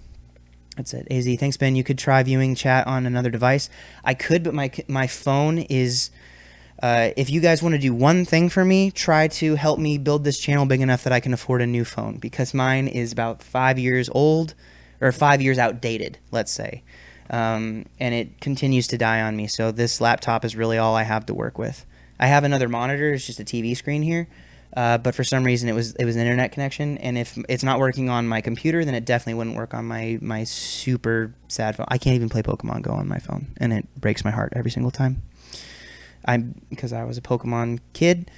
that's it. AZ, thanks, Ben. You could try viewing chat on another device. I could, but my phone is... if you guys want to do one thing for me, try to help me build this channel big enough that I can afford a new phone, because mine is about 5 years old, or 5 years outdated, let's say. And it continues to die on me, so this laptop is really all I have to work with. I have another monitor. It's just a TV screen here. But for some reason it was an internet connection, and if it's not working on my computer, then it definitely wouldn't work on my super sad phone. I can't even play Pokemon Go on my phone, and it breaks my heart every single time. Because I was a Pokemon kid,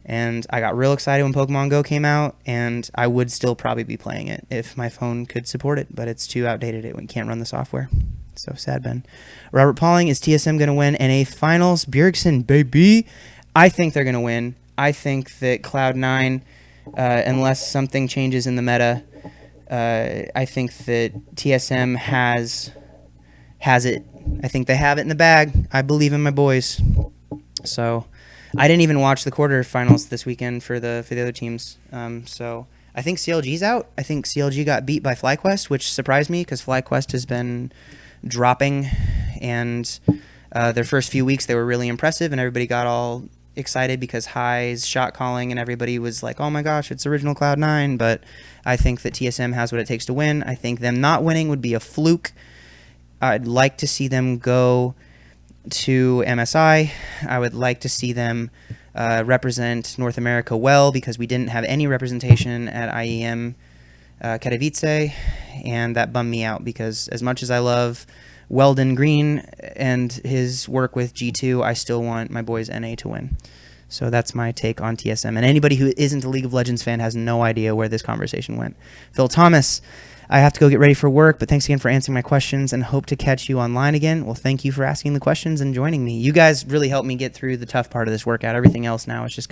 and I got real excited when Pokemon Go came out, and I would still probably be playing it if my phone could support it, but it's too outdated. It can't run the software. So sad, Ben. Robert Pauling, is TSM going to win NA Finals? Bjergsen, baby. I think they're going to win. I think that Cloud9, unless something changes in the meta, I think that TSM has it. I think they have it in the bag. I believe in my boys. So I didn't even watch the quarterfinals this weekend for the other teams. So I think CLG's out. I think CLG got beat by FlyQuest, which surprised me because FlyQuest has been dropping, and their first few weeks they were really impressive, and everybody got all excited because High's shot calling, and everybody was like, oh my gosh, it's original Cloud9. But I think that TSM has what it takes to win. I think them not winning would be a fluke. I'd like to see them go to MSI. I would like to see them represent North America well, because we didn't have any representation at IEM Katowice, and that bummed me out, because as much as I love Weldon Green and his work with G2, I still want my boys NA to win. So that's my take on TSM. And anybody who isn't a League of Legends fan has no idea where this conversation went. Phil Thomas, I have to go get ready for work, but thanks again for answering my questions, and hope to catch you online again. Well, thank you for asking the questions and joining me. You guys really helped me get through the tough part of this workout. Everything else now is just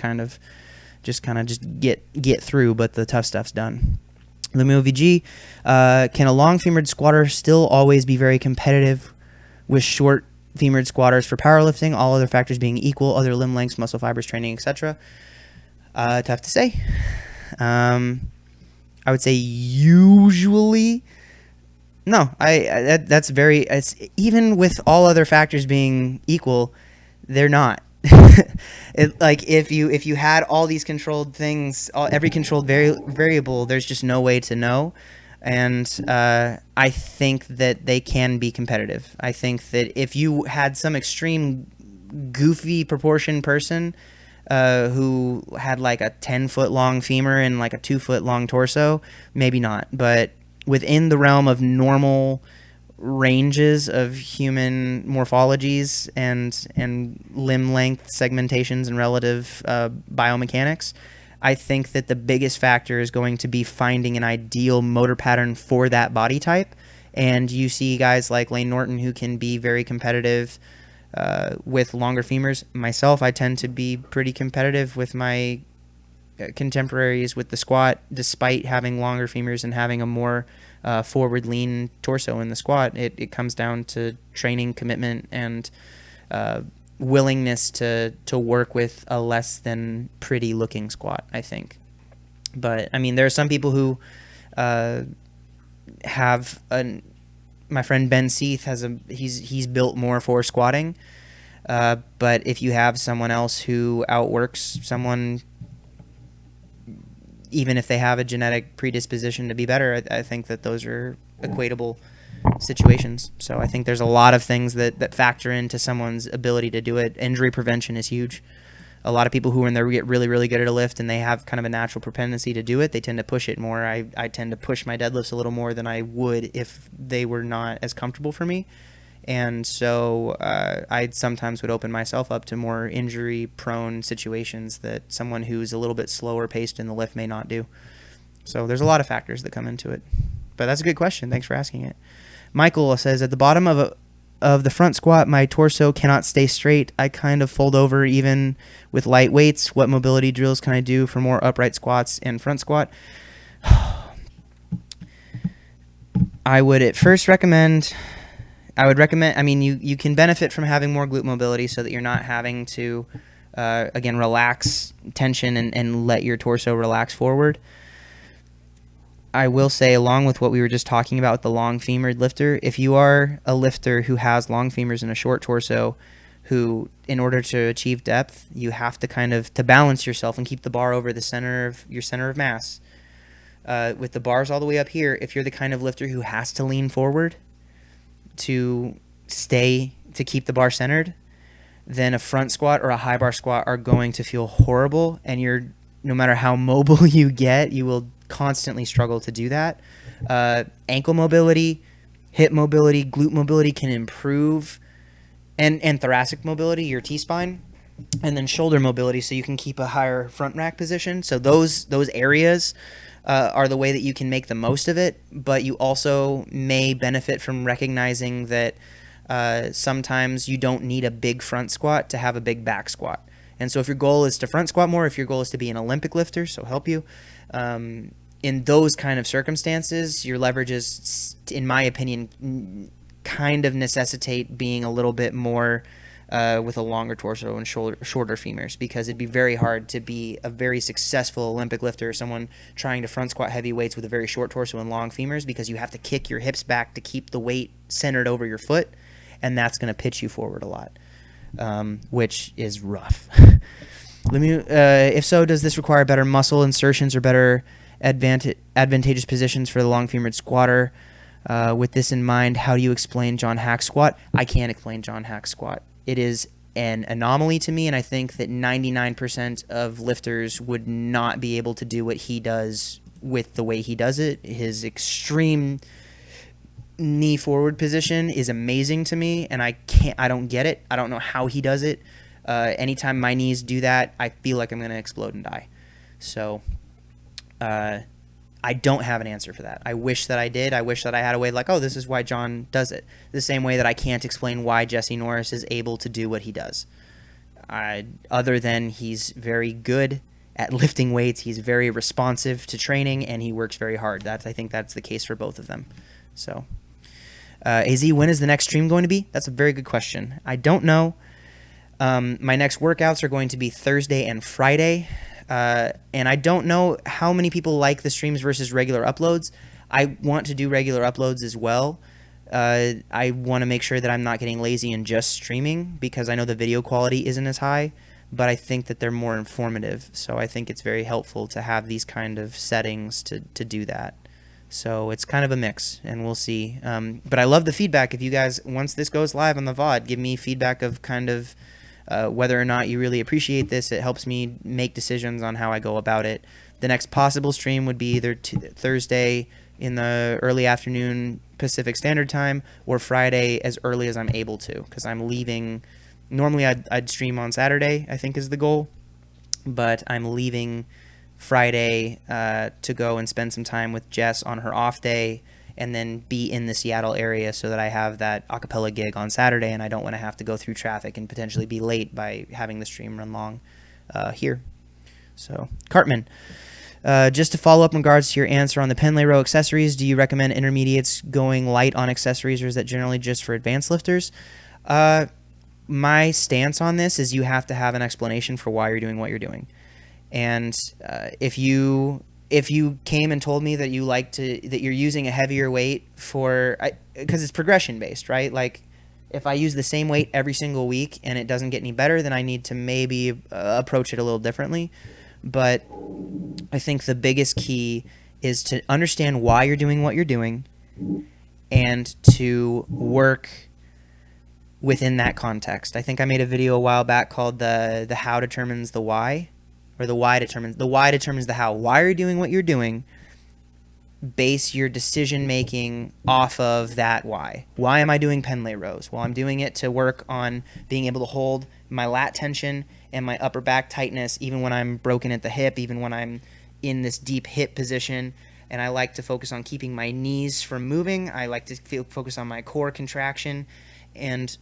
get through, but the tough stuff's done. Lumio VG, can a long femored squatter still always be very competitive with short femored squatters for powerlifting, all other factors being equal, other limb lengths, muscle fibers, training, etc.? Tough to say. I would say usually no. That's very. It's even with all other factors being equal, they're not. Like if you had all these controlled things, every controlled variable, there's just no way to know. And I think that they can be competitive. I think that if you had some extreme goofy proportion person who had like a 10-foot long femur and like a 2-foot long torso, maybe not. But within the realm of normal ranges of human morphologies and limb length segmentations and relative biomechanics, I think that the biggest factor is going to be finding an ideal motor pattern for that body type. And you see guys like Lane Norton who can be very competitive with longer femurs. Myself, I tend to be pretty competitive with my contemporaries with the squat, despite having longer femurs and having a more forward lean torso in the squat. It comes down to training, commitment, and willingness to work with a less than pretty looking squat, I think. But I mean, there are some people who have my friend Ben Seath he's built more for squatting. But if you have someone else who outworks someone, even if they have a genetic predisposition to be better, I think that those are equatable situations. So I think there's a lot of things that factor into someone's ability to do it. Injury prevention is huge. A lot of people who are in there get really, really good at a lift and they have kind of a natural propensity to do it, they tend to push it more. I tend to push my deadlifts a little more than I would if they were not as comfortable for me. And so I sometimes would open myself up to more injury-prone situations that someone who's a little bit slower paced in the lift may not do. So there's a lot of factors that come into it. But that's a good question. Thanks for asking it. Michael says, at the bottom of the front squat, my torso cannot stay straight. I kind of fold over even with light weights. What mobility drills can I do for more upright squats and front squat? I would at first recommend, I mean, you can benefit from having more glute mobility so that you're not having to, again, relax tension and let your torso relax forward. I will say, along with what we were just talking about with the long femored lifter, if you are a lifter who has long femurs and a short torso, who, in order to achieve depth, you have to kind of, to balance yourself and keep the bar over the center of your center of mass. With the bars all the way up here, if you're the kind of lifter who has to lean forward to keep the bar centered, then a front squat or a high bar squat are going to feel horrible, and no matter how mobile you get, you will constantly struggle to do that. Ankle mobility, hip mobility, glute mobility can improve, and thoracic mobility, your T-spine, and then shoulder mobility, so you can keep a higher front rack position. So those areas are the way that you can make the most of it, but you also may benefit from recognizing that sometimes you don't need a big front squat to have a big back squat. And so if your goal is to front squat more, if your goal is to be an Olympic lifter, so help you, in those kind of circumstances, your leverages, in my opinion, kind of necessitate being a little bit more with a longer torso and shorter femurs, because it'd be very hard to be a very successful Olympic lifter or someone trying to front squat heavy weights with a very short torso and long femurs, because you have to kick your hips back to keep the weight centered over your foot, and that's going to pitch you forward a lot, which is rough. If so, does this require better muscle insertions or better advantageous positions for the long femored squatter? With this in mind, how do you explain John Hack's squat? I can't explain John Hack's squat. It is an anomaly to me, and I think that 99% of lifters would not be able to do what he does with the way he does it. His extreme knee forward position is amazing to me, and I don't get it. I don't know how he does it. Anytime my knees do that, I feel like I'm going to explode and die. So I don't have an answer for that. I wish that I did. I wish that I had a way like, oh, this is why John does it. The same way that I can't explain why Jesse Norris is able to do what he does. Other than he's very good at lifting weights, he's very responsive to training, and he works very hard. I think that's the case for both of them. So, AZ, when is the next stream going to be? That's a very good question. I don't know. My next workouts are going to be Thursday and Friday. And I don't know how many people like the streams versus regular uploads. I want to do regular uploads as well. I want to make sure that I'm not getting lazy and just streaming, because I know the video quality isn't as high, but I think that they're more informative. So I think it's very helpful to have these kind of settings to do that. So it's kind of a mix, and we'll see. But I love the feedback. If you guys, once this goes live on the VOD, give me feedback of kind of whether or not you really appreciate this. It helps me make decisions on how I go about it. The next possible stream would be either Thursday in the early afternoon Pacific Standard Time, or Friday as early as I'm able to, because I'm leaving. Normally I'd stream on Saturday, I think is the goal, but I'm leaving Friday to go and spend some time with Jess on her off day, and then be in the Seattle area so that I have that acapella gig on Saturday, and I don't want to have to go through traffic and potentially be late by having the stream run long here. So, Cartman, just to follow up in regards to your answer on the Penlay row accessories, do you recommend intermediates going light on accessories, or is that generally just for advanced lifters? My stance on this is you have to have an explanation for why you're doing what you're doing. And if you came and told me that that you're using a heavier weight because it's progression based, right? Like, if I use the same weight every single week and it doesn't get any better, then I need to maybe approach it a little differently. But I think the biggest key is to understand why you're doing what you're doing, and to work within that context. I think I made a video a while back called the how determines the why. Or the why determines the how. Why are you doing what you're doing? base your decision making off of that why. Why am I doing pen lay rows? Well, I'm doing it to work on being able to hold my lat tension and my upper back tightness even when I'm broken at the hip, even when I'm in this deep hip position. And I like to focus on keeping my knees from moving. I like to focus on my core contraction and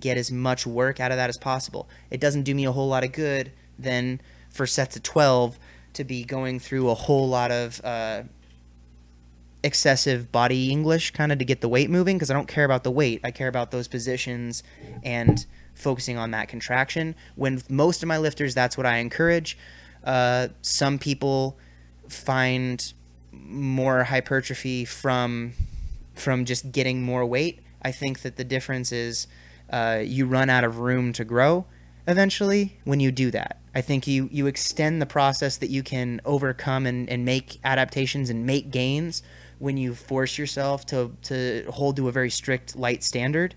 get as much work out of that as possible. It doesn't do me a whole lot of good then for sets of 12 to be going through a whole lot of excessive body English kind of to get the weight moving, because I don't care about the weight. I care about those positions and focusing on that contraction. When most of my lifters, that's what I encourage. Some people find more hypertrophy from just getting more weight. I think that the difference is you run out of room to grow eventually when you do that. I think you extend the process that you can overcome and make adaptations and make gains when you force yourself to hold to a very strict light standard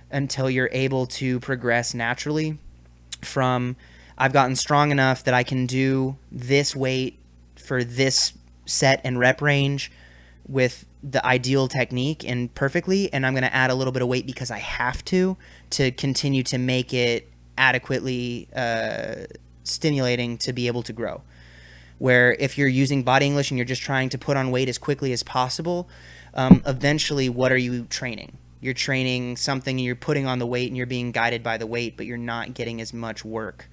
until you're able to progress naturally from I've gotten strong enough that I can do this weight for this set and rep range with the ideal technique and perfectly, and I'm going to add a little bit of weight because I have to continue to make it adequately stimulating to be able to grow. Where if you're using body English and you're just trying to put on weight as quickly as possible, eventually what are you training? You're training something and you're putting on the weight and you're being guided by the weight, but you're not getting as much work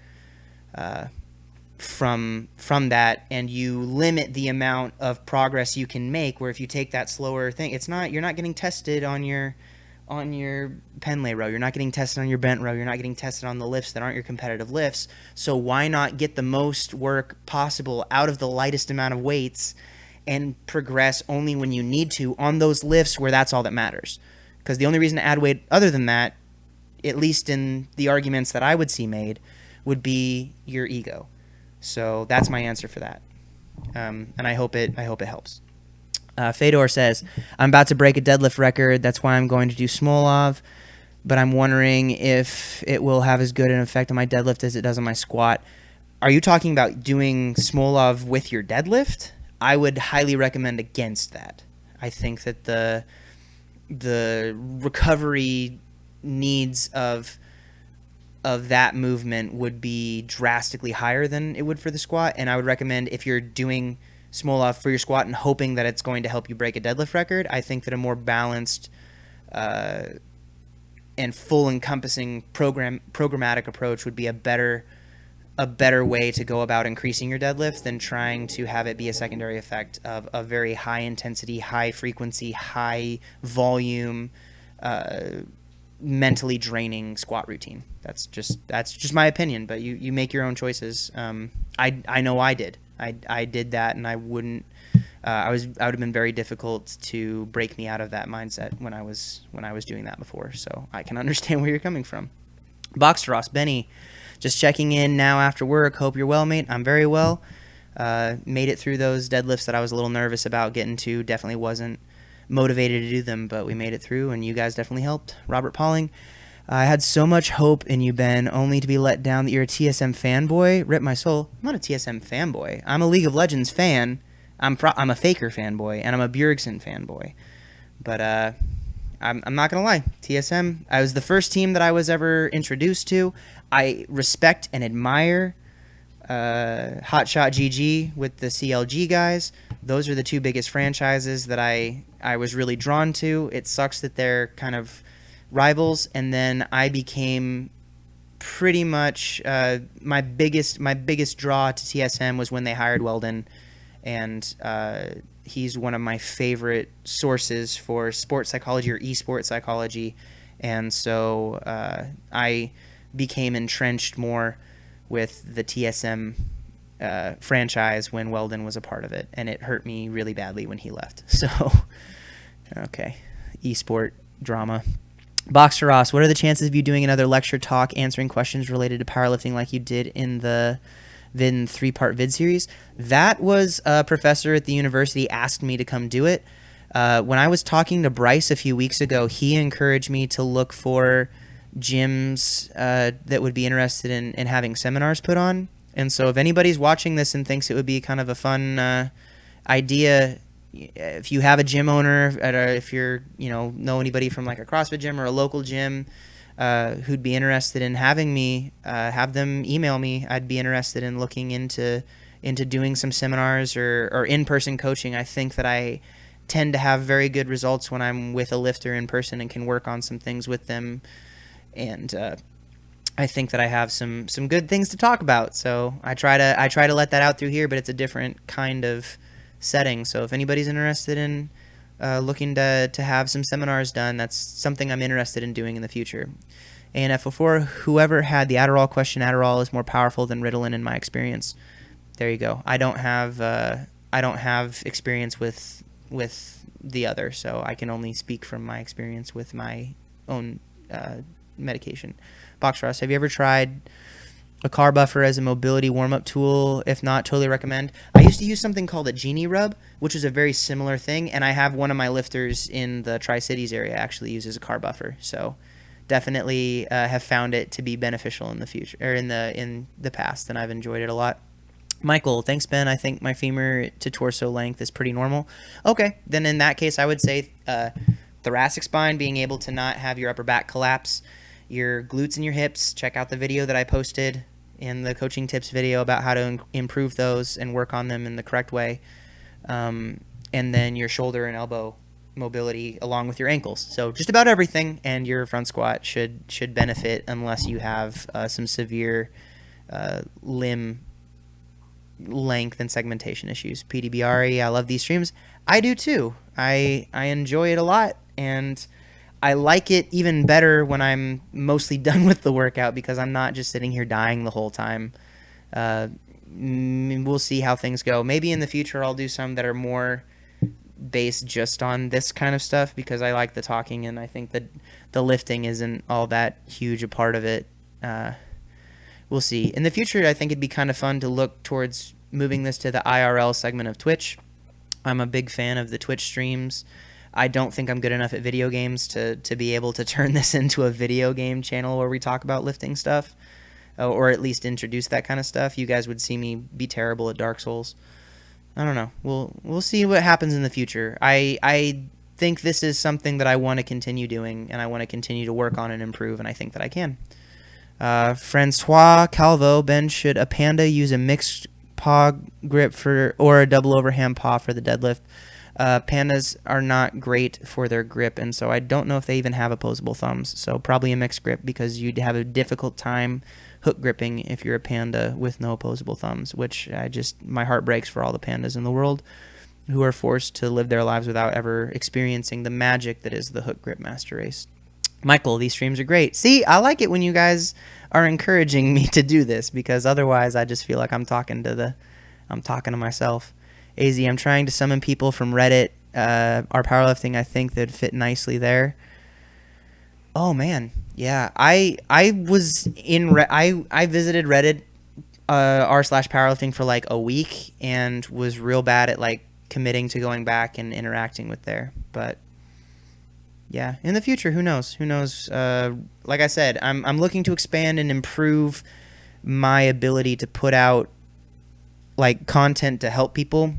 from that, and you limit the amount of progress you can make. Where if you take that slower thing, you're not getting tested on your pen lay row, you're not getting tested on your bent row, you're not getting tested on the lifts that aren't your competitive lifts. So why not get the most work possible out of the lightest amount of weights and progress only when you need to on those lifts where that's all that matters? Because the only reason to add weight other than that, at least in the arguments that I would see made, would be your ego. So that's my answer for that, and I hope it helps. Fedor says, I'm about to break a deadlift record. That's why I'm going to do Smolov, but I'm wondering if it will have as good an effect on my deadlift as it does on my squat. Are you talking about doing Smolov with your deadlift? I would highly recommend against that. I think that the recovery needs of that movement would be drastically higher than it would for the squat, and I would recommend, if you're doing Smolov for your squat and hoping that it's going to help you break a deadlift record, I think that a more balanced and full encompassing programmatic approach would be a better way to go about increasing your deadlift than trying to have it be a secondary effect of a very high intensity, high frequency, high volume, mentally draining squat routine. That's just my opinion, but you make your own choices. I know I did. I did that, and I wouldn't. I would have been very difficult to break me out of that mindset when I was doing that before. So I can understand where you're coming from. Boxer Ross, Benny, just checking in now after work. Hope you're well, mate. I'm very well. Made it through those deadlifts that I was a little nervous about getting to. Definitely wasn't motivated to do them, but we made it through, and you guys definitely helped. Robert Pauling, I had so much hope in you, Ben, only to be let down that you're a TSM fanboy. Rip my soul. I'm not a TSM fanboy. I'm a League of Legends fan. I'm a Faker fanboy, and I'm a Bjergsen fanboy. But I'm not going to lie. TSM, I was the first team that I was ever introduced to. I respect and admire Hotshot GG with the CLG guys. Those are the two biggest franchises that I was really drawn to. It sucks that they're kind of rivals, and then I became pretty much my biggest draw to TSM was when they hired Weldon, and he's one of my favorite sources for sports psychology or esports psychology, and so I became entrenched more with the TSM franchise when Weldon was a part of it, and it hurt me really badly when he left. So, okay, esport drama. Boxer Ross, what are the chances of you doing another lecture talk answering questions related to powerlifting like you did in the 3-part vid series? That was a professor at the university asked me to come do it. When I was talking to Bryce a few weeks ago, he encouraged me to look for gyms that would be interested in having seminars put on. And so if anybody's watching this and thinks it would be kind of a fun idea if you have a gym owner, if you're, know anybody from like a CrossFit gym or a local gym who'd be interested in having me, have them email me. I'd be interested in looking into doing some seminars or in-person coaching. I think that I tend to have very good results when I'm with a lifter in person and can work on some things with them. And I think that I have some good things to talk about. So I try to let that out through here, but it's a different kind of setting. So if anybody's interested in looking to have some seminars done, that's something I'm interested in doing in the future. And F04, whoever had the Adderall question, Adderall is more powerful than Ritalin in my experience. There you go. I don't have experience with the other, so I can only speak from my experience with my own medication. Box Ross, have you ever tried a car buffer as a mobility warm-up tool? If not, totally recommend. I used to use something called a Genie Rub, which is a very similar thing, and I have one of my lifters in the Tri-Cities area actually uses a car buffer. So definitely have found it to be beneficial in the future, or in the past, and I've enjoyed it a lot. Michael, thanks, Ben. I think my femur to torso length is pretty normal. Okay, then in that case, I would say thoracic spine, being able to not have your upper back collapse, your glutes and your hips. Check out the video that I posted in the coaching tips video about how to improve those and work on them in the correct way. And then your shoulder and elbow mobility along with your ankles. So just about everything, and your front squat should benefit unless you have some severe limb length and segmentation issues. PDBRE, I love these streams. I do too. I enjoy it a lot, and I like it even better when I'm mostly done with the workout because I'm not just sitting here dying the whole time. We'll see how things go. Maybe in the future I'll do some that are more based just on this kind of stuff because I like the talking, and I think that the lifting isn't all that huge a part of it. We'll see. In the future, I think it'd be kind of fun to look towards moving this to the IRL segment of Twitch. I'm a big fan of the Twitch streams. I don't think I'm good enough at video games to be able to turn this into a video game channel where we talk about lifting stuff, or at least introduce that kind of stuff. You guys would see me be terrible at Dark Souls. I don't know. We'll see what happens in the future. I think this is something that I want to continue doing, and I want to continue to work on and improve, and I think that I can. Francois Calvo, Ben, should a panda use a mixed paw grip or a double overhand paw for the deadlift? Pandas are not great for their grip, and so I don't know if they even have opposable thumbs. So probably a mixed grip because you'd have a difficult time hook gripping if you're a panda with no opposable thumbs, which my heart breaks for all the pandas in the world who are forced to live their lives without ever experiencing the magic that is the hook grip master race. Michael, these streams are great. See, I like it when you guys are encouraging me to do this because otherwise I just feel like I'm talking to myself. AZ, I'm trying to summon people from Reddit. Our powerlifting, I think, that fit nicely there. Oh man, yeah. I visited Reddit r/powerlifting for like a week and was real bad at like committing to going back and interacting with there, but. Yeah, in the future, who knows? Who knows? Like I said, I'm looking to expand and improve my ability to put out like content to help people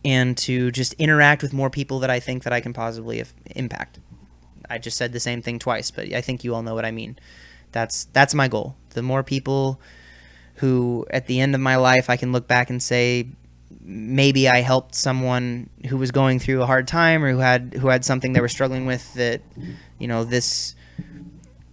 and to just interact with more people that I think that I can positively impact. I just said the same thing twice, but I think you all know what I mean. That's my goal. The more people who at the end of my life I can look back and say, maybe I helped someone who was going through a hard time or who had something they were struggling with that,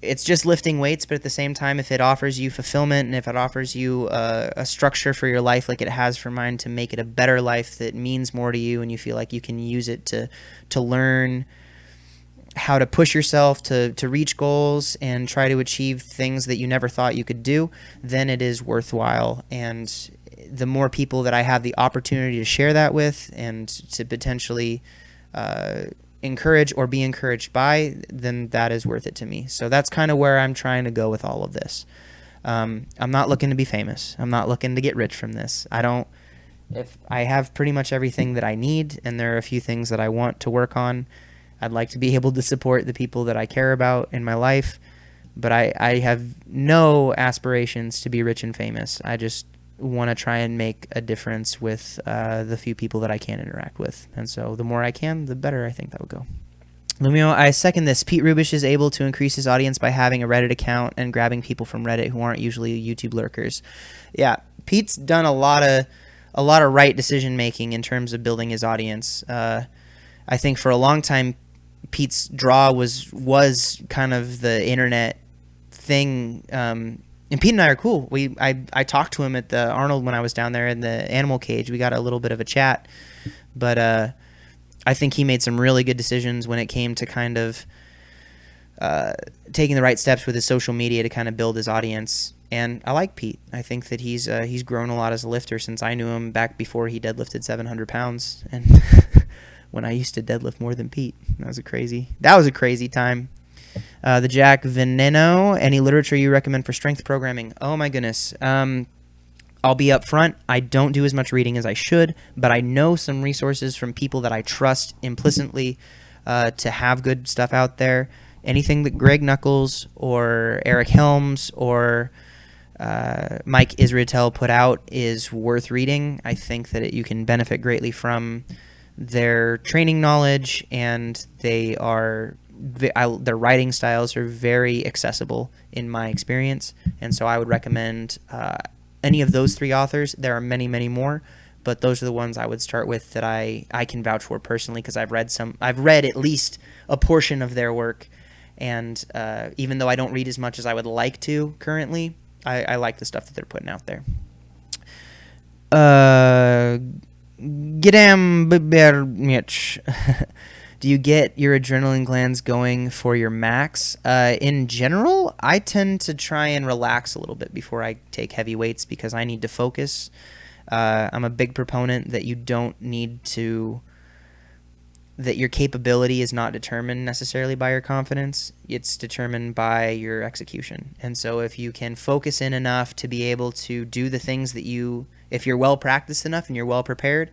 it's just lifting weights, but at the same time, if it offers you fulfillment and if it offers you a structure for your life like it has for mine to make it a better life that means more to you and you feel like you can use it to learn how to push yourself to reach goals and try to achieve things that you never thought you could do, then it is worthwhile. And the more people that I have the opportunity to share that with and to potentially encourage or be encouraged by, then that is worth it to me. So that's kind of where I'm trying to go with all of this. I'm not looking to be famous. I'm not looking to get rich from this. If I have pretty much everything that I need, and there are a few things that I want to work on, I'd like to be able to support the people that I care about in my life, but I have no aspirations to be rich and famous. I just want to try and make a difference with the few people that I can interact with. And so the more I can, the better I think that would go. Lumio, I second this. Pete Rubish is able to increase his audience by having a Reddit account and grabbing people from Reddit who aren't usually YouTube lurkers. Yeah, Pete's done a lot of right decision making in terms of building his audience. I think for a long time, Pete's draw was kind of the internet thing. And Pete and I are cool. I talked to him at the Arnold when I was down there in the animal cage. We got a little bit of a chat, but I think he made some really good decisions when it came to kind of taking the right steps with his social media to kind of build his audience. And I like Pete. I think that he's grown a lot as a lifter since I knew him back before he deadlifted 700 pounds. And when I used to deadlift more than Pete, that was a crazy time. The Jack Veneno, any literature you recommend for strength programming? Oh my goodness. I'll be up front. I don't do as much reading as I should, but I know some resources from people that I trust implicitly to have good stuff out there. Anything that Greg Knuckles or Eric Helms or Mike Israetel put out is worth reading. I think that you can benefit greatly from their training knowledge, and their writing styles are very accessible in my experience, and so I would recommend any of those three authors. There are many, many more, but those are the ones I would start with that I can vouch for personally, because I've read at least a portion of their work, and even though I don't read as much as I would like to currently, I like the stuff that they're putting out there. Mitch. Do you get your adrenaline glands going for your max? In general, I tend to try and relax a little bit before I take heavy weights because I need to focus. I'm a big proponent that that your capability is not determined necessarily by your confidence. It's determined by your execution. And so if you can focus in enough to be able to do the things that if you're well practiced enough and you're well prepared,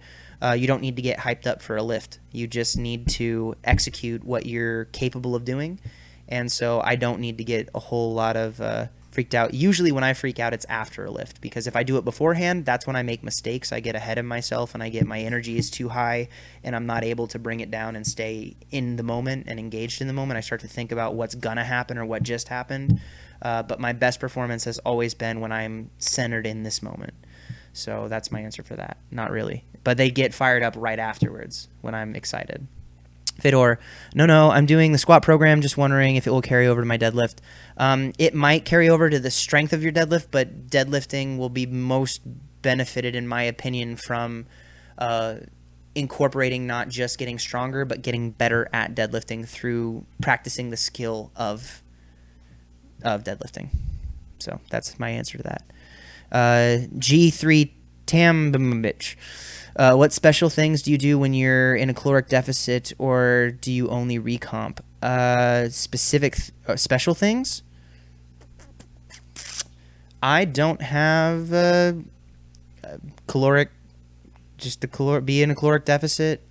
you don't need to get hyped up for a lift. You just need to execute what you're capable of doing. And so I don't need to get a whole lot of freaked out. Usually when I freak out, it's after a lift, because if I do it beforehand, that's when I make mistakes. I get ahead of myself and my energy is too high and I'm not able to bring it down and stay in the moment and engaged in the moment. I start to think about what's gonna happen or what just happened. But my best performance has always been when I'm centered in this moment. So that's my answer for that. Not really. But they get fired up right afterwards when I'm excited. Fedor, no, I'm doing the squat program, just wondering if it will carry over to my deadlift. It might carry over to the strength of your deadlift, but deadlifting will be most benefited, in my opinion, from incorporating not just getting stronger, but getting better at deadlifting through practicing the skill of deadlifting. So that's my answer to that. G3 Tambich. What special things do you do when you're in a caloric deficit, or do you only recomp? Special things? I don't have be in a caloric deficit.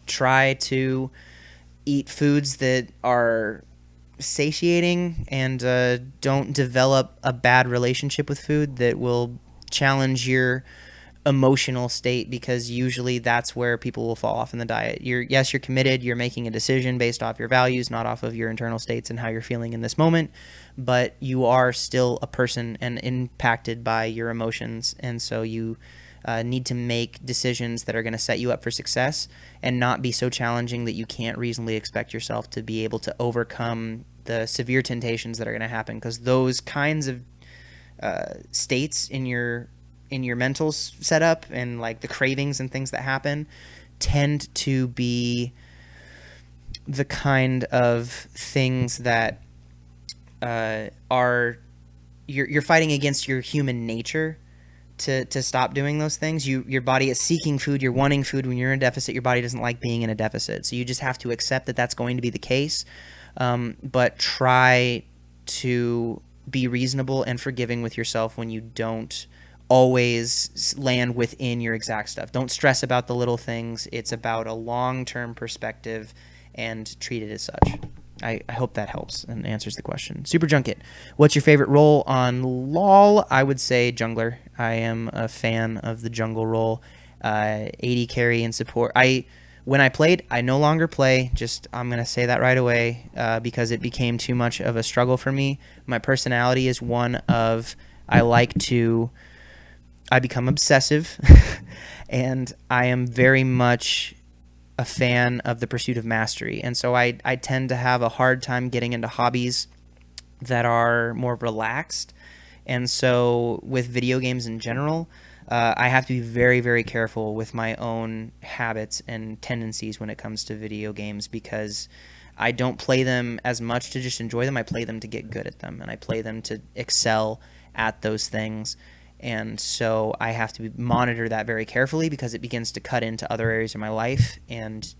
Try to eat foods that are satiating and don't develop a bad relationship with food that will challenge your emotional state, because usually that's where people will fall off in the diet. You're committed, you're making a decision based off your values, not off of your internal states and how you're feeling in this moment, but you are still a person and impacted by your emotions, and so you need to make decisions that are going to set you up for success and not be so challenging that you can't reasonably expect yourself to be able to overcome the severe temptations that are going to happen, because those kinds of states in your mental setup and like the cravings and things that happen tend to be the kind of things that you're fighting against your human nature to stop doing those things. Your body is seeking food, you're wanting food. When you're in a deficit, your body doesn't like being in a deficit, so you just have to accept that that's going to be the case, but try to be reasonable and forgiving with yourself when you don't always land within your exact stuff. Don't stress about the little things. It's about a long-term perspective, and treat it as such. I hope that helps and answers the question. Super Junket, what's your favorite role on LOL? I would say jungler. I am a fan of the jungle role. AD carry and support. When I played, I no longer play. Just I'm gonna say that right away because it became too much of a struggle for me. My personality is one of I become obsessive, and I am very much a fan of the pursuit of mastery. And so I tend to have a hard time getting into hobbies that are more relaxed. And so with video games in general, I have to be very, very careful with my own habits and tendencies when it comes to video games because I don't play them as much to just enjoy them. I play them to get good at them, and I play them to excel at those things. And so I have to monitor that very carefully because it begins to cut into other areas of my life. And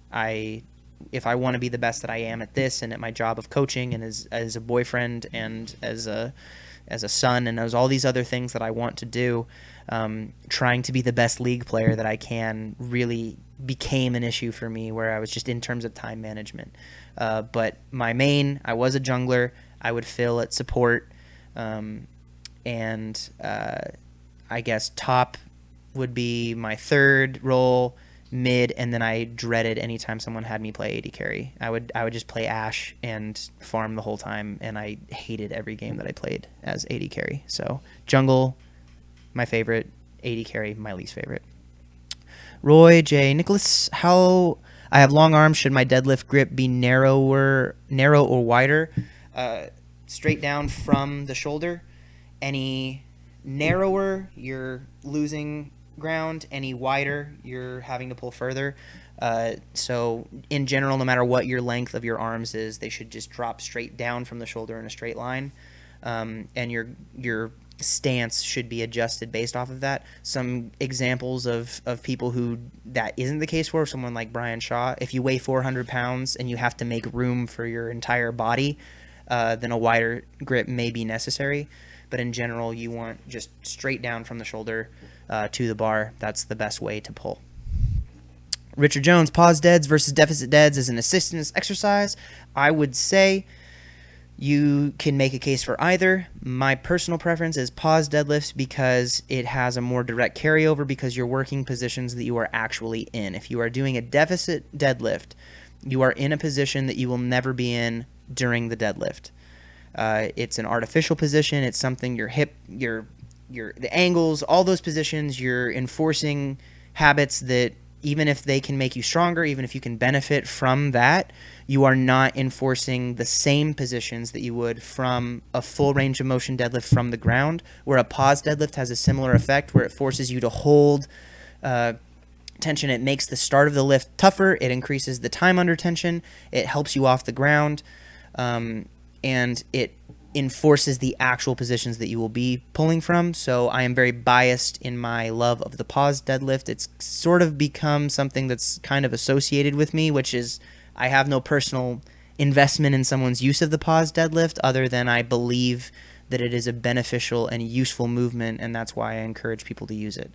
if I want to be the best that I am at this and at my job of coaching and as a boyfriend and as a son and as all these other things that I want to do, trying to be the best league player that I can really became an issue for me where I was just in terms of time management. But I was a jungler. I would fill at support. And I guess top would be my third role, mid, and then I dreaded anytime someone had me play AD carry. I would just play Ashe and farm the whole time, and I hated every game that I played as AD carry. So jungle, my favorite. AD carry, my least favorite. Roy J. Nicholas, how I have long arms. Should my deadlift grip be narrow or wider? Straight down from the shoulder. Any narrower, you're losing ground. Any wider, you're having to pull further. So in general, no matter what your length of your arms is, they should just drop straight down from the shoulder in a straight line. And your stance should be adjusted based off of that. Some examples of people who that isn't the case for, someone like Brian Shaw, if you weigh 400 pounds and you have to make room for your entire body, then a wider grip may be necessary. But in general, you want just straight down from the shoulder to the bar. That's the best way to pull. Richard Jones, pause deads versus deficit deads as an assistance exercise. I would say you can make a case for either. My personal preference is pause deadlifts because it has a more direct carryover because you're working positions that you are actually in. If you are doing a deficit deadlift, you are in a position that you will never be in during the deadlift. It's an artificial position. It's something your hip, the angles, all those positions, you're enforcing habits that even if they can make you stronger, even if you can benefit from that, you are not enforcing the same positions that you would from a full range of motion deadlift from the ground, where a pause deadlift has a similar effect where it forces you to hold tension. It makes the start of the lift tougher. It increases the time under tension. It helps you off the ground. And it enforces the actual positions that you will be pulling from. So I am very biased in my love of the pause deadlift. It's sort of become something that's kind of associated with me, which is I have no personal investment in someone's use of the pause deadlift other than I believe that it is a beneficial and useful movement, and that's why I encourage people to use it.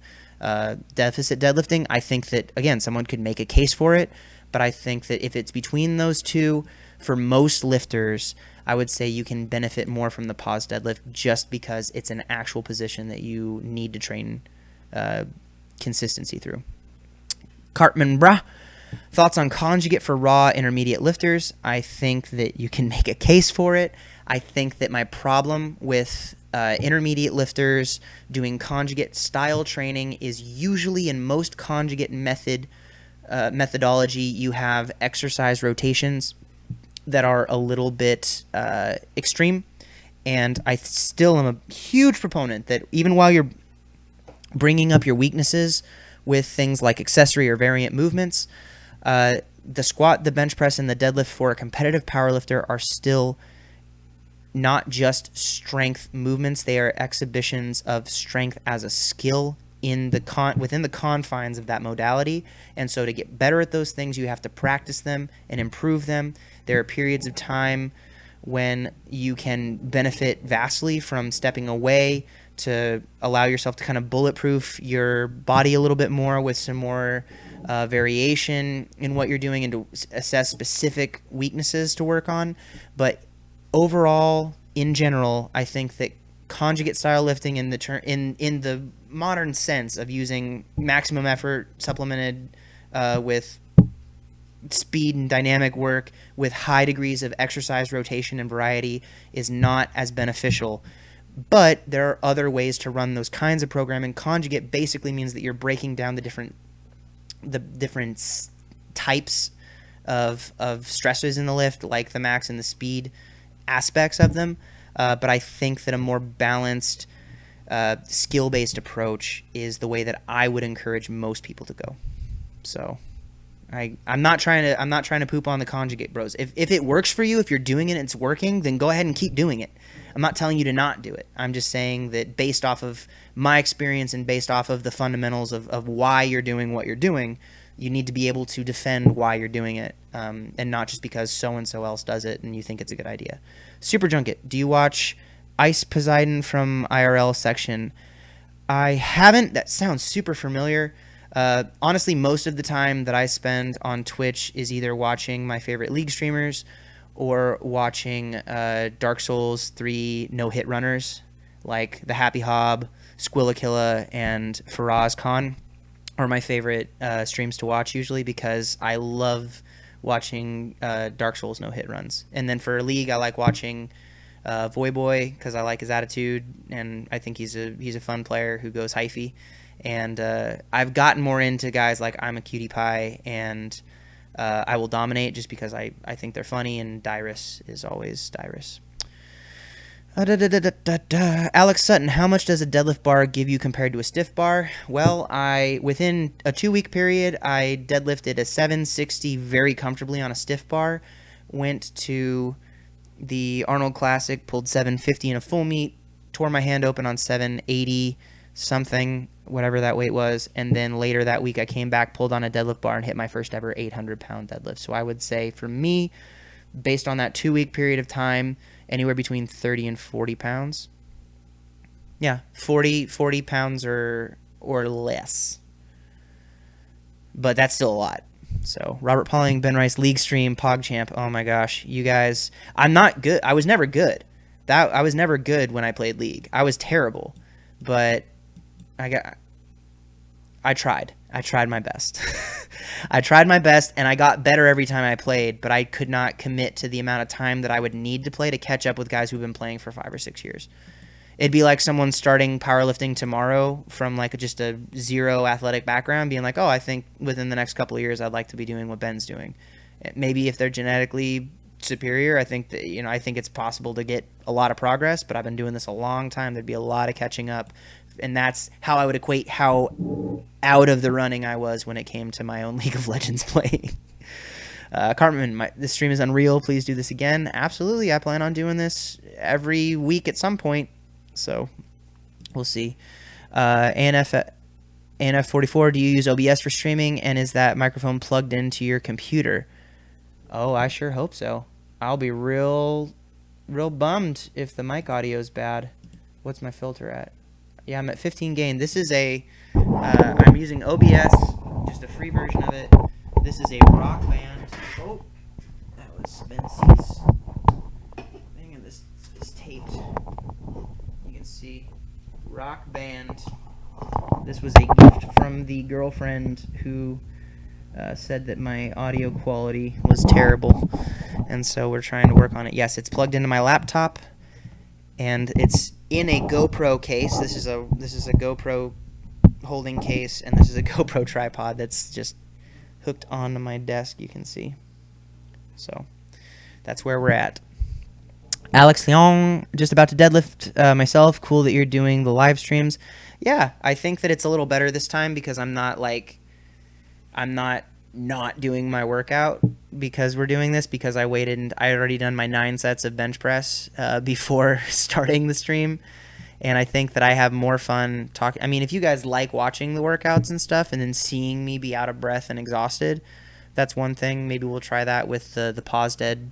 Deficit deadlifting, I think that, again, someone could make a case for it, but I think that if it's between those two, for most lifters, I would say you can benefit more from the pause deadlift just because it's an actual position that you need to train consistency through. Cartman Brah, thoughts on conjugate for raw intermediate lifters? I think that you can make a case for it. I think that my problem with intermediate lifters doing conjugate style training is usually in most conjugate methodology, you have exercise rotations that are a little bit extreme, and I still am a huge proponent that even while you're bringing up your weaknesses with things like accessory or variant movements, the squat, the bench press, and the deadlift for a competitive powerlifter are still not just strength movements. They are exhibitions of strength as a skill in the within the confines of that modality. And so to get better at those things, you have to practice them and improve them. There are periods of time when you can benefit vastly from stepping away to allow yourself to kind of bulletproof your body a little bit more with some more variation in what you're doing and to assess specific weaknesses to work on. But overall, in general, I think that conjugate style lifting in the modern sense of using maximum effort supplemented with speed and dynamic work with high degrees of exercise rotation and variety is not as beneficial. But there are other ways to run those kinds of programming. Conjugate basically means that you're breaking down the different types of stresses in the lift, like the max and the speed aspects of them. But I think that a more balanced, skill-based approach is the way that I would encourage most people to go. So I'm not trying to poop on the conjugate bros. If it works for you, if you're doing it and it's working, then go ahead and keep doing it. I'm not telling you to not do it. I'm just saying that based off of my experience and based off of the fundamentals of why you're doing what you're doing, you need to be able to defend why you're doing it, and not just because so-and-so else does it and you think it's a good idea. Super Junket, do you watch Ice Poseidon from IRL section? I haven't. That sounds super familiar. Honestly, most of the time that I spend on Twitch is either watching my favorite League streamers or watching Dark Souls 3 no-hit runners like the Happy Hob, Squillakilla, and Faraz Khan are my favorite streams to watch usually because I love watching Dark Souls no-hit runs. And then for League, I like watching Voyboy because I like his attitude and I think he's a fun player who goes hyphy. And I've gotten more into guys like I'm a Cutie Pie and I Will Dominate just because I think they're funny, and Dyrus is always Dyrus. Alex Sutton, how much does a deadlift bar give you compared to a stiff bar? Well, within a 2-week period, I deadlifted a 760 very comfortably on a stiff bar, went to the Arnold Classic, pulled 750 in a full meet, tore my hand open on 780 something, whatever that weight was, and then later that week I came back, pulled on a deadlift bar, and hit my first ever 800-pound deadlift. So I would say for me, based on that 2-week period of time, anywhere between 30 and 40 pounds. Yeah, 40 pounds or less. But that's still a lot. So Robert Pauling, Ben Rice, League Stream, PogChamp. Oh my gosh, you guys! I'm not good. I was never good. I was never good when I played League. I was terrible, but I tried. I tried my best. I tried my best, and I got better every time I played, but I could not commit to the amount of time that I would need to play to catch up with guys who've been playing for 5 or 6 years. It'd be like someone starting powerlifting tomorrow from like just a zero athletic background being like, oh, I think within the next couple of years I'd like to be doing what Ben's doing. Maybe if they're genetically superior, I think that, I think it's possible to get a lot of progress, but I've been doing this a long time. There'd be a lot of catching up, and that's how I would equate how out of the running I was when it came to my own League of Legends playing. Cartman, this stream is unreal. Please do this again. Absolutely. I plan on doing this every week at some point. So we'll see. ANF44, do you use OBS for streaming? And is that microphone plugged into your computer? Oh, I sure hope so. I'll be real bummed if the mic audio is bad. What's my filter at? Yeah, I'm at 15 gain. This is I'm using OBS, just a free version of it. This is a Rock Band. Oh, that was Spency's. Dang it, this is taped. You can see Rock Band. This was a gift from the girlfriend who said that my audio quality was terrible, and so we're trying to work on it. Yes, it's plugged into my laptop, and it's in a GoPro case. This is a GoPro holding case, and this is a GoPro tripod that's just hooked onto my desk, you can see. So that's where we're at. Alex Leon, just about to deadlift myself. Cool that you're doing the live streams. Yeah, I think that it's a little better this time because I'm not doing my workout because we're doing this, because I waited and I had already done my 9 sets of bench press before starting the stream. And I think that I have more fun talking. I mean, if you guys like watching the workouts and stuff and then seeing me be out of breath and exhausted, that's one thing. Maybe we'll try that with the pause dead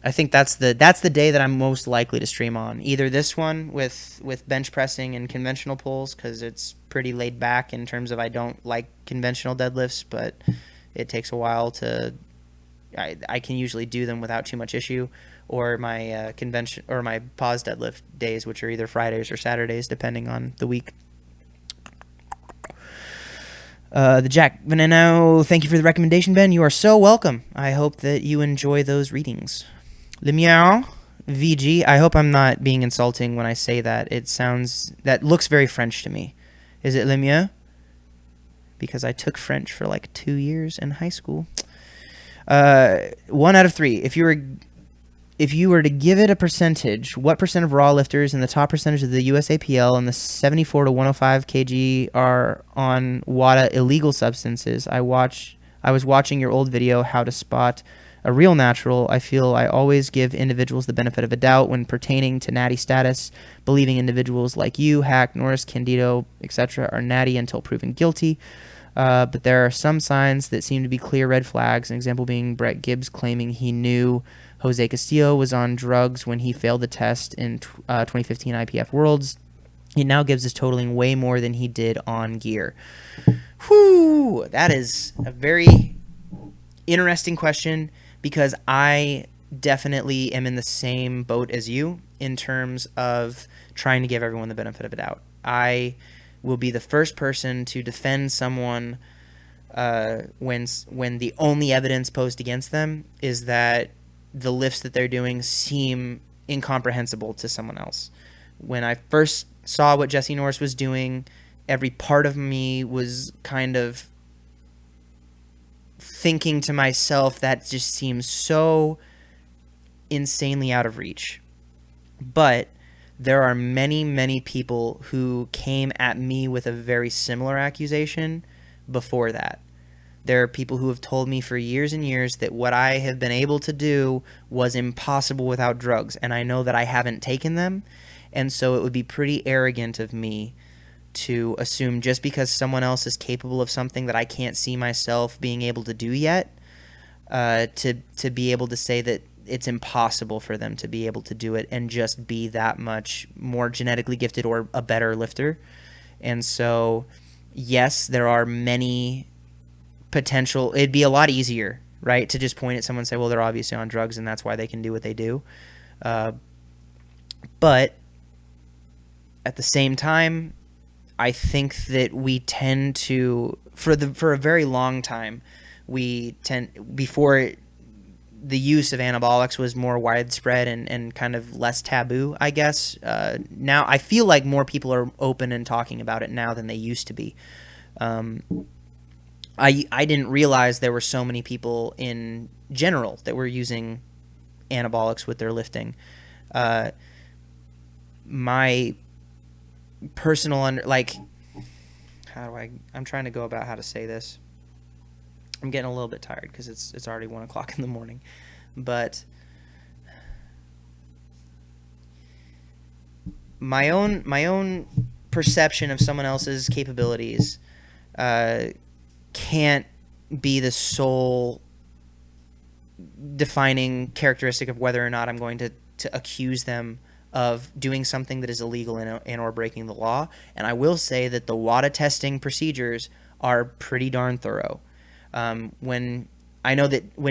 I think that's the day that I'm most likely to stream on. Either this one with bench pressing and conventional pulls, because it's pretty laid back in terms of I don't like conventional deadlifts, but it takes a while to. I can usually do them without too much issue, or my convention or my pause deadlift days, which are either Fridays or Saturdays, depending on the week. The Jack Veneno, thank you for the recommendation, Ben. You are so welcome. I hope that you enjoy those readings. Lumiere, VG, I hope I'm not being insulting when I say that. That looks very French to me. Is it Lumiere? Because I took French for like 2 years in high school. 1 out of 3. If you were to give it a percentage, what percent of raw lifters in the top percentage of the USAPL and the 74 to 105 kg are on WADA illegal substances? I was watching your old video, How to Spot a Real Natural. I feel I always give individuals the benefit of a doubt when pertaining to natty status, believing individuals like you, Hack, Norris, Candido, etc. are natty until proven guilty. But there are some signs that seem to be clear red flags, an example being Brett Gibbs claiming he knew Jose Castillo was on drugs when he failed the test in 2015 IPF Worlds. He now Gibbs is totaling way more than he did on gear. Whew, that is a very interesting question, because I definitely am in the same boat as you in terms of trying to give everyone the benefit of a doubt. I will be the first person to defend someone when the only evidence posed against them is that the lifts that they're doing seem incomprehensible to someone else. When I first saw what Jesse Norris was doing, every part of me was kind of thinking to myself, that just seems so insanely out of reach. But there are many, many people who came at me with a very similar accusation before that. There are people who have told me for years and years that what I have been able to do was impossible without drugs, and I know that I haven't taken them, and so it would be pretty arrogant of me to assume just because someone else is capable of something that I can't see myself being able to do yet, to be able to say that it's impossible for them to be able to do it and just be that much more genetically gifted or a better lifter. And so, yes, there are many potential. It'd be a lot easier, right, to just point at someone and say, well, they're obviously on drugs and that's why they can do what they do. But at the same time, I think that we tend to, for a very long time, before the use of anabolics was more widespread and kind of less taboo, I guess. Now I feel like more people are open and talking about it now than they used to be. I didn't realize there were so many people in general that were using anabolics with their lifting. My personal I'm trying to go about how to say this. I'm getting a little bit tired because it's already 1 o'clock in the morning, but my own perception of someone else's capabilities can't be the sole defining characteristic of whether or not I'm going to accuse them of doing something that is illegal and or breaking the law. And I will say that the WADA testing procedures are pretty darn thorough. When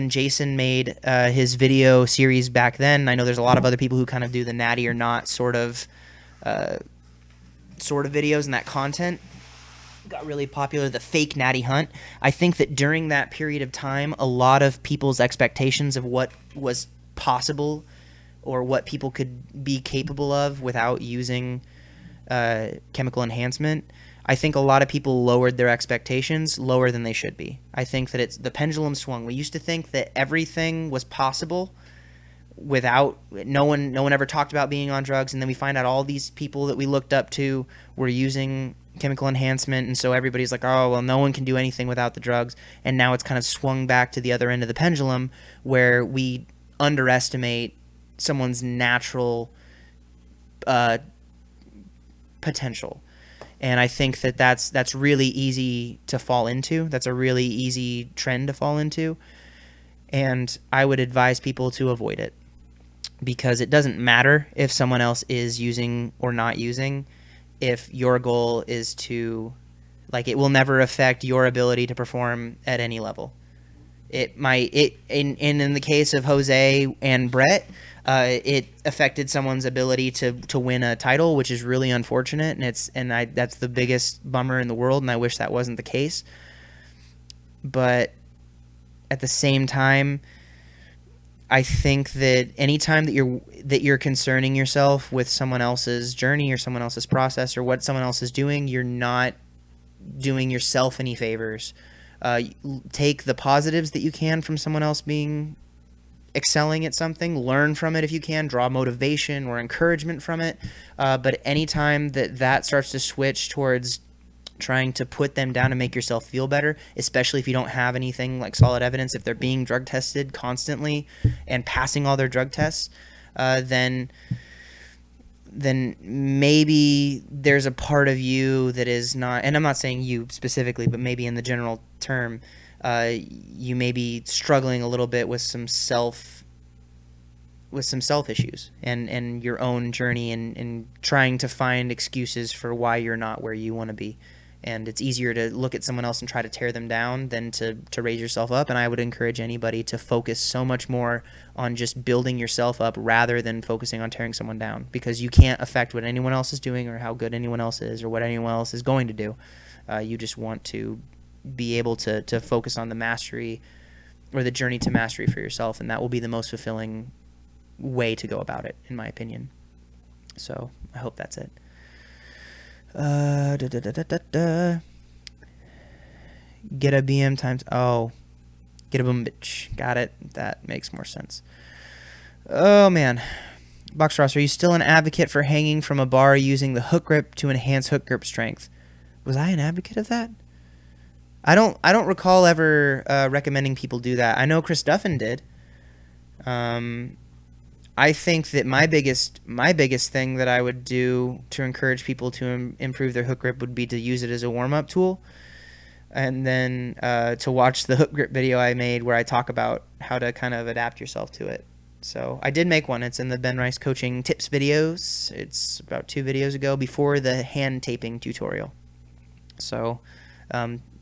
Jason made his video series back then, I know there's a lot of other people who kind of do the natty or not sort of videos, and that content got really popular, the fake natty hunt. I think that during that period of time, a lot of people's expectations of what was possible or what people could be capable of without using chemical enhancement, I think a lot of people lowered their expectations lower than they should be. I think that the pendulum swung. We used to think that everything was possible without no one ever talked about being on drugs, and then we find out all these people that we looked up to were using chemical enhancement, and so everybody's like, oh, well, no one can do anything without the drugs. And now it's kind of swung back to the other end of the pendulum, where we underestimate someone's natural potential. And I think that that's really easy to fall into. That's a really easy trend to fall into, and I would advise people to avoid it. because it doesn't matter if someone else is using or not using if your goal is to, like, it will never affect your ability to perform at any level. It might, it in the case of Jose and Brett, it affected someone's ability to win a title, which is really unfortunate, that's the biggest bummer in the world, and I wish that wasn't the case. But at the same time, I think that anytime that you're concerning yourself with someone else's journey or someone else's process or what someone else is doing, you're not doing yourself any favors. Take the positives that you can from someone else being excelling at something, learn from it if you can, draw motivation or encouragement from it. But anytime that starts to switch towards trying to put them down to make yourself feel better, especially if you don't have anything like solid evidence, if they're being drug tested constantly and passing all their drug tests, then maybe there's a part of you that is not, and I'm not saying you specifically, but maybe in the general term, you may be struggling a little bit with some self issues and your own journey and trying to find excuses for why you're not where you want to be. And it's easier to look at someone else and try to tear them down than to raise yourself up. And I would encourage anybody to focus so much more on just building yourself up rather than focusing on tearing someone down, because you can't affect what anyone else is doing or how good anyone else is or what anyone else is going to do. You just want to be able to focus on the mastery or the journey to mastery for yourself, and that will be the most fulfilling way to go about it, in my opinion. So I hope that's it. Get a BM times, get a boom bitch. Got it. That makes more sense. Oh man. Box Ross, are you still an advocate for hanging from a bar using the hook grip to enhance hook grip strength? Was I an advocate of that? I don't recall ever recommending people do that. I know Chris Duffin did. I think that my biggest thing that I would do to encourage people to improve their hook grip would be to use it as a warm-up tool, and then to watch the hook grip video I made where I talk about how to kind of adapt yourself to it. So I did make one. It's in the Ben Rice coaching tips videos. It's about 2 videos ago before the hand taping tutorial. So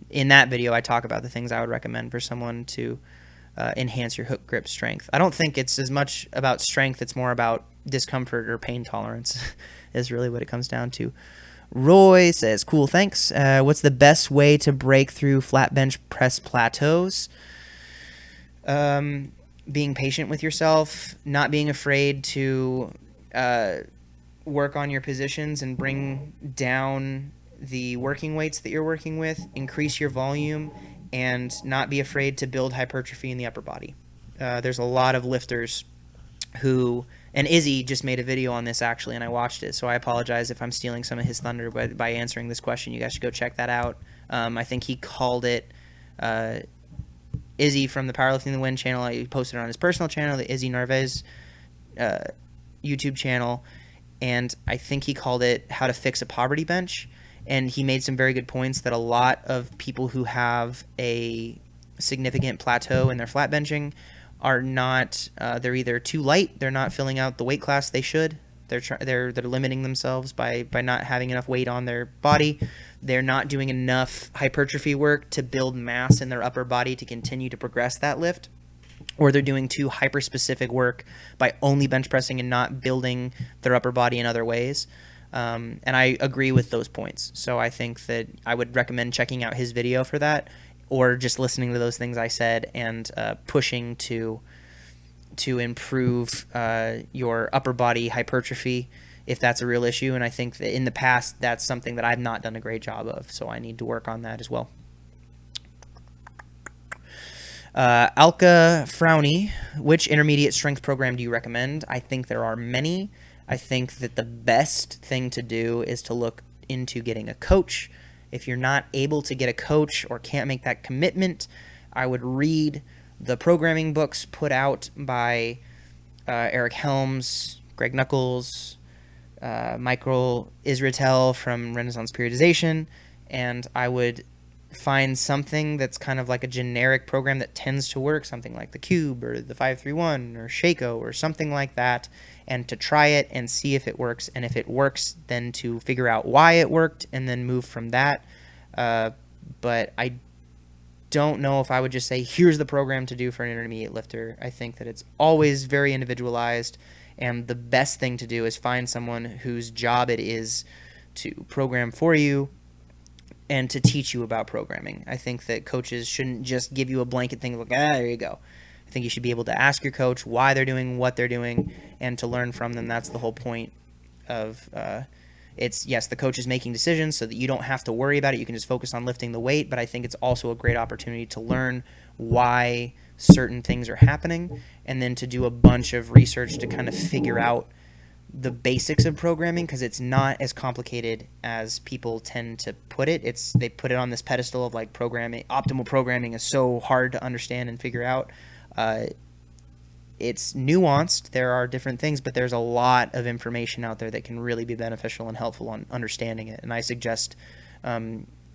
in that video I talk about the things I would recommend for someone to enhance your hook grip strength. I don't think it's as much about strength, it's more about discomfort or pain tolerance is really what it comes down to. Roy says, cool, thanks. What's the best way to break through flat bench press plateaus? Being patient with yourself, not being afraid to work on your positions and bring down the working weights that you're working with, increase your volume, and not be afraid to build hypertrophy in the upper body. There's a lot of lifters who, and Izzy just made a video on this actually, and I watched it, so I apologize if I'm stealing some of his thunder by answering this question. You guys should go check that out. I think he called it, Izzy from the Powerlifting the Win channel, he posted it on his personal channel, the Izzy Narvez YouTube channel, and I think he called it How to Fix a Poverty Bench. And he made some very good points that a lot of people who have a significant plateau in their flat benching are not, they're either too light, they're not filling out the weight class they should, they're limiting themselves by not having enough weight on their body, they're not doing enough hypertrophy work to build mass in their upper body to continue to progress that lift, or they're doing too hyper-specific work by only bench pressing and not building their upper body in other ways. And I agree with those points. So I think that I would recommend checking out his video for that, or just listening to those things I said and pushing to improve your upper body hypertrophy if that's a real issue. And I think that in the past, that's something that I've not done a great job of. So I need to work on that as well. Alka Frowny, which intermediate strength program do you recommend? I think there are many. I think that the best thing to do is to look into getting a coach. If you're not able to get a coach or can't make that commitment, I would read the programming books put out by Eric Helms, Greg Knuckles, Michael Israetel from Renaissance Periodization, and I would find something that's kind of like a generic program that tends to work, something like the Cube or the 531 or Shaco or something like that, and to try it and see if it works. And if it works, then to figure out why it worked and then move from that. But I don't know if I would just say, here's the program to do for an intermediate lifter. I think that it's always very individualized, and the best thing to do is find someone whose job it is to program for you and to teach you about programming. I think that coaches shouldn't just give you a blanket thing like, there you go. I think you should be able to ask your coach why they're doing what they're doing and to learn from them. That's the whole point of it's, yes, the coach is making decisions so that you don't have to worry about it. You can just focus on lifting the weight, but I think it's also a great opportunity to learn why certain things are happening and then to do a bunch of research to kind of figure out the basics of programming, because it's not as complicated as people tend to put it. They put it on this pedestal of like programming, optimal programming is so hard to understand and figure out. It's nuanced. There are different things, but there's a lot of information out there that can really be beneficial and helpful on understanding it. And I suggest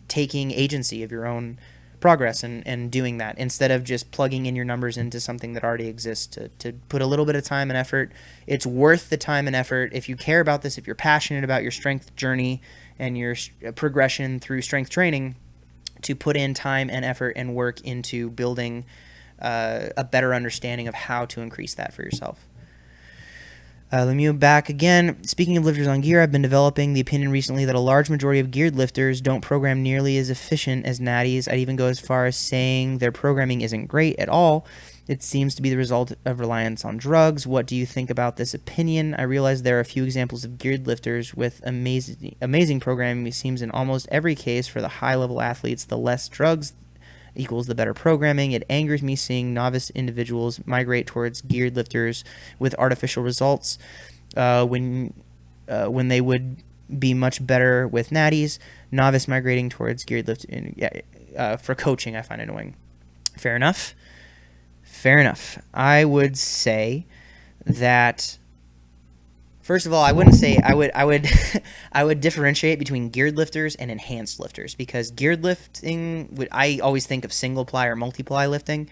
taking agency of your own progress and doing that instead of just plugging in your numbers into something that already exists, to put a little bit of time and effort. It's worth the time and effort. If you care about this, if you're passionate about your strength journey and your progression through strength training, to put in time and effort and work into building a better understanding of how to increase that for yourself. Let me move back again. Speaking of lifters on gear, I've been developing the opinion recently that a large majority of geared lifters don't program nearly as efficient as natties. I'd even go as far as saying their programming isn't great at all. It seems to be the result of reliance on drugs. What do you think about this opinion? I realize there are a few examples of geared lifters with amazing programming. It seems in almost every case for the high-level athletes, the less drugs equals the better programming. It angers me seeing novice individuals migrate towards geared lifters with artificial results when they would be much better with natties. Novice migrating towards geared lifting for coaching, I find annoying. Fair enough. I would say that, first of all, I wouldn't say I would I would differentiate between geared lifters and enhanced lifters, because geared lifting I always think of single ply or multiply lifting,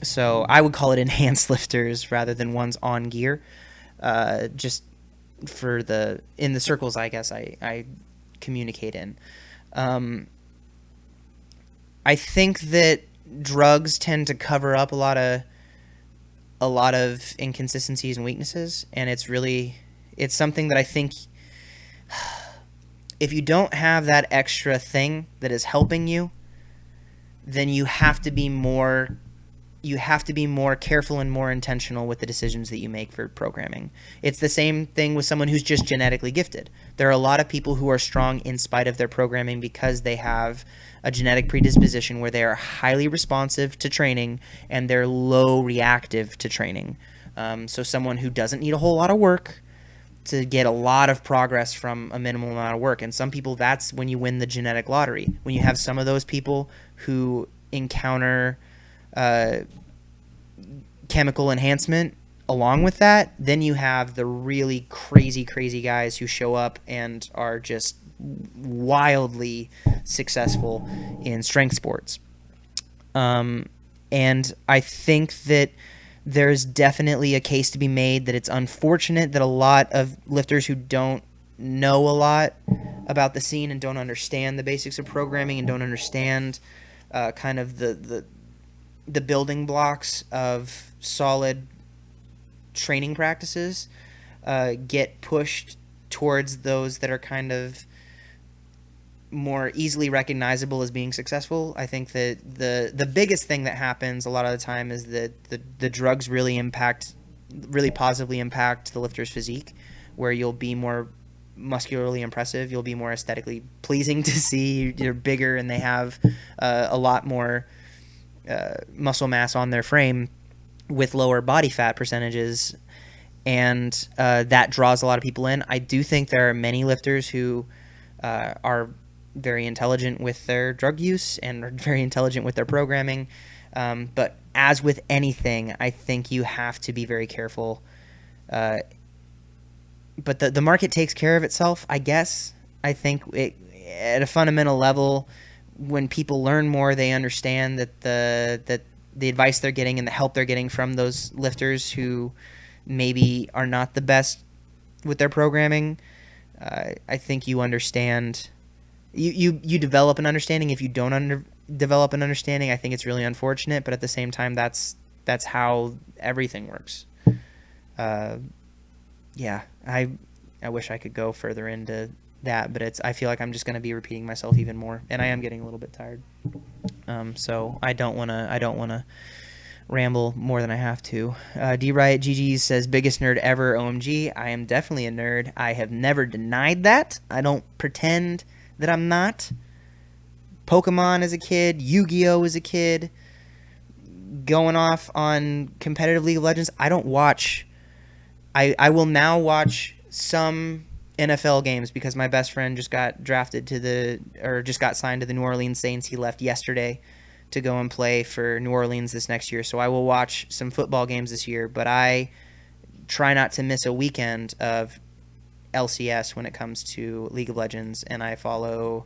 so I would call it enhanced lifters rather than ones on gear, just for in the circles I guess I communicate in. I think that drugs tend to cover up a lot of inconsistencies and weaknesses, and it's something that I think if you don't have that extra thing that is helping you, then you have to be more careful and more intentional with the decisions that you make for programming. It's the same thing with someone who's just genetically gifted. There are a lot of people who are strong in spite of their programming because they have a genetic predisposition where they are highly responsive to training and they're low reactive to training. So someone who doesn't need a whole lot of work to get a lot of progress from a minimal amount of work. And some people, that's when you win the genetic lottery. When you have some of those people who encounter chemical enhancement along with that, then you have the really crazy guys who show up and are just wildly successful in strength sports. And I think that there's definitely a case to be made that it's unfortunate that a lot of lifters who don't know a lot about the scene and don't understand the basics of programming and don't understand kind of the building blocks of solid training practices get pushed towards those that are kind of more easily recognizable as being successful. I think that the biggest thing that happens a lot of the time is that the drugs really positively impact the lifter's physique, where you'll be more muscularly impressive, you'll be more aesthetically pleasing to see, you're bigger, and they have a lot more muscle mass on their frame with lower body fat percentages, and that draws a lot of people in. I do think there are many lifters who are very intelligent with their drug use and are very intelligent with their programming, but as with anything, I think you have to be very careful. But the market takes care of itself, I guess. I think at a fundamental level, when people learn more, they understand that the advice they're getting and the help they're getting from those lifters who maybe are not the best with their programming. I think you understand. You develop an understanding. If you don't develop an understanding, I think it's really unfortunate. But at the same time, that's how everything works. Uh, yeah, I wish I could go further into that, but I feel like I'm just going to be repeating myself even more, and I am getting a little bit tired. So I don't wanna ramble more than I have to. D Riot GG says biggest nerd ever. OMG, I am definitely a nerd. I have never denied that. I don't pretend that I'm not. Pokemon as a kid, Yu-Gi-Oh as a kid, going off on competitive League of Legends. I don't watch. I will now watch some NFL games because my best friend just got drafted just got signed to the New Orleans Saints. He left yesterday to go and play for New Orleans this next year. So I will watch some football games this year, but I try not to miss a weekend of LCS when it comes to League of Legends, and I follow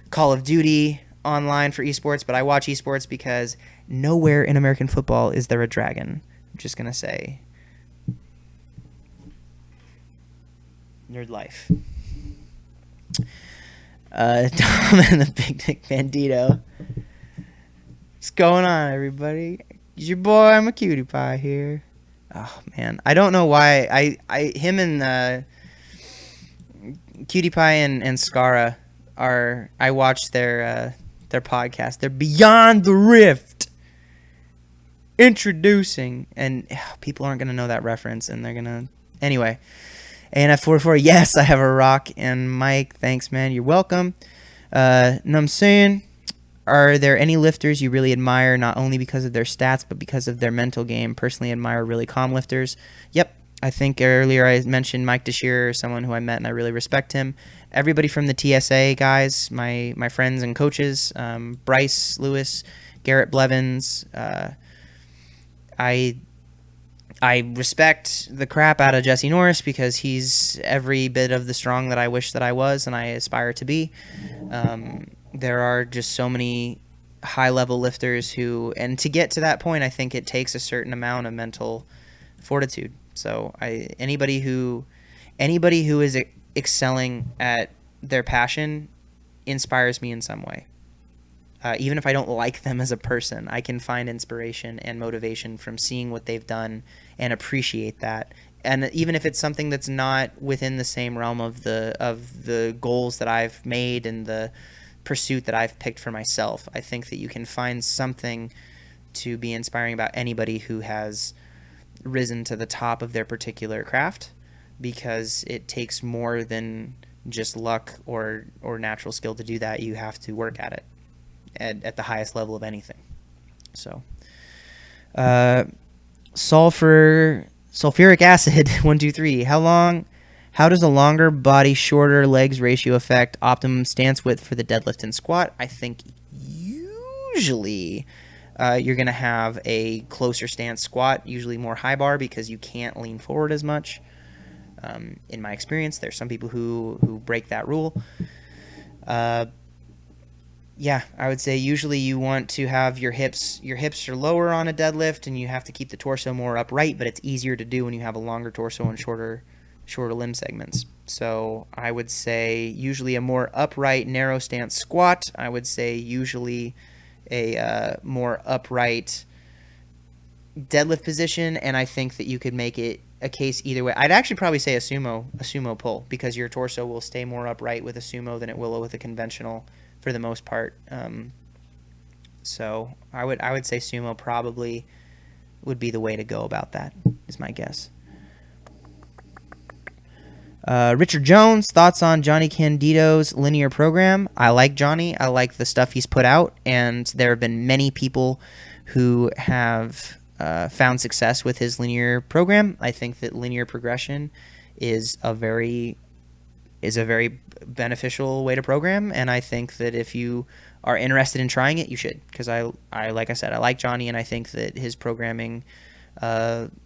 Call of Duty online for esports, but I watch esports because nowhere in American football is there a dragon. I'm just going to say nerd life. Tom and the Big Dick Bandito. What's going on, everybody? It's your boy, I'm a cutie pie here. Oh man, I don't know why him and Cutie Pie and Scara are. I watched their podcast. They're Beyond the Rift. Introducing, and people aren't gonna know that reference, and they're gonna anyway. ANF44, yes, I have a rock. And Mike, thanks, man. You're welcome. Know what I'm saying? Are there any lifters you really admire, not only because of their stats, but because of their mental game? Personally admire really calm lifters. Yep. I think earlier I mentioned Mike DeShear, someone who I met and I really respect him. Everybody from the TSA guys, my friends and coaches, Bryce Lewis, Garrett Blevins. I respect the crap out of Jesse Norris because he's every bit of the strong that I wish that I was and I aspire to be. There are just so many high-level lifters who, and to get to that point, I think it takes a certain amount of mental fortitude. So anybody who is excelling at their passion inspires me in some way. Even if I don't like them as a person, I can find inspiration and motivation from seeing what they've done and appreciate that. And even if it's something that's not within the same realm of the goals that I've made and the pursuit that I've picked for myself, I think that you can find something to be inspiring about anybody who has risen to the top of their particular craft, because it takes more than just luck or natural skill to do that. You have to work at it at the highest level of anything. So sulfuric acid 1 2 3. How does a longer body, shorter legs ratio affect optimum stance width for the deadlift and squat? I think usually you're going to have a closer stance squat, usually more high bar, because you can't lean forward as much. In my experience, there's some people who break that rule. Yeah, I would say usually you want to have your hips are lower on a deadlift, and you have to keep the torso more upright, but it's easier to do when you have a longer torso and shorter limb segments. So I would say usually a more upright, narrow stance squat. I would say usually a more upright deadlift position, and I think that you could make it a case either way. I'd actually probably say a sumo pull, because your torso will stay more upright with a sumo than it will with a conventional for the most part. So I would say sumo probably would be the way to go about that, is my guess. Richard Jones, thoughts on Johnny Candido's linear program? I like Johnny. I like the stuff he's put out, and there have been many people who have found success with his linear program. I think that linear progression is a very beneficial way to program, and I think that if you are interested in trying it, you should, because I like I said, I like Johnny, and I think that his programming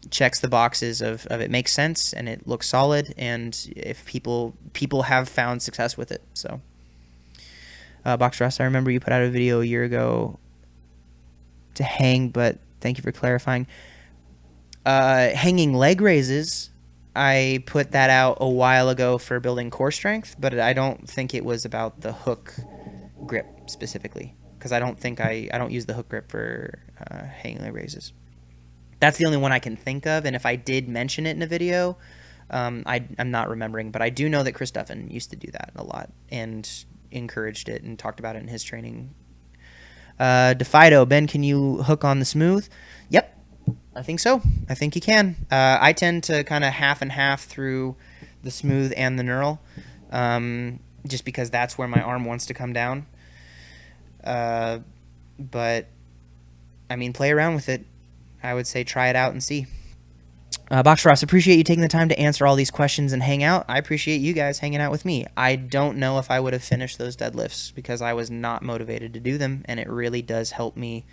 checks the boxes of it makes sense and it looks solid, and if people have found success with it. So Box Ross, I remember you put out a video a year ago to hang, but thank you for clarifying. Hanging leg raises, I put that out a while ago for building core strength, but I don't think it was about the hook grip specifically, because I don't use the hook grip for hanging leg raises. That's the only one I can think of, and if I did mention it in a video, I'm not remembering, but I do know that Chris Duffin used to do that a lot and encouraged it and talked about it in his training. DeFido, Ben, can you hook on the smooth? Yep, I think so. I think you can. I tend to kind of half and half through the smooth and the knurl, just because that's where my arm wants to come down. But, I mean, play around with it. I would say try it out and see. Box Ross, appreciate you taking the time to answer all these questions and hang out. I appreciate you guys hanging out with me. I don't know if I would have finished those deadlifts because I was not motivated to do them, and it really does help me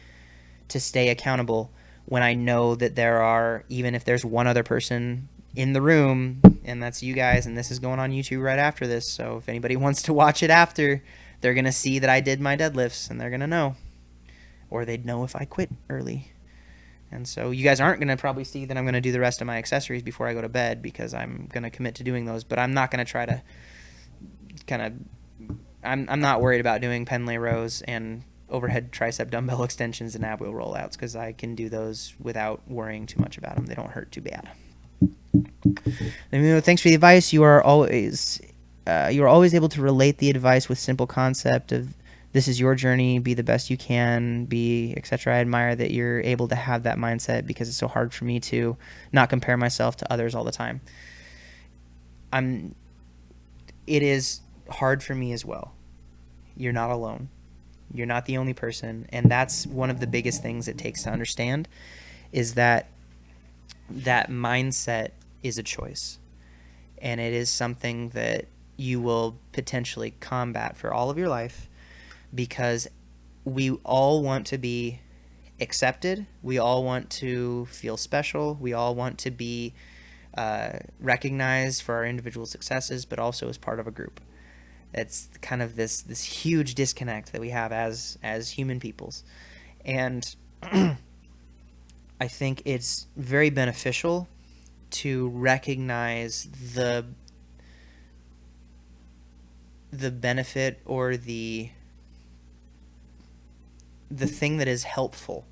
to stay accountable when I know that there are, even if there's one other person in the room, and that's you guys, and this is going on YouTube right after this, so if anybody wants to watch it after, they're going to see that I did my deadlifts, and they're going to know. Or they'd know if I quit early. And so you guys aren't going to probably see that I'm going to do the rest of my accessories before I go to bed because I'm going to commit to doing those. But I'm not going to try to kind of – I'm not worried about doing pen lay rows and overhead tricep dumbbell extensions and ab wheel rollouts because I can do those without worrying too much about them. They don't hurt too bad. Thanks for the advice. You are always able to relate the advice with simple concept of this is your journey, be the best you can, be, etc. I admire that you're able to have that mindset because it's so hard for me to not compare myself to others all the time. It is hard for me as well. You're not alone. You're not the only person, and that's one of the biggest things it takes to understand is that mindset is a choice, and it is something that you will potentially combat for all of your life. Because we all want to be accepted. We all want to feel special. We all want to be recognized for our individual successes, but also as part of a group. It's kind of this huge disconnect that we have as human peoples. And I think it's very beneficial to recognize the benefit or the thing that is helpful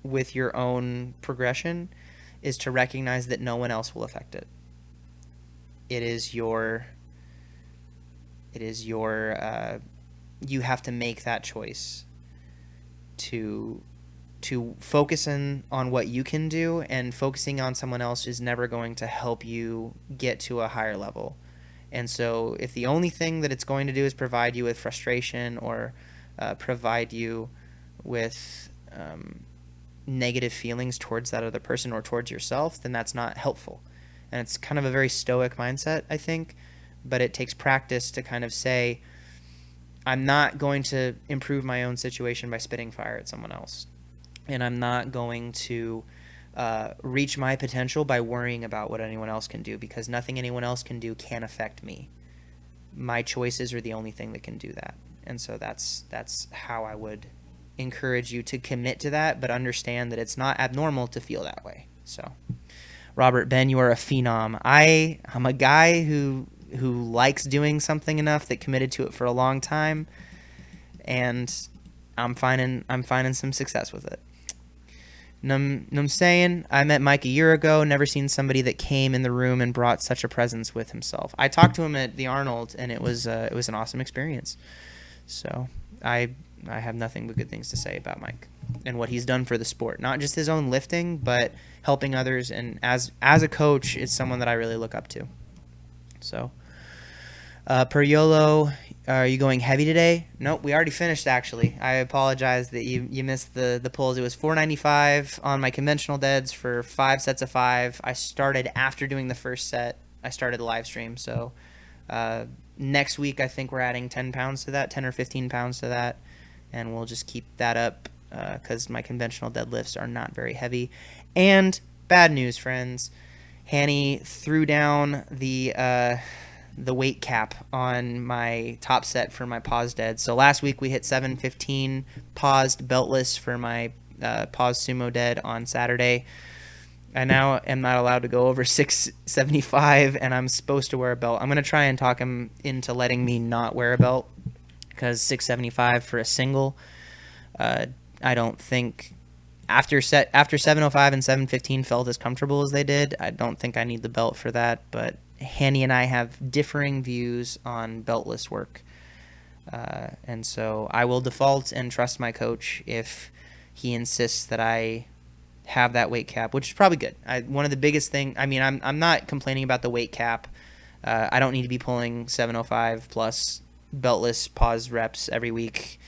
with your own progression is to recognize that no one else will affect it. It is your you have to make that choice to focus on what you can do, and focusing on someone else is never going to help you get to a higher level. And so if the only thing that it's going to do is provide you with frustration or provide you with negative feelings towards that other person or towards yourself, then that's not helpful. And it's kind of a very stoic mindset, I think, but it takes practice to kind of say, I'm not going to improve my own situation by spitting fire at someone else. And I'm not going to reach my potential by worrying about what anyone else can do, because nothing anyone else can do can affect me. My choices are the only thing that can do that. And so that's how I would encourage you to commit to that, but understand that it's not abnormal to feel that way. So, Robert, Ben, you are a phenom. I'm a guy who likes doing something enough that committed to it for a long time, and I'm finding some success with it. I'm saying I met Mike a year ago, never seen somebody that came in the room and brought such a presence with himself. I talked to him at the Arnold, and it was an awesome experience. So I have nothing but good things to say about Mike and what he's done for the sport. Not just his own lifting, but helping others. And as a coach, it's someone that I really look up to. So, per YOLO, are you going heavy today? Nope, we already finished, actually. I apologize that you missed the pulls. It was 495 on my conventional deads for 5 sets of 5. I started after doing the first set. I started the live stream, so next week I think we're adding 10 pounds to that, 10 or 15 pounds to that, and we'll just keep that up because my conventional deadlifts are not very heavy. And bad news, friends, Hanny threw down the the weight cap on my top set for my pause dead. So last week we hit 715 paused beltless for my pause sumo dead on Saturday. I now am not allowed to go over 675, and I'm supposed to wear a belt. I'm going to try and talk him into letting me not wear a belt, because 675 for a single, I don't think after 705 and 715 felt as comfortable as they did. I don't think I need the belt for that, but Hanny and I have differing views on beltless work, and so I will default and trust my coach if he insists that I have that weight cap, which is probably good. One of the biggest thing, I mean, I'm not complaining about the weight cap. I don't need to be pulling 705 plus beltless pause reps every week.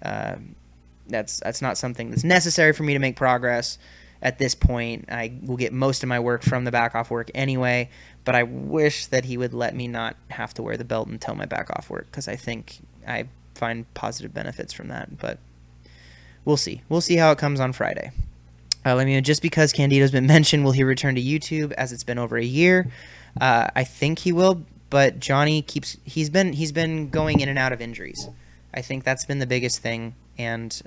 That's not something that's necessary for me to make progress at this point. I will get most of my work from the back off work anyway, but I wish that he would let me not have to wear the belt until my back off work, because I think I find positive benefits from that. But we'll see. We'll see how it comes on Friday. Let me know, just because Candido's been mentioned, will he return to YouTube as it's been over a year? I think he will, but Johnny he's been going in and out of injuries. I think that's been the biggest thing, and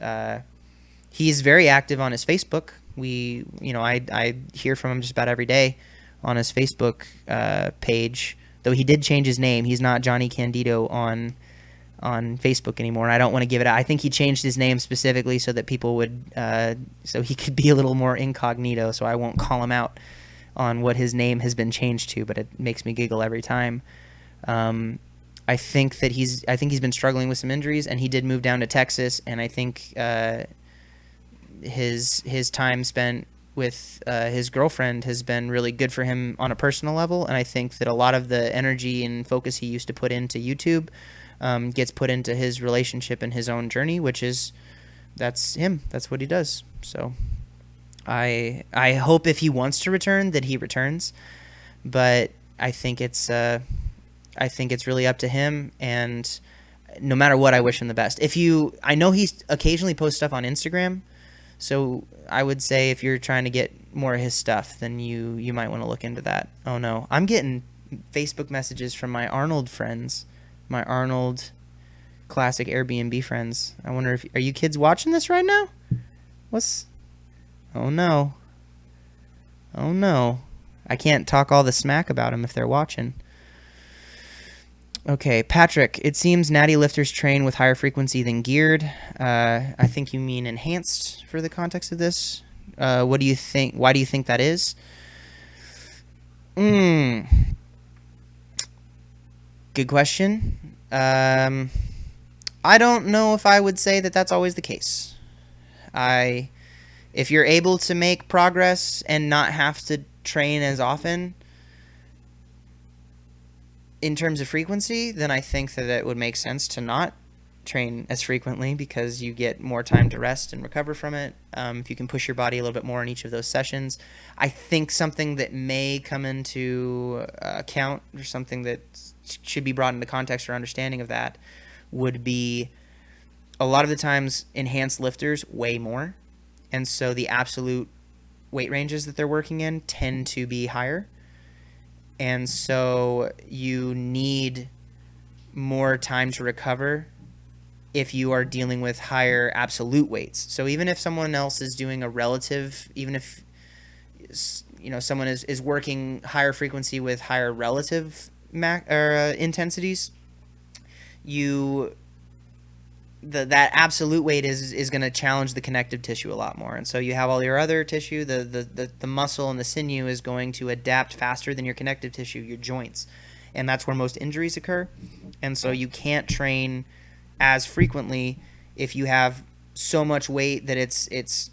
he's very active on his Facebook. I hear from him just about every day on his Facebook page, though he did change his name. He's not Johnny Candido on Facebook anymore. I don't want to give it out. I think he changed his name specifically so that people would, so he could be a little more incognito, so I won't call him out on what his name has been changed to, but it makes me giggle every time. I think he's been struggling with some injuries, and he did move down to Texas, and I think his time spent with his girlfriend has been really good for him on a personal level, and I think that a lot of the energy and focus he used to put into YouTube gets put into his relationship and his own journey, that's him. That's what he does. So I hope if he wants to return that he returns, but I think it's really up to him, and no matter what, I wish him the best. I know he occasionally posts stuff on Instagram, so I would say if you're trying to get more of his stuff, then you might want to look into that. Oh no, I'm getting Facebook messages from my Arnold friends. My Arnold classic Airbnb friends. I wonder are you kids watching this right now? Oh no. Oh no. I can't talk all the smack about them if they're watching. Okay, Patrick, it seems natty lifters train with higher frequency than geared. I think you mean enhanced for the context of this. What do you think? Why do you think that is? Good question. I don't know if I would say that that's always the case. If you're able to make progress and not have to train as often in terms of frequency, then I think that it would make sense to not train as frequently, because you get more time to rest and recover from it. If you can push your body a little bit more in each of those sessions. I think something that may come into account, or something that should be brought into context or understanding of that, would be a lot of the times enhanced lifters weigh more, and so the absolute weight ranges that they're working in tend to be higher, and so you need more time to recover if you are dealing with higher absolute weights. So even if someone else is doing a relative, even if someone is working higher frequency with higher relative intensities, that absolute weight is going to challenge the connective tissue a lot more, and so you have all your other tissue, the muscle and the sinew is going to adapt faster than your connective tissue, your joints, and that's where most injuries occur. And so you can't train as frequently if you have so much weight that it's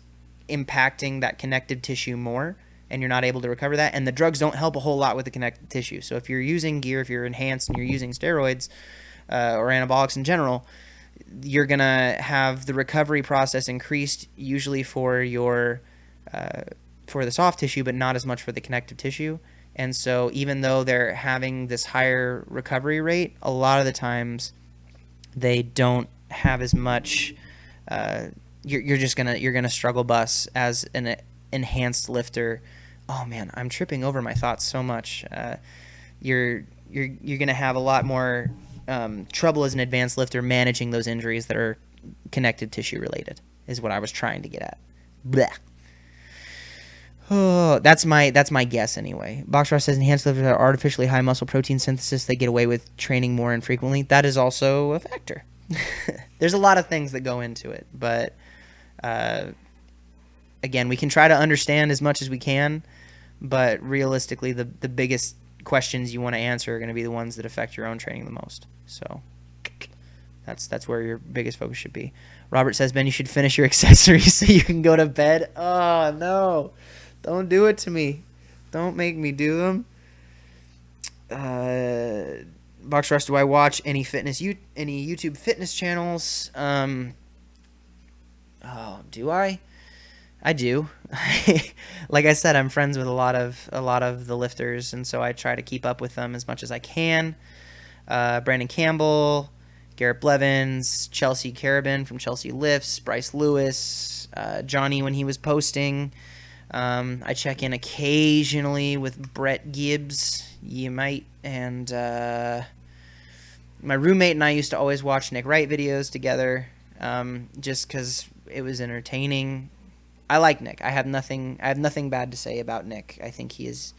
impacting that connective tissue more, and you're not able to recover that. And the drugs don't help a whole lot with the connective tissue. So if you're using gear, if you're enhanced and you're using steroids or anabolics in general, you're going to have the recovery process increased, usually for the soft tissue, but not as much for the connective tissue. And so even though they're having this higher recovery rate, a lot of the times they don't have as much. You're gonna struggle bus as an enhanced lifter. Oh man, I'm tripping over my thoughts so much. You're you're going to have a lot more trouble as an advanced lifter managing those injuries that are connective tissue related, is what I was trying to get at. Blech. Oh, that's my guess anyway. Boxross says enhanced lifters are artificially high muscle protein synthesis. They get away with training more infrequently. That is also a factor. There's a lot of things that go into it, but again, we can try to understand as much as we can, but realistically, the biggest questions you want to answer are going to be the ones that affect your own training the most. So that's where your biggest focus should be. Robert says, Ben, you should finish your accessories so you can go to bed. Oh, no. Don't do it to me. Don't make me do them. Box Rush, do I watch any YouTube fitness channels? Do I? I do. Like I said, I'm friends with a lot of the lifters, and so I try to keep up with them as much as I can. Brandon Campbell, Garrett Blevins, Chelsea Carabin from Chelsea Lifts, Bryce Lewis, Johnny when he was posting. I check in occasionally with Brett Gibbs, and my roommate and I used to always watch Nick Wright videos together, just because it was entertaining. I like Nick. I have nothing bad to say about Nick. I think he is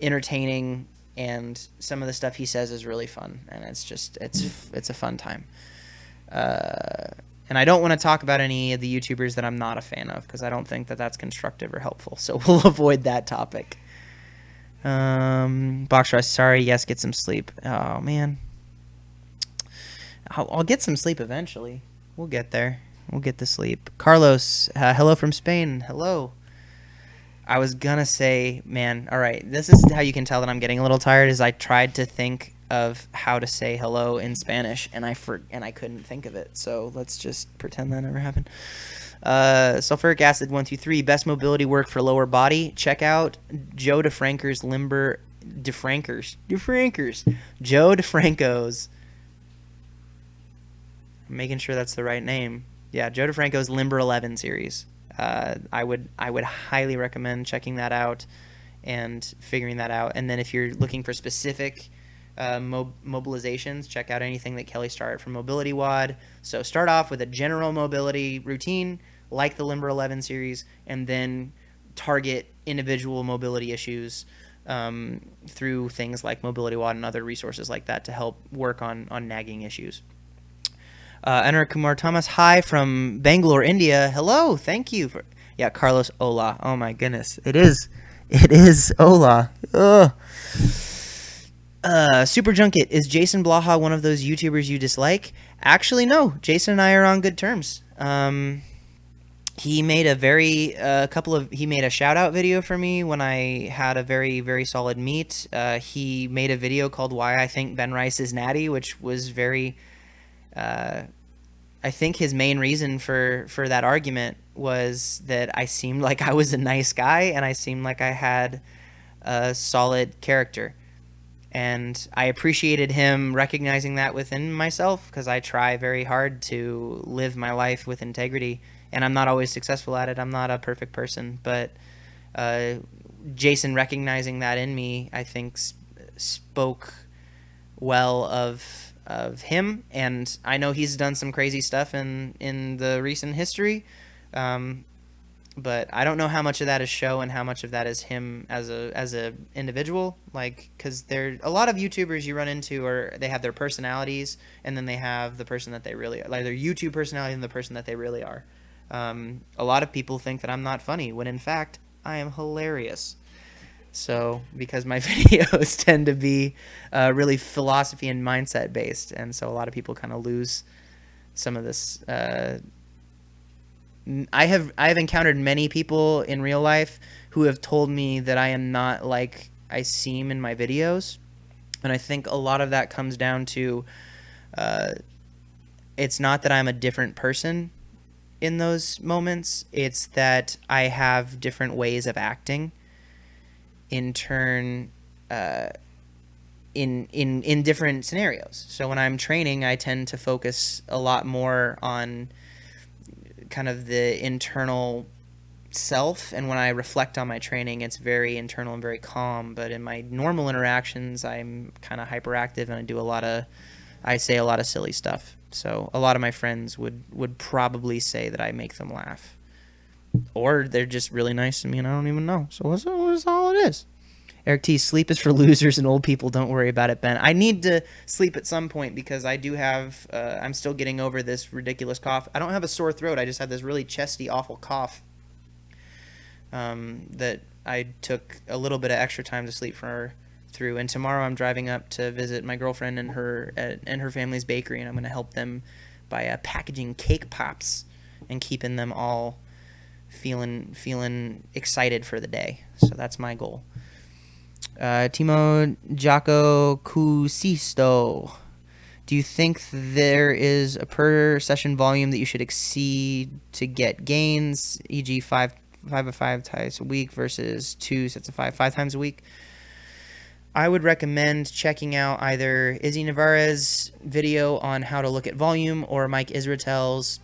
entertaining, and some of the stuff he says is really fun, and it's a fun time. And I don't want to talk about any of the YouTubers that I'm not a fan of, because I don't think that that's constructive or helpful. So we'll avoid that topic. Box Rush, sorry. Yes, get some sleep. Oh, man. I'll get some sleep eventually. We'll get there. We'll get to sleep. Carlos, hello from Spain. Hello. I was going to say, man, all right. This is how you can tell that I'm getting a little tired, is I tried to think of how to say hello in Spanish, and I couldn't think of it. So let's just pretend that never happened. Sulfuric acid 123, best mobility work for lower body. Check out Joe DeFranco's Joe DeFranco's. I'm making sure that's the right name. Yeah, Joe DeFranco's Limber 11 series. I would highly recommend checking that out and figuring that out. And then if you're looking for specific mobilizations, check out anything that Kelly started from Mobility WOD. So start off with a general mobility routine like the Limber 11 series, and then target individual mobility issues through things like Mobility WOD and other resources like that to help work on nagging issues. Anur Kumar Thomas, hi from Bangalore, India. Hello, thank you. Carlos, hola. Oh my goodness. It is hola. Ugh. Super Junket, is Jason Blaha one of those YouTubers you dislike? Actually, no. Jason and I are on good terms. He made he made a shout out video for me when I had a very, very solid meet. He made a video called Why I Think Ben Rice is Natty, which was very, I think his main reason for that argument was that I seemed like I was a nice guy and I seemed like I had a solid character. And I appreciated him recognizing that within myself, because I try very hard to live my life with integrity, and I'm not always successful at it. I'm not a perfect person, but Jason recognizing that in me, I think, spoke well of him. And I know he's done some crazy stuff in the recent history, but I don't know how much of that is show and how much of that is him as a individual. Like, because there a lot of YouTubers you run into, or they have their personalities, and then they have the person that they really are, like their YouTube personality and the person that they really are. A lot of people think that I'm not funny, when in fact I am hilarious. So, because my videos tend to be really philosophy and mindset based, and so a lot of people kind of lose some of this. I have encountered many people in real life who have told me that I am not like I seem in my videos, and I think a lot of that comes down to it's not that I'm a different person in those moments, it's that I have different ways of acting in turn in different scenarios. So when I'm training, I tend to focus a lot more on kind of the internal self, and when I reflect on my training, it's very internal and very calm. But in my normal interactions, I'm kind of hyperactive, and I say a lot of silly stuff. So a lot of my friends would probably say that I make them laugh, or they're just really nice to me, and I don't even know. So what's all it is. Eric T, sleep is for losers and old people. Don't worry about it, Ben. I need to sleep at some point because I do have. I'm still getting over this ridiculous cough. I don't have a sore throat. I just have this really chesty, awful cough. That I took a little bit of extra time to sleep through. And tomorrow I'm driving up to visit my girlfriend and her family's bakery, and I'm going to help them by packaging cake pops and keeping them all feeling excited for the day. So that's my goal. Timo Jaco Cusisto. Do you think there is a per session volume that you should exceed to get gains, e.g. 5 of 5 times a week versus 2 sets of 5 times a week? I would recommend checking out either Izzy Navarez's video on how to look at volume or Mike Israetel's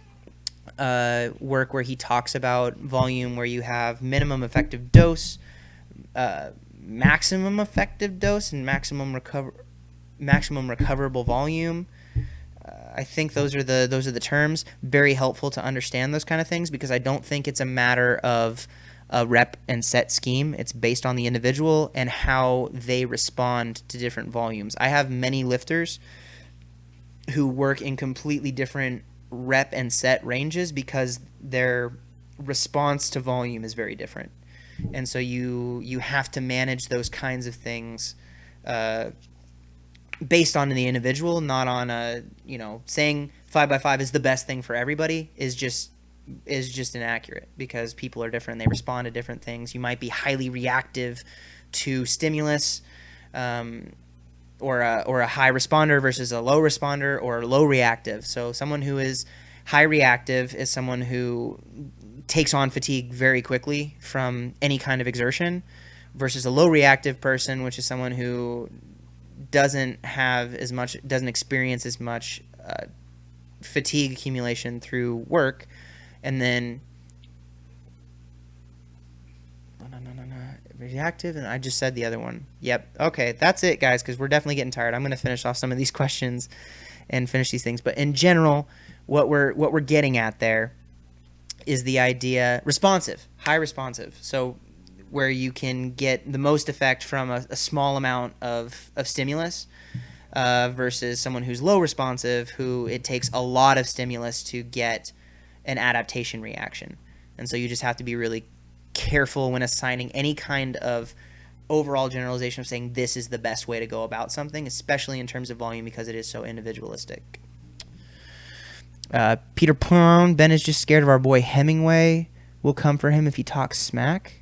work where he talks about volume, where you have minimum effective dose, maximum effective dose, and maximum recoverable volume. I think those are the terms. Very helpful to understand those kind of things, because I don't think it's a matter of a rep and set scheme. It's based on the individual and how they respond to different volumes. I have many lifters who work in completely different rep and set ranges because their response to volume is very different. And so you have to manage those kinds of things based on the individual, not on saying 5 by 5 is the best thing for everybody is just inaccurate, because people are different. They respond to different things. You might be highly reactive to stimulus, or a high responder versus a low responder, or low reactive. So someone who is high reactive is someone who takes on fatigue very quickly from any kind of exertion, versus a low reactive person, which is someone who doesn't experience as much fatigue accumulation through work. And then reactive, and I just said the other one. Yep. Okay, that's it, guys, because we're definitely getting tired. I'm going to finish off some of these questions and finish these things. But in general, what we're getting at there is the idea high responsive. So where you can get the most effect from a small amount of stimulus, versus someone who's low responsive, who it takes a lot of stimulus to get an adaptation reaction. And so you just have to be really careful when assigning any kind of overall generalization of saying this is the best way to go about something, especially in terms of volume, because it is so individualistic. Peter Pong, Ben is just scared of our boy Hemingway. We'll come for him if he talks smack.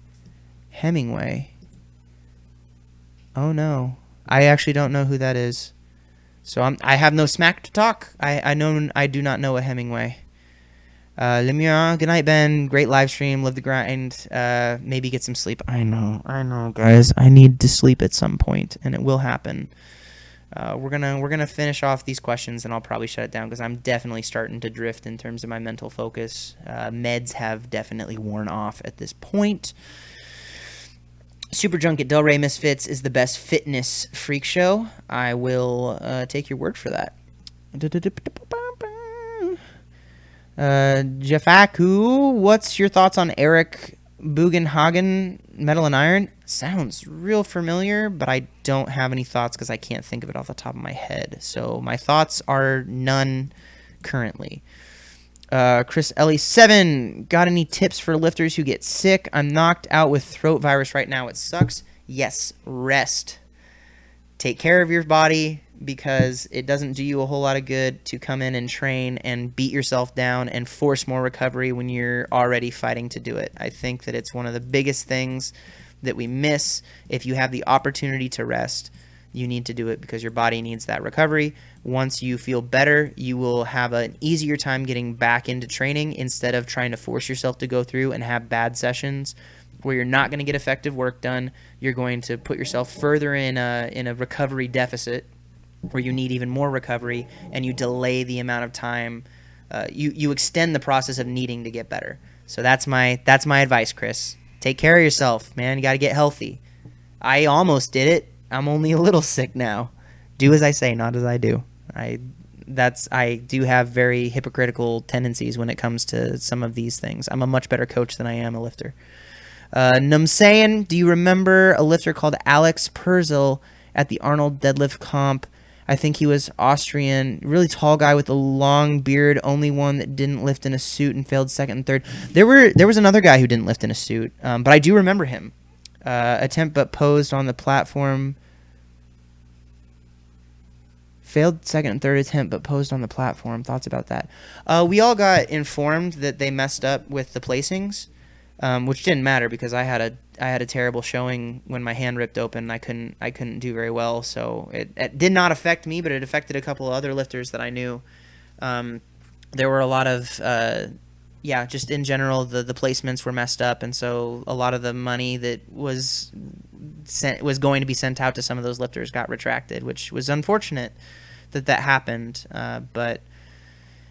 Hemingway. Oh no, I actually don't know who that is. So I have no smack to talk. I do not know a Hemingway. Lemure, good night, Ben. Great live stream. Live the grind. Maybe get some sleep. I know, guys. I need to sleep at some point, and it will happen. We're gonna finish off these questions, and I'll probably shut it down because I'm definitely starting to drift in terms of my mental focus. Meds have definitely worn off at this point. Super Junk at Delray Misfits is the best fitness freak show. I will take your word for that. Jeffaku, what's your thoughts on Eric Bugenhagen, Metal and Iron? Sounds real familiar, but I don't have any thoughts because I can't think of it off the top of my head. So my thoughts are none currently. Chris Ellie 7, got any tips for lifters who get sick? I'm knocked out with throat virus right now. It sucks. Yes, rest. Take care of your body, because it doesn't do you a whole lot of good to come in and train and beat yourself down and force more recovery when you're already fighting to do it. I think that it's one of the biggest things that we miss. If you have the opportunity to rest, you need to do it, because your body needs that recovery. Once you feel better, you will have an easier time getting back into training, instead of trying to force yourself to go through and have bad sessions where you're not going to get effective work done. You're going to put yourself further in a recovery deficit, where you need even more recovery, and you delay the amount of time. You extend the process of needing to get better. So that's my advice, Chris. Take care of yourself, man. You got to get healthy. I almost did it. I'm only a little sick now. Do as I say, not as I do. I do have very hypocritical tendencies when it comes to some of these things. I'm a much better coach than I am a lifter. Numsayan, do you remember a lifter called Alex Perzel at the Arnold deadlift comp? I think he was Austrian, really tall guy with a long beard, only one that didn't lift in a suit and failed second and third. There was another guy who didn't lift in a suit, but I do remember him. Attempt but posed on the platform. Failed second and third attempt but posed on the platform. Thoughts about that? We all got informed that they messed up with the placings, which didn't matter because I had a terrible showing when my hand ripped open. I couldn't do very well, so it did not affect me, but it affected a couple of other lifters that I knew. There were a lot of just in general the placements were messed up, and so a lot of the money that was going to be sent out to some of those lifters got retracted, which was unfortunate that happened. But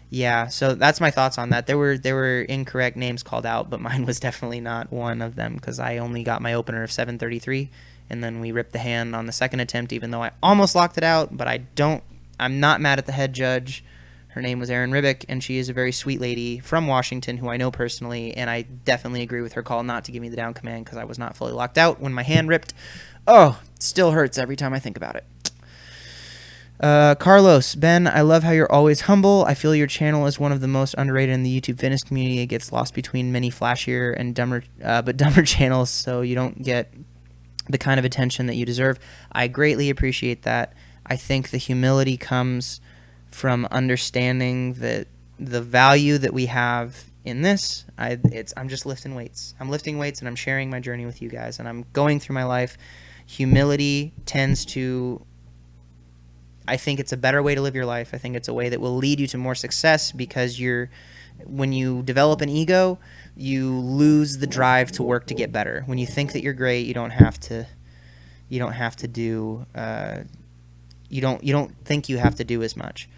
yeah, so that's my thoughts on that. There were incorrect names called out, but mine was definitely not one of them because I only got my opener of 733, and then we ripped the hand on the second attempt, even though I almost locked it out. But I'm not mad at the head judge. Her name was Erin Ribick, and she is a very sweet lady from Washington who I know personally, and I definitely agree with her call not to give me the down command because I was not fully locked out when my hand ripped. Oh, it still hurts every time I think about it. Carlos, Ben, I love how you're always humble. I feel your channel is one of the most underrated in the YouTube fitness community. It gets lost between many flashier and dumber channels, so you don't get the kind of attention that you deserve. I greatly appreciate that. I think the humility comes from understanding that the value that we have in this. I'm just lifting weights. I'm lifting weights and I'm sharing my journey with you guys, and I'm going through my life. Humility tends to, I think it's a better way to live your life. I think it's a way that will lead you to more success because when you develop an ego, you lose the drive to work to get better. When you think that you're great, you don't think you have to do as much.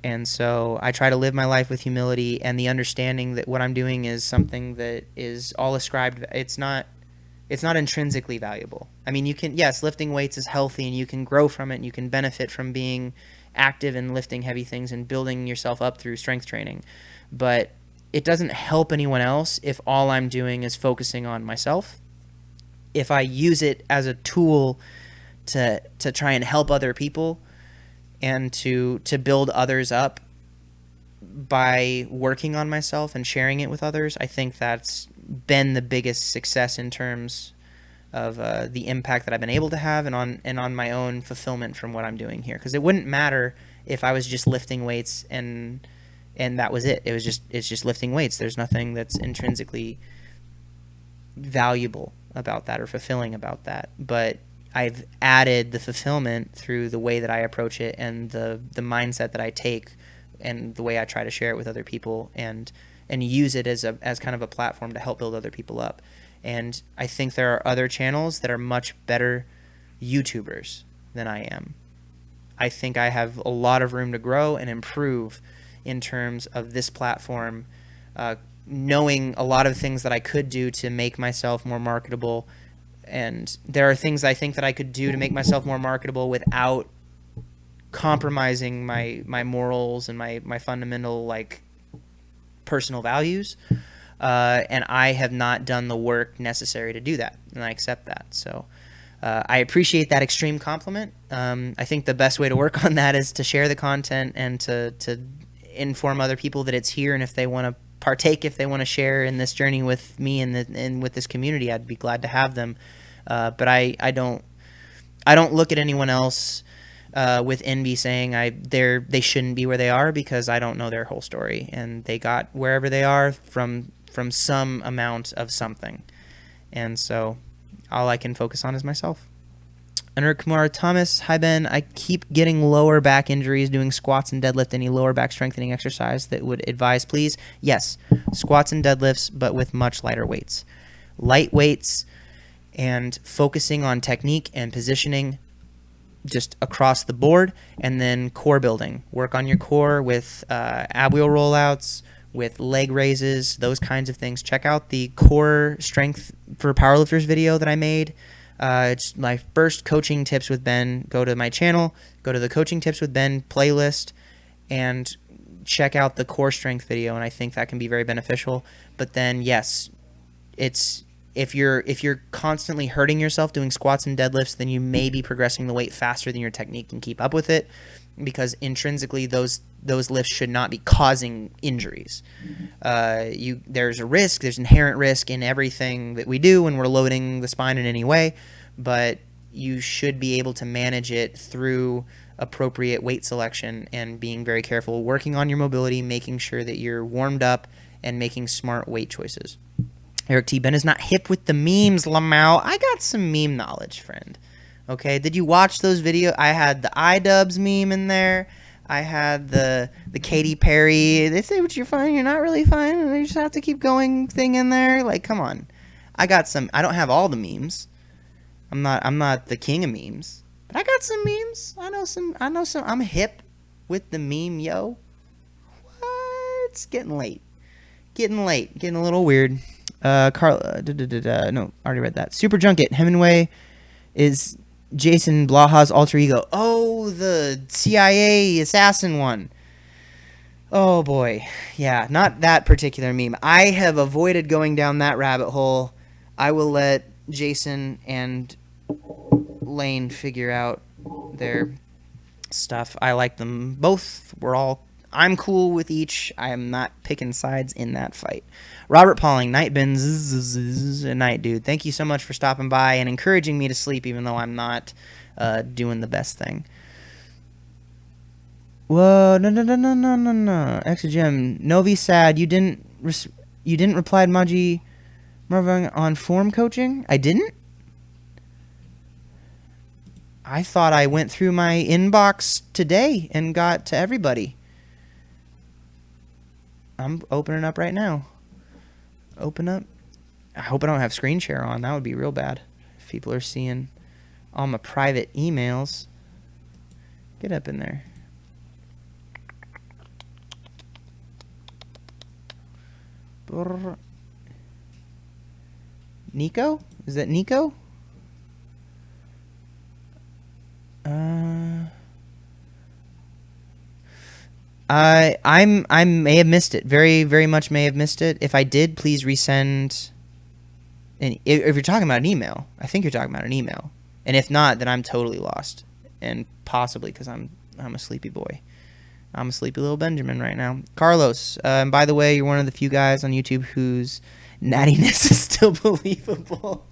And so I try to live my life with humility and the understanding that what I'm doing is something that is all ascribed. It's not intrinsically valuable. I mean, yes, lifting weights is healthy and you can grow from it and you can benefit from being active and lifting heavy things and building yourself up through strength training. But it doesn't help anyone else if all I'm doing is focusing on myself. If I use it as a tool to try and help other people and to build others up by working on myself and sharing it with others, I think that's been the biggest success in terms of the impact that I've been able to have and on my own fulfillment from what I'm doing here. Because it wouldn't matter if I was just lifting weights and that was it. It's just lifting weights. There's nothing that's intrinsically valuable about that or fulfilling about that. But I've added the fulfillment through the way that I approach it and the mindset that I take and the way I try to share it with other people and use it as kind of a platform to help build other people up. And I think there are other channels that are much better YouTubers than I am. I think I have a lot of room to grow and improve in terms of this platform, knowing a lot of things that I could do to make myself more marketable. And there are things I think that I could do to make myself more marketable without compromising my morals and my fundamental personal values. And I have not done the work necessary to do that, and I accept that. So I appreciate that extreme compliment. I think the best way to work on that is to share the content and to inform other people that it's here, and if they want to partake, if they want to share in this journey with me and with this community, I'd be glad to have them. But I don't look at anyone else with envy saying they shouldn't be where they are, because I don't know their whole story, and they got wherever they are from some amount of something. And so all I can focus on is myself. Anur Kumar Thomas, hi Ben, I keep getting lower back injuries doing squats and deadlift. Any lower back strengthening exercise that would advise, please? Yes, squats and deadlifts, but with much lighter weights. Light weights and focusing on technique and positioning just across the board, and then core building. Work on your core with ab wheel rollouts, with leg raises, those kinds of things. Check out the core strength for powerlifters video that I made. It's my first coaching tips with Ben. Go to my channel, go to the coaching tips with Ben playlist, and check out the core strength video, and I think that can be very beneficial. But then, yes, it's if you're constantly hurting yourself doing squats and deadlifts, then you may be progressing the weight faster than your technique can keep up with it, because intrinsically those lifts should not be causing injuries. There's a risk, there's inherent risk in everything that we do when we're loading the spine in any way, but you should be able to manage it through appropriate weight selection and being very careful, working on your mobility, making sure that you're warmed up, and making smart weight choices. Eric T. Ben is not hip with the memes, Lamau. I got some meme knowledge, friend. Okay, did you watch those videos? I had the iDubbbz meme in there. I had the Katy Perry, they say what you're fine, you're not really fine, and you just have to keep going thing in there. Like, come on. I don't have all the memes. I'm not the king of memes. But I got some memes. I know some. I'm hip with the meme, yo. What? It's getting late. Getting a little weird. Carla, no, already read that. Super Junket, Hemingway is Jason Blaha's alter ego. Oh, the CIA assassin one. Oh boy. Yeah, not that particular meme. I have avoided going down that rabbit hole. I will let Jason and Lane figure out their stuff. I like them both. I'm cool with each. I am not picking sides in that fight. Robert Pauling, Night Bins, night dude. Thank you so much for stopping by and encouraging me to sleep, even though I'm not doing the best thing. Whoa, no. Exogem, Novi sad. You didn't reply to Maji Marvin on form coaching. I didn't. I thought I went through my inbox today and got to everybody. I'm opening up right now. Open up. I hope I don't have screen share on. That would be real bad. If people are seeing all my private emails. Get up in there. Nico? Is that Nico? I may have missed it. Very, very much may have missed it. If I did, please resend. And if you're talking about an email, I think you're talking about an email. And if not, then I'm totally lost. And possibly because I'm a sleepy boy. I'm a sleepy little Benjamin right now. Carlos, and by the way, you're one of the few guys on YouTube whose nattiness is still believable.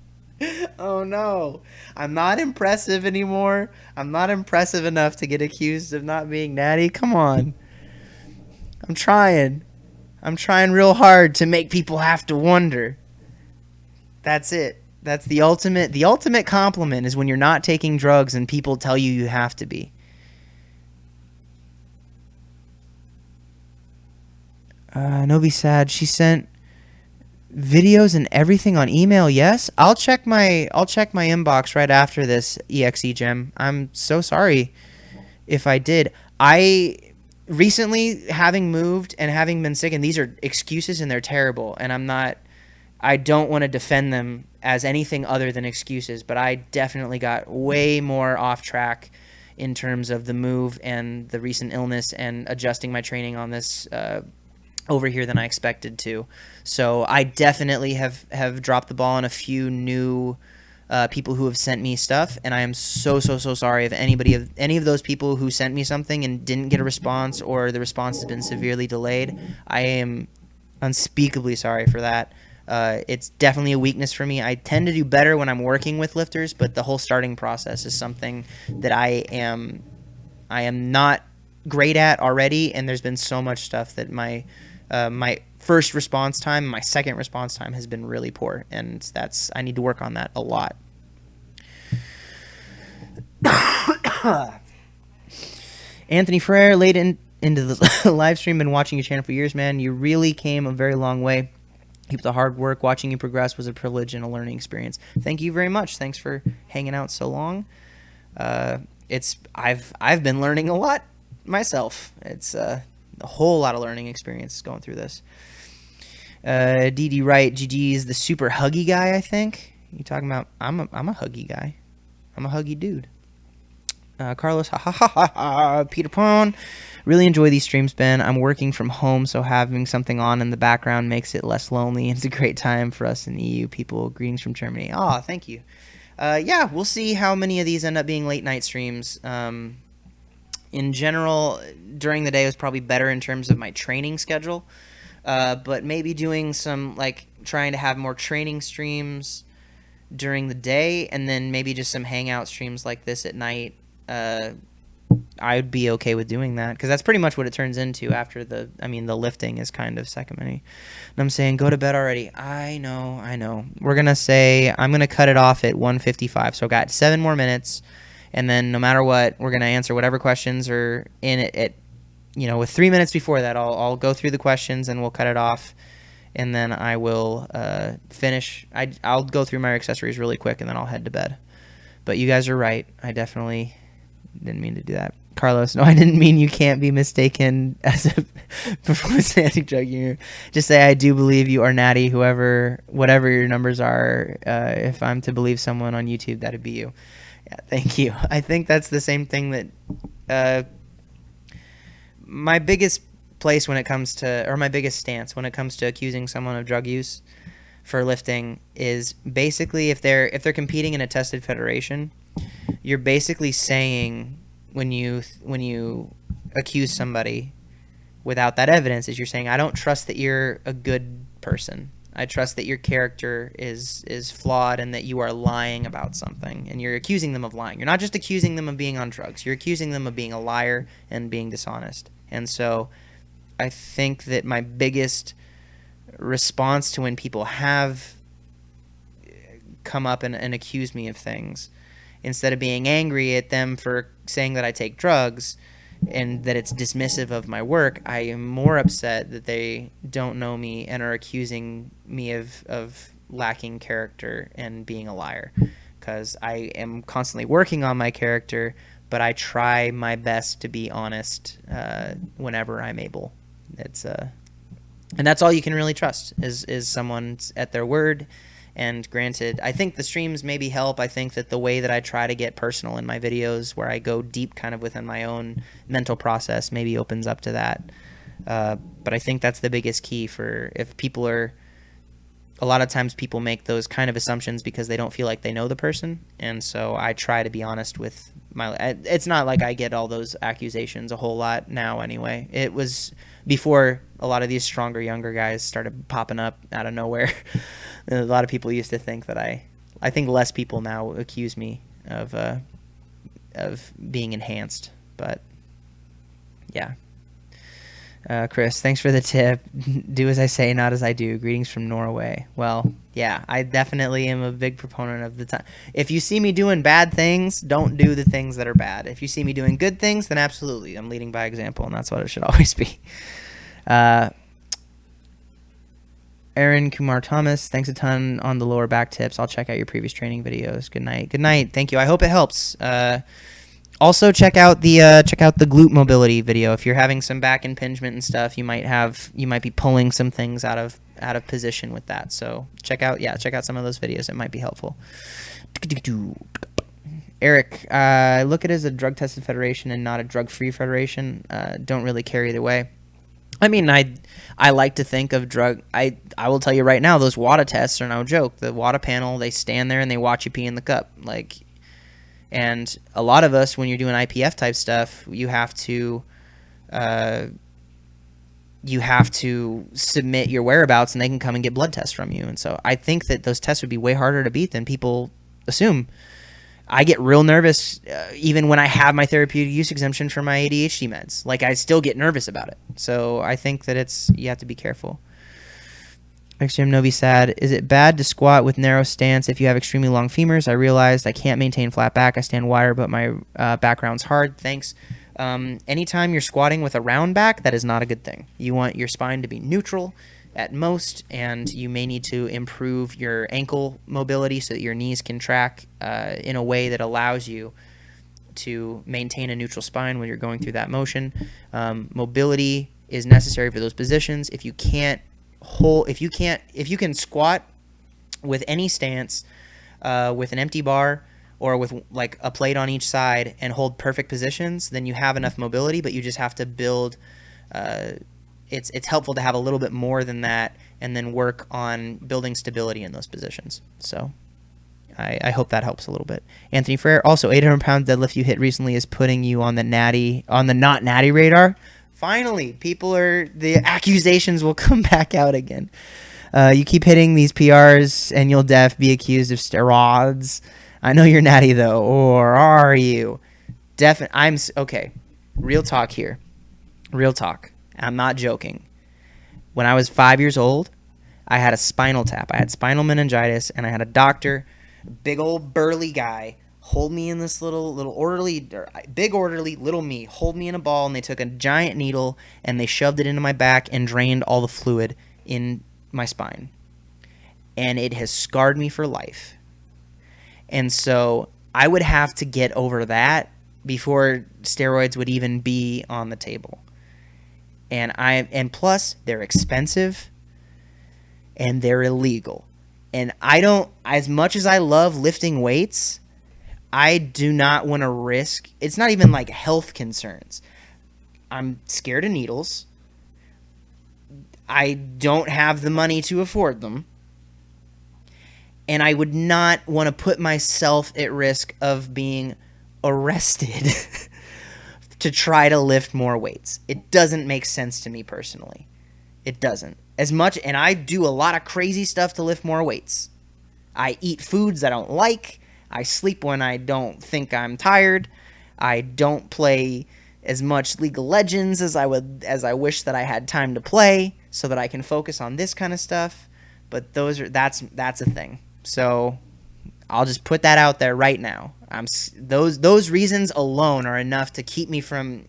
Oh no, I'm not impressive anymore. I'm not impressive enough to get accused of not being natty. Come on. I'm trying real hard to make people have to wonder. That's it. That's the ultimate compliment is when you're not taking drugs and people tell you you have to be. Novi sad. She sent videos and everything on email. Yes, I'll check my inbox right after this, EXE Gem. I'm so sorry if I did. I recently, having moved and having been sick, and these are excuses and they're terrible, and I don't want to defend them as anything other than excuses, but I definitely got way more off track in terms of the move and the recent illness and adjusting my training on this over here than I expected to. So I definitely have dropped the ball on a few new people who have sent me stuff, and I am so sorry if any of those people who sent me something and didn't get a response, or the response has been severely delayed. I am unspeakably sorry for that. It's definitely a weakness for me. I tend to do better when I'm working with lifters, but the whole starting process is something that I am not great at already, and there's been so much stuff that my first response time, my second response time has been really poor, and I need to work on that a lot. Anthony Frere, late into the live stream, been watching your channel for years, man. You really came a very long way. Keep the hard work. Watching you progress was a privilege and a learning experience. Thank you very much. Thanks for hanging out so long. I've been learning a lot myself. It's a whole lot of learning experience going through this. DD Wright, GG is the super huggy guy, I think. You talking about? I'm a huggy guy. I'm a huggy dude. Carlos, ha ha ha ha ha. Peter Pan, really enjoy these streams, Ben. I'm working from home, so having something on in the background makes it less lonely. It's a great time for us in EU people. Greetings from Germany. Oh, thank you. Yeah, we'll see how many of these end up being late night streams. In general, during the day was probably better in terms of my training schedule. But maybe doing some, like, trying to have more training streams during the day, and then maybe just some hangout streams like this at night. I'd be okay with doing that, because that's pretty much what it turns into after the lifting is kind of second mini. And I'm saying, go to bed already. I know. We're going to say, I'm going to cut it off at 1:55. So I've got 7 more minutes, and then no matter what, we're going to answer whatever questions are in it at, with 3 minutes before that, I'll go through the questions and we'll cut it off. And then I will finish. I'll go through my accessories really quick, and then I'll head to bed. But you guys are right. I definitely didn't mean to do that. Carlos, no, I didn't mean you can't be mistaken as a performance enhancing drug user. Just say I do believe you are natty, whatever your numbers are. If I'm to believe someone on YouTube, that'd be you. Yeah, thank you. I think that's the same thing that my biggest place when it comes to, or my biggest stance when it comes to accusing someone of drug use for lifting is basically if they're competing in a tested federation, you're basically saying when you accuse somebody without that evidence, is you're saying, I don't trust that you're a good person. I trust that your character is flawed and that you are lying about something, and you're accusing them of lying. You're not just accusing them of being on drugs. You're accusing them of being a liar and being dishonest. And so I think that my biggest response to when people have come up and accused me of things, instead of being angry at them for saying that I take drugs and that it's dismissive of my work, I am more upset that they don't know me and are accusing me of lacking character and being a liar. Because I am constantly working on my character, but I try my best to be honest whenever I'm able. It's and that's all you can really trust is someone at their word. And granted, I think the streams maybe help. I think that the way that I try to get personal in my videos, where I go deep kind of within my own mental process, maybe opens up to that. But I think that's the biggest key for if people are, a lot of times people make those kind of assumptions because they don't feel like they know the person. And so I try to be honest with it's not like I get all those accusations a whole lot now anyway. It was before a lot of these stronger, younger guys started popping up out of nowhere. A lot of people used to think that I think less people now accuse me of being enhanced, but yeah. Chris, thanks for the tip. Do as I say, not as I do. Greetings from Norway. Well, yeah, I definitely am a big proponent of the time. If you see me doing bad things, don't do the things that are bad. If you see me doing good things, then absolutely, I'm leading by example, and that's what it should always be. Aaron Kumar Thomas, thanks a ton on the lower back tips. I'll check out your previous training videos. Good night. Good night. Thank you. I hope it helps. Also check out the glute mobility video. If you're having some back impingement and stuff, you might be pulling some things out of position with that. So check out some of those videos. It might be helpful. Eric, I look at it as a drug tested federation and not a drug free federation. Don't really care either way. I mean, I like to think of drug. I will tell you right now, those WADA tests are no joke. The WADA panel, they stand there and they watch you pee in the cup, like. And a lot of us, when you're doing IPF type stuff, you have to submit your whereabouts, and they can come and get blood tests from you. And so I think that those tests would be way harder to beat than people assume. I get real nervous even when I have my therapeutic use exemption for my ADHD meds. Like, I still get nervous about it. So I think that you have to be careful. Extreme Novi sad. Is it bad to squat with narrow stance if you have extremely long femurs? I realized I can't maintain flat back. I stand wider, but my background's hard. Thanks. Anytime you're squatting with a round back, that is not a good thing. You want your spine to be neutral at most, and you may need to improve your ankle mobility so that your knees can track in a way that allows you to maintain a neutral spine when you're going through that motion. Mobility is necessary for those positions. If you can squat with any stance, with an empty bar or with like a plate on each side and hold perfect positions, then you have enough mobility, but you just have to build. It's helpful to have a little bit more than that, and then work on building stability in those positions. So I hope that helps a little bit. Anthony Frere, also 800-pound deadlift you hit recently is putting you on the not natty radar. Finally, the accusations will come back out again. You keep hitting these PRs and you'll be accused of steroids. I know you're natty though, or are you? Okay. Real talk here. Real talk. I'm not joking. When I was 5 years old, I had a spinal tap. I had spinal meningitis, and I had a doctor, big old burly guy, hold me in this big orderly little me, hold me in a ball, and they took a giant needle and they shoved it into my back and drained all the fluid in my spine. And it has scarred me for life. And so I would have to get over that before steroids would even be on the table. And plus they're expensive and they're illegal. And I don't, as much as I love lifting weights, I do not want to risk, it's not even like health concerns. I'm scared of needles. I don't have the money to afford them. And I would not want to put myself at risk of being arrested to try to lift more weights. It doesn't make sense to me personally. It doesn't. And I do a lot of crazy stuff to lift more weights. I eat foods I don't like. I sleep when I don't think I'm tired. I don't play as much League of Legends as I wish that I had time to play, so that I can focus on this kind of stuff. But that's a thing. So I'll just put that out there right now. Those reasons alone are enough to keep me from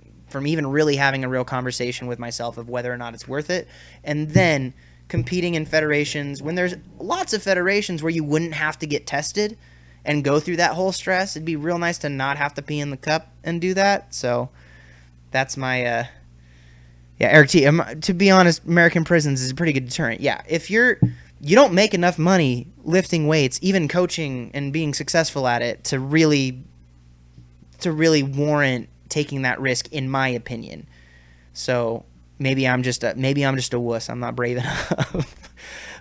even really having a real conversation with myself of whether or not it's worth it. And then competing in federations, when there's lots of federations where you wouldn't have to get tested and go through that whole stress, it'd be real nice to not have to pee in the cup and do that. So that's my Eric T. To be honest, American prisons is a pretty good deterrent. Yeah, if you don't make enough money lifting weights, even coaching and being successful at it, to really warrant taking that risk, in my opinion. So maybe I'm just a wuss. I'm not brave enough.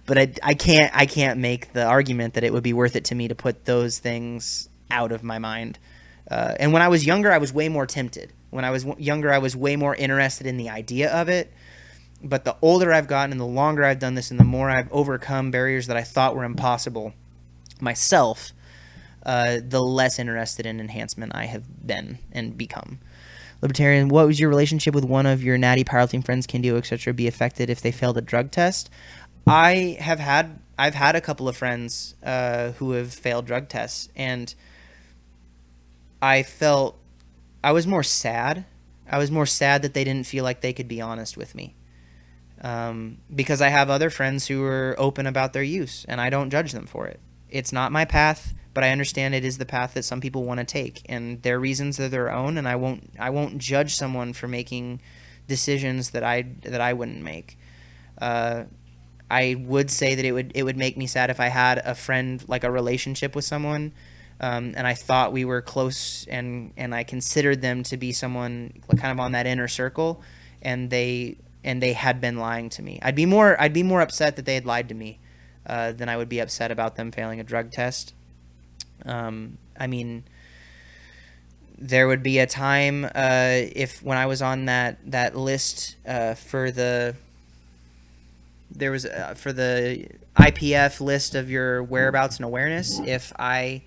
But I can't make the argument that it would be worth it to me to put those things out of my mind. And when I was younger, I was way more tempted. When I was younger, I was way more interested in the idea of it. But the older I've gotten and the longer I've done this and the more I've overcome barriers that I thought were impossible myself, the less interested in enhancement I have been and become. Libertarian, what was your relationship with one of your natty powerlifting friends, Kindio, etc., be affected if they failed a drug test? I've had a couple of friends who have failed drug tests, and I was more sad. I was more sad that they didn't feel like they could be honest with me. Because I have other friends who are open about their use, and I don't judge them for it. It's not my path, but I understand it is the path that some people want to take, and their reasons are their own, and I won't judge someone for making decisions that I wouldn't make. I would say that it would make me sad if I had a friend, like a relationship with someone, and I thought we were close, and I considered them to be someone kind of on that inner circle, and they had been lying to me. I'd be more upset that they had lied to me than I would be upset about them failing a drug test. I mean, there would be a time when I was on that list for the IPF list of your whereabouts and awareness. If I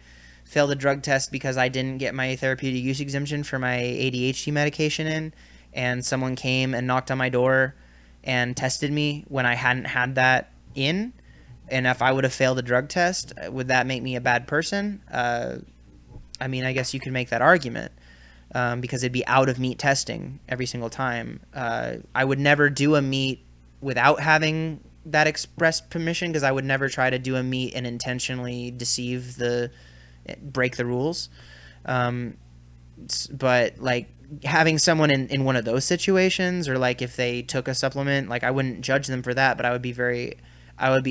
failed a drug test because I didn't get my therapeutic use exemption for my ADHD medication in, and someone came and knocked on my door and tested me when I hadn't had that in, and if I would have failed a drug test, would that make me a bad person? I mean, I guess you could make that argument, because it'd be out of meet testing every single time. I would never do a meet without having that express permission, because I would never try to do a meet and intentionally break the rules. But like having someone in one of those situations, or like if they took a supplement, like I wouldn't judge them for that, but I would be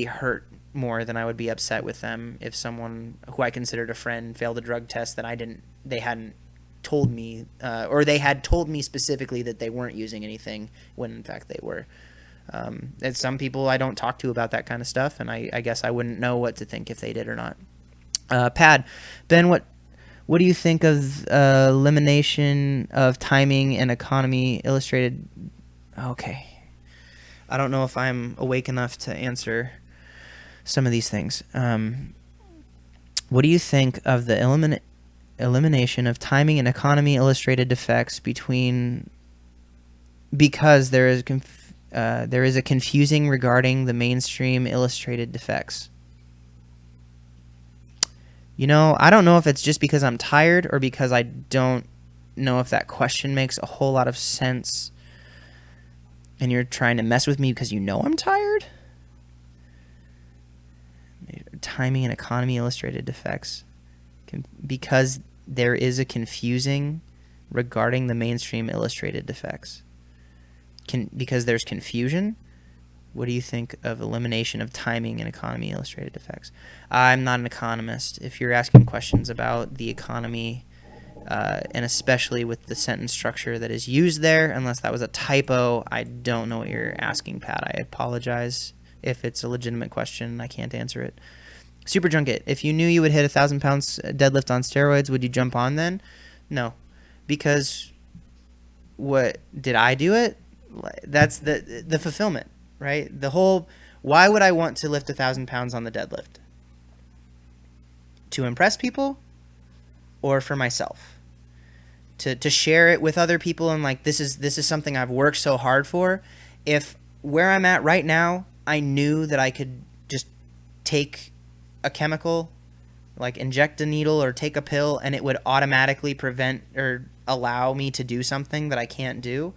hurt more than I would be upset with them if someone who I considered a friend failed a drug test that they hadn't told me, or they had told me specifically that they weren't using anything when in fact they were. And some people I don't talk to about that kind of stuff, and I guess I wouldn't know what to think if they did or not. Pad, Ben, what do you think of elimination of timing and economy illustrated? Okay, I don't know if I'm awake enough to answer some of these things. What do you think of the elimination of timing and economy illustrated defects because there is a confusing regarding the mainstream illustrated defects? You know, I don't know if it's just because I'm tired or because I don't know if that question makes a whole lot of sense and you're trying to mess with me because you know I'm tired. Timing and economy illustrated defects. Because there is a confusing regarding the mainstream illustrated defects. Because there's confusion. What do you think of elimination of timing and economy illustrated defects? I'm not an economist. If you're asking questions about the economy, and especially with the sentence structure that is used there, unless that was a typo, I don't know what you're asking, Pat. I apologize if it's a legitimate question. I can't answer it. Super Junket, if you knew you would hit 1,000 pounds deadlift on steroids, would you jump on then? No, because what did I do it? That's the fulfillment. Right? Why would I want to lift 1,000 pounds on the deadlift? To impress people or for myself? To share it with other people and like, this is something I've worked so hard for. If where I'm at right now, I knew that I could just take a chemical, like inject a needle or take a pill, and it would automatically prevent or allow me to do something that I can't do,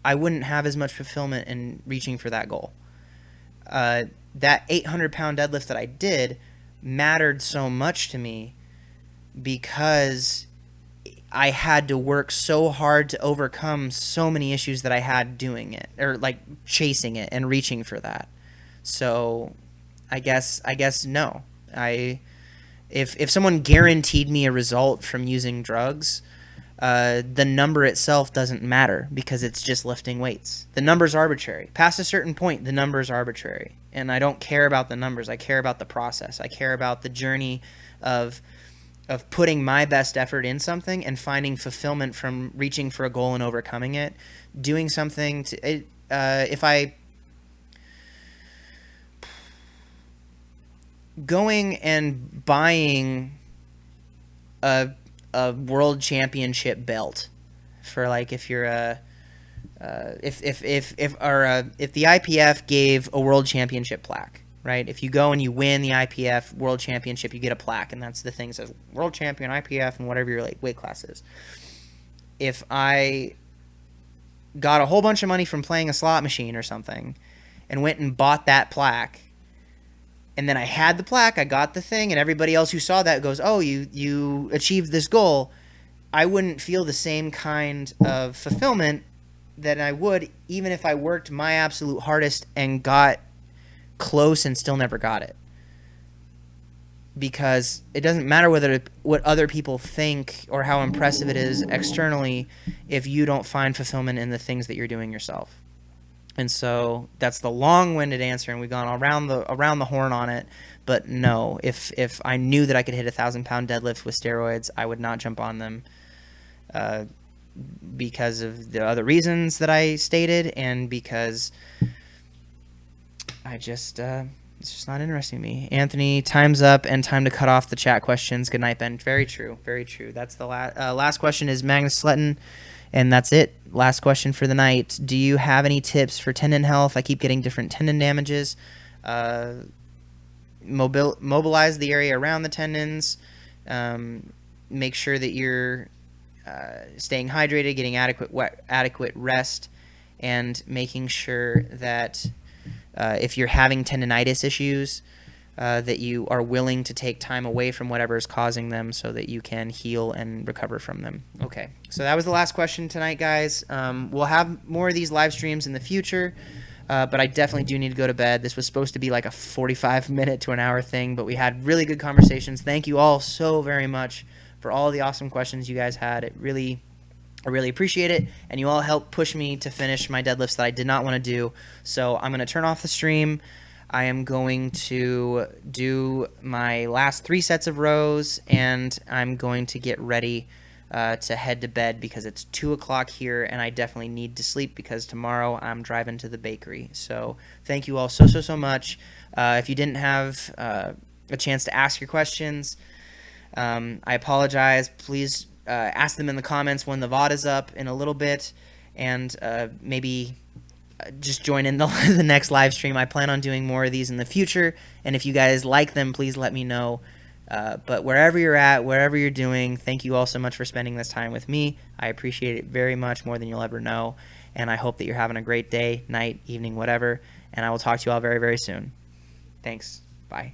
I wouldn't have as much fulfillment in reaching for that goal. That 800-pound deadlift that I did mattered so much to me because I had to work so hard to overcome so many issues that I had doing it, or like chasing it and reaching for that. So I guess no. If someone guaranteed me a result from using drugs, the number itself doesn't matter because it's just lifting weights. The number's arbitrary. Past a certain point, the number's arbitrary. And I don't care about the numbers. I care about the process. I care about the journey of putting my best effort in something and finding fulfillment from reaching for a goal and overcoming it. Doing something to going and buying a world championship belt for like if you're if the IPF gave a world championship plaque, right? If you go and you win the IPF world championship, you get a plaque, and that's the thing that says world champion IPF and whatever your like weight class is. If I got a whole bunch of money from playing a slot machine or something and went and bought that plaque, and then I had the plaque, I got the thing, and everybody else who saw that goes, oh, you achieved this goal, I wouldn't feel the same kind of fulfillment that I would even if I worked my absolute hardest and got close and still never got it. Because it doesn't matter what other people think or how impressive it is externally if you don't find fulfillment in the things that you're doing yourself. And so that's the long-winded answer, and we've gone around the horn on it. But no, if I knew that I could hit 1,000-pound deadlift with steroids, I would not jump on them because of the other reasons that I stated, and because it's just not interesting to me. Anthony, time's up and time to cut off the chat questions. Good night, Ben. Very true. Very true. That's the last question is Magnus Sletton. And that's it. Last question for the night. Do you have any tips for tendon health? I keep getting different tendon damages. Mobilize the area around the tendons. Make sure that you're staying hydrated, getting adequate rest, and making sure that if you're having tendonitis issues, that you are willing to take time away from whatever is causing them so that you can heal and recover from them. Okay, so that was the last question tonight, guys. We'll have more of these live streams in the future, but I definitely do need to go to bed. This was supposed to be like a 45-minute to an hour thing, but we had really good conversations. Thank you all so very much for all the awesome questions you guys had. I really appreciate it, and you all helped push me to finish my deadlifts that I did not want to do. So I'm going to turn off the stream. I am going to do my last 3 sets of rows, and I'm going to get ready to head to bed because it's 2 o'clock here, and I definitely need to sleep because tomorrow I'm driving to the bakery. So thank you all so much. If you didn't have a chance to ask your questions, I apologize. Please ask them in the comments when the VOD is up in a little bit, and maybe just join in the next live stream. I plan on doing more of these in the future, and if you guys like them, please let me know. But wherever you're at, wherever you're doing, thank you all so much for spending this time with me. I appreciate it very much, more than you'll ever know, and I hope that you're having a great day, night, evening, whatever, and I will talk to you all very, very soon. Thanks. Bye.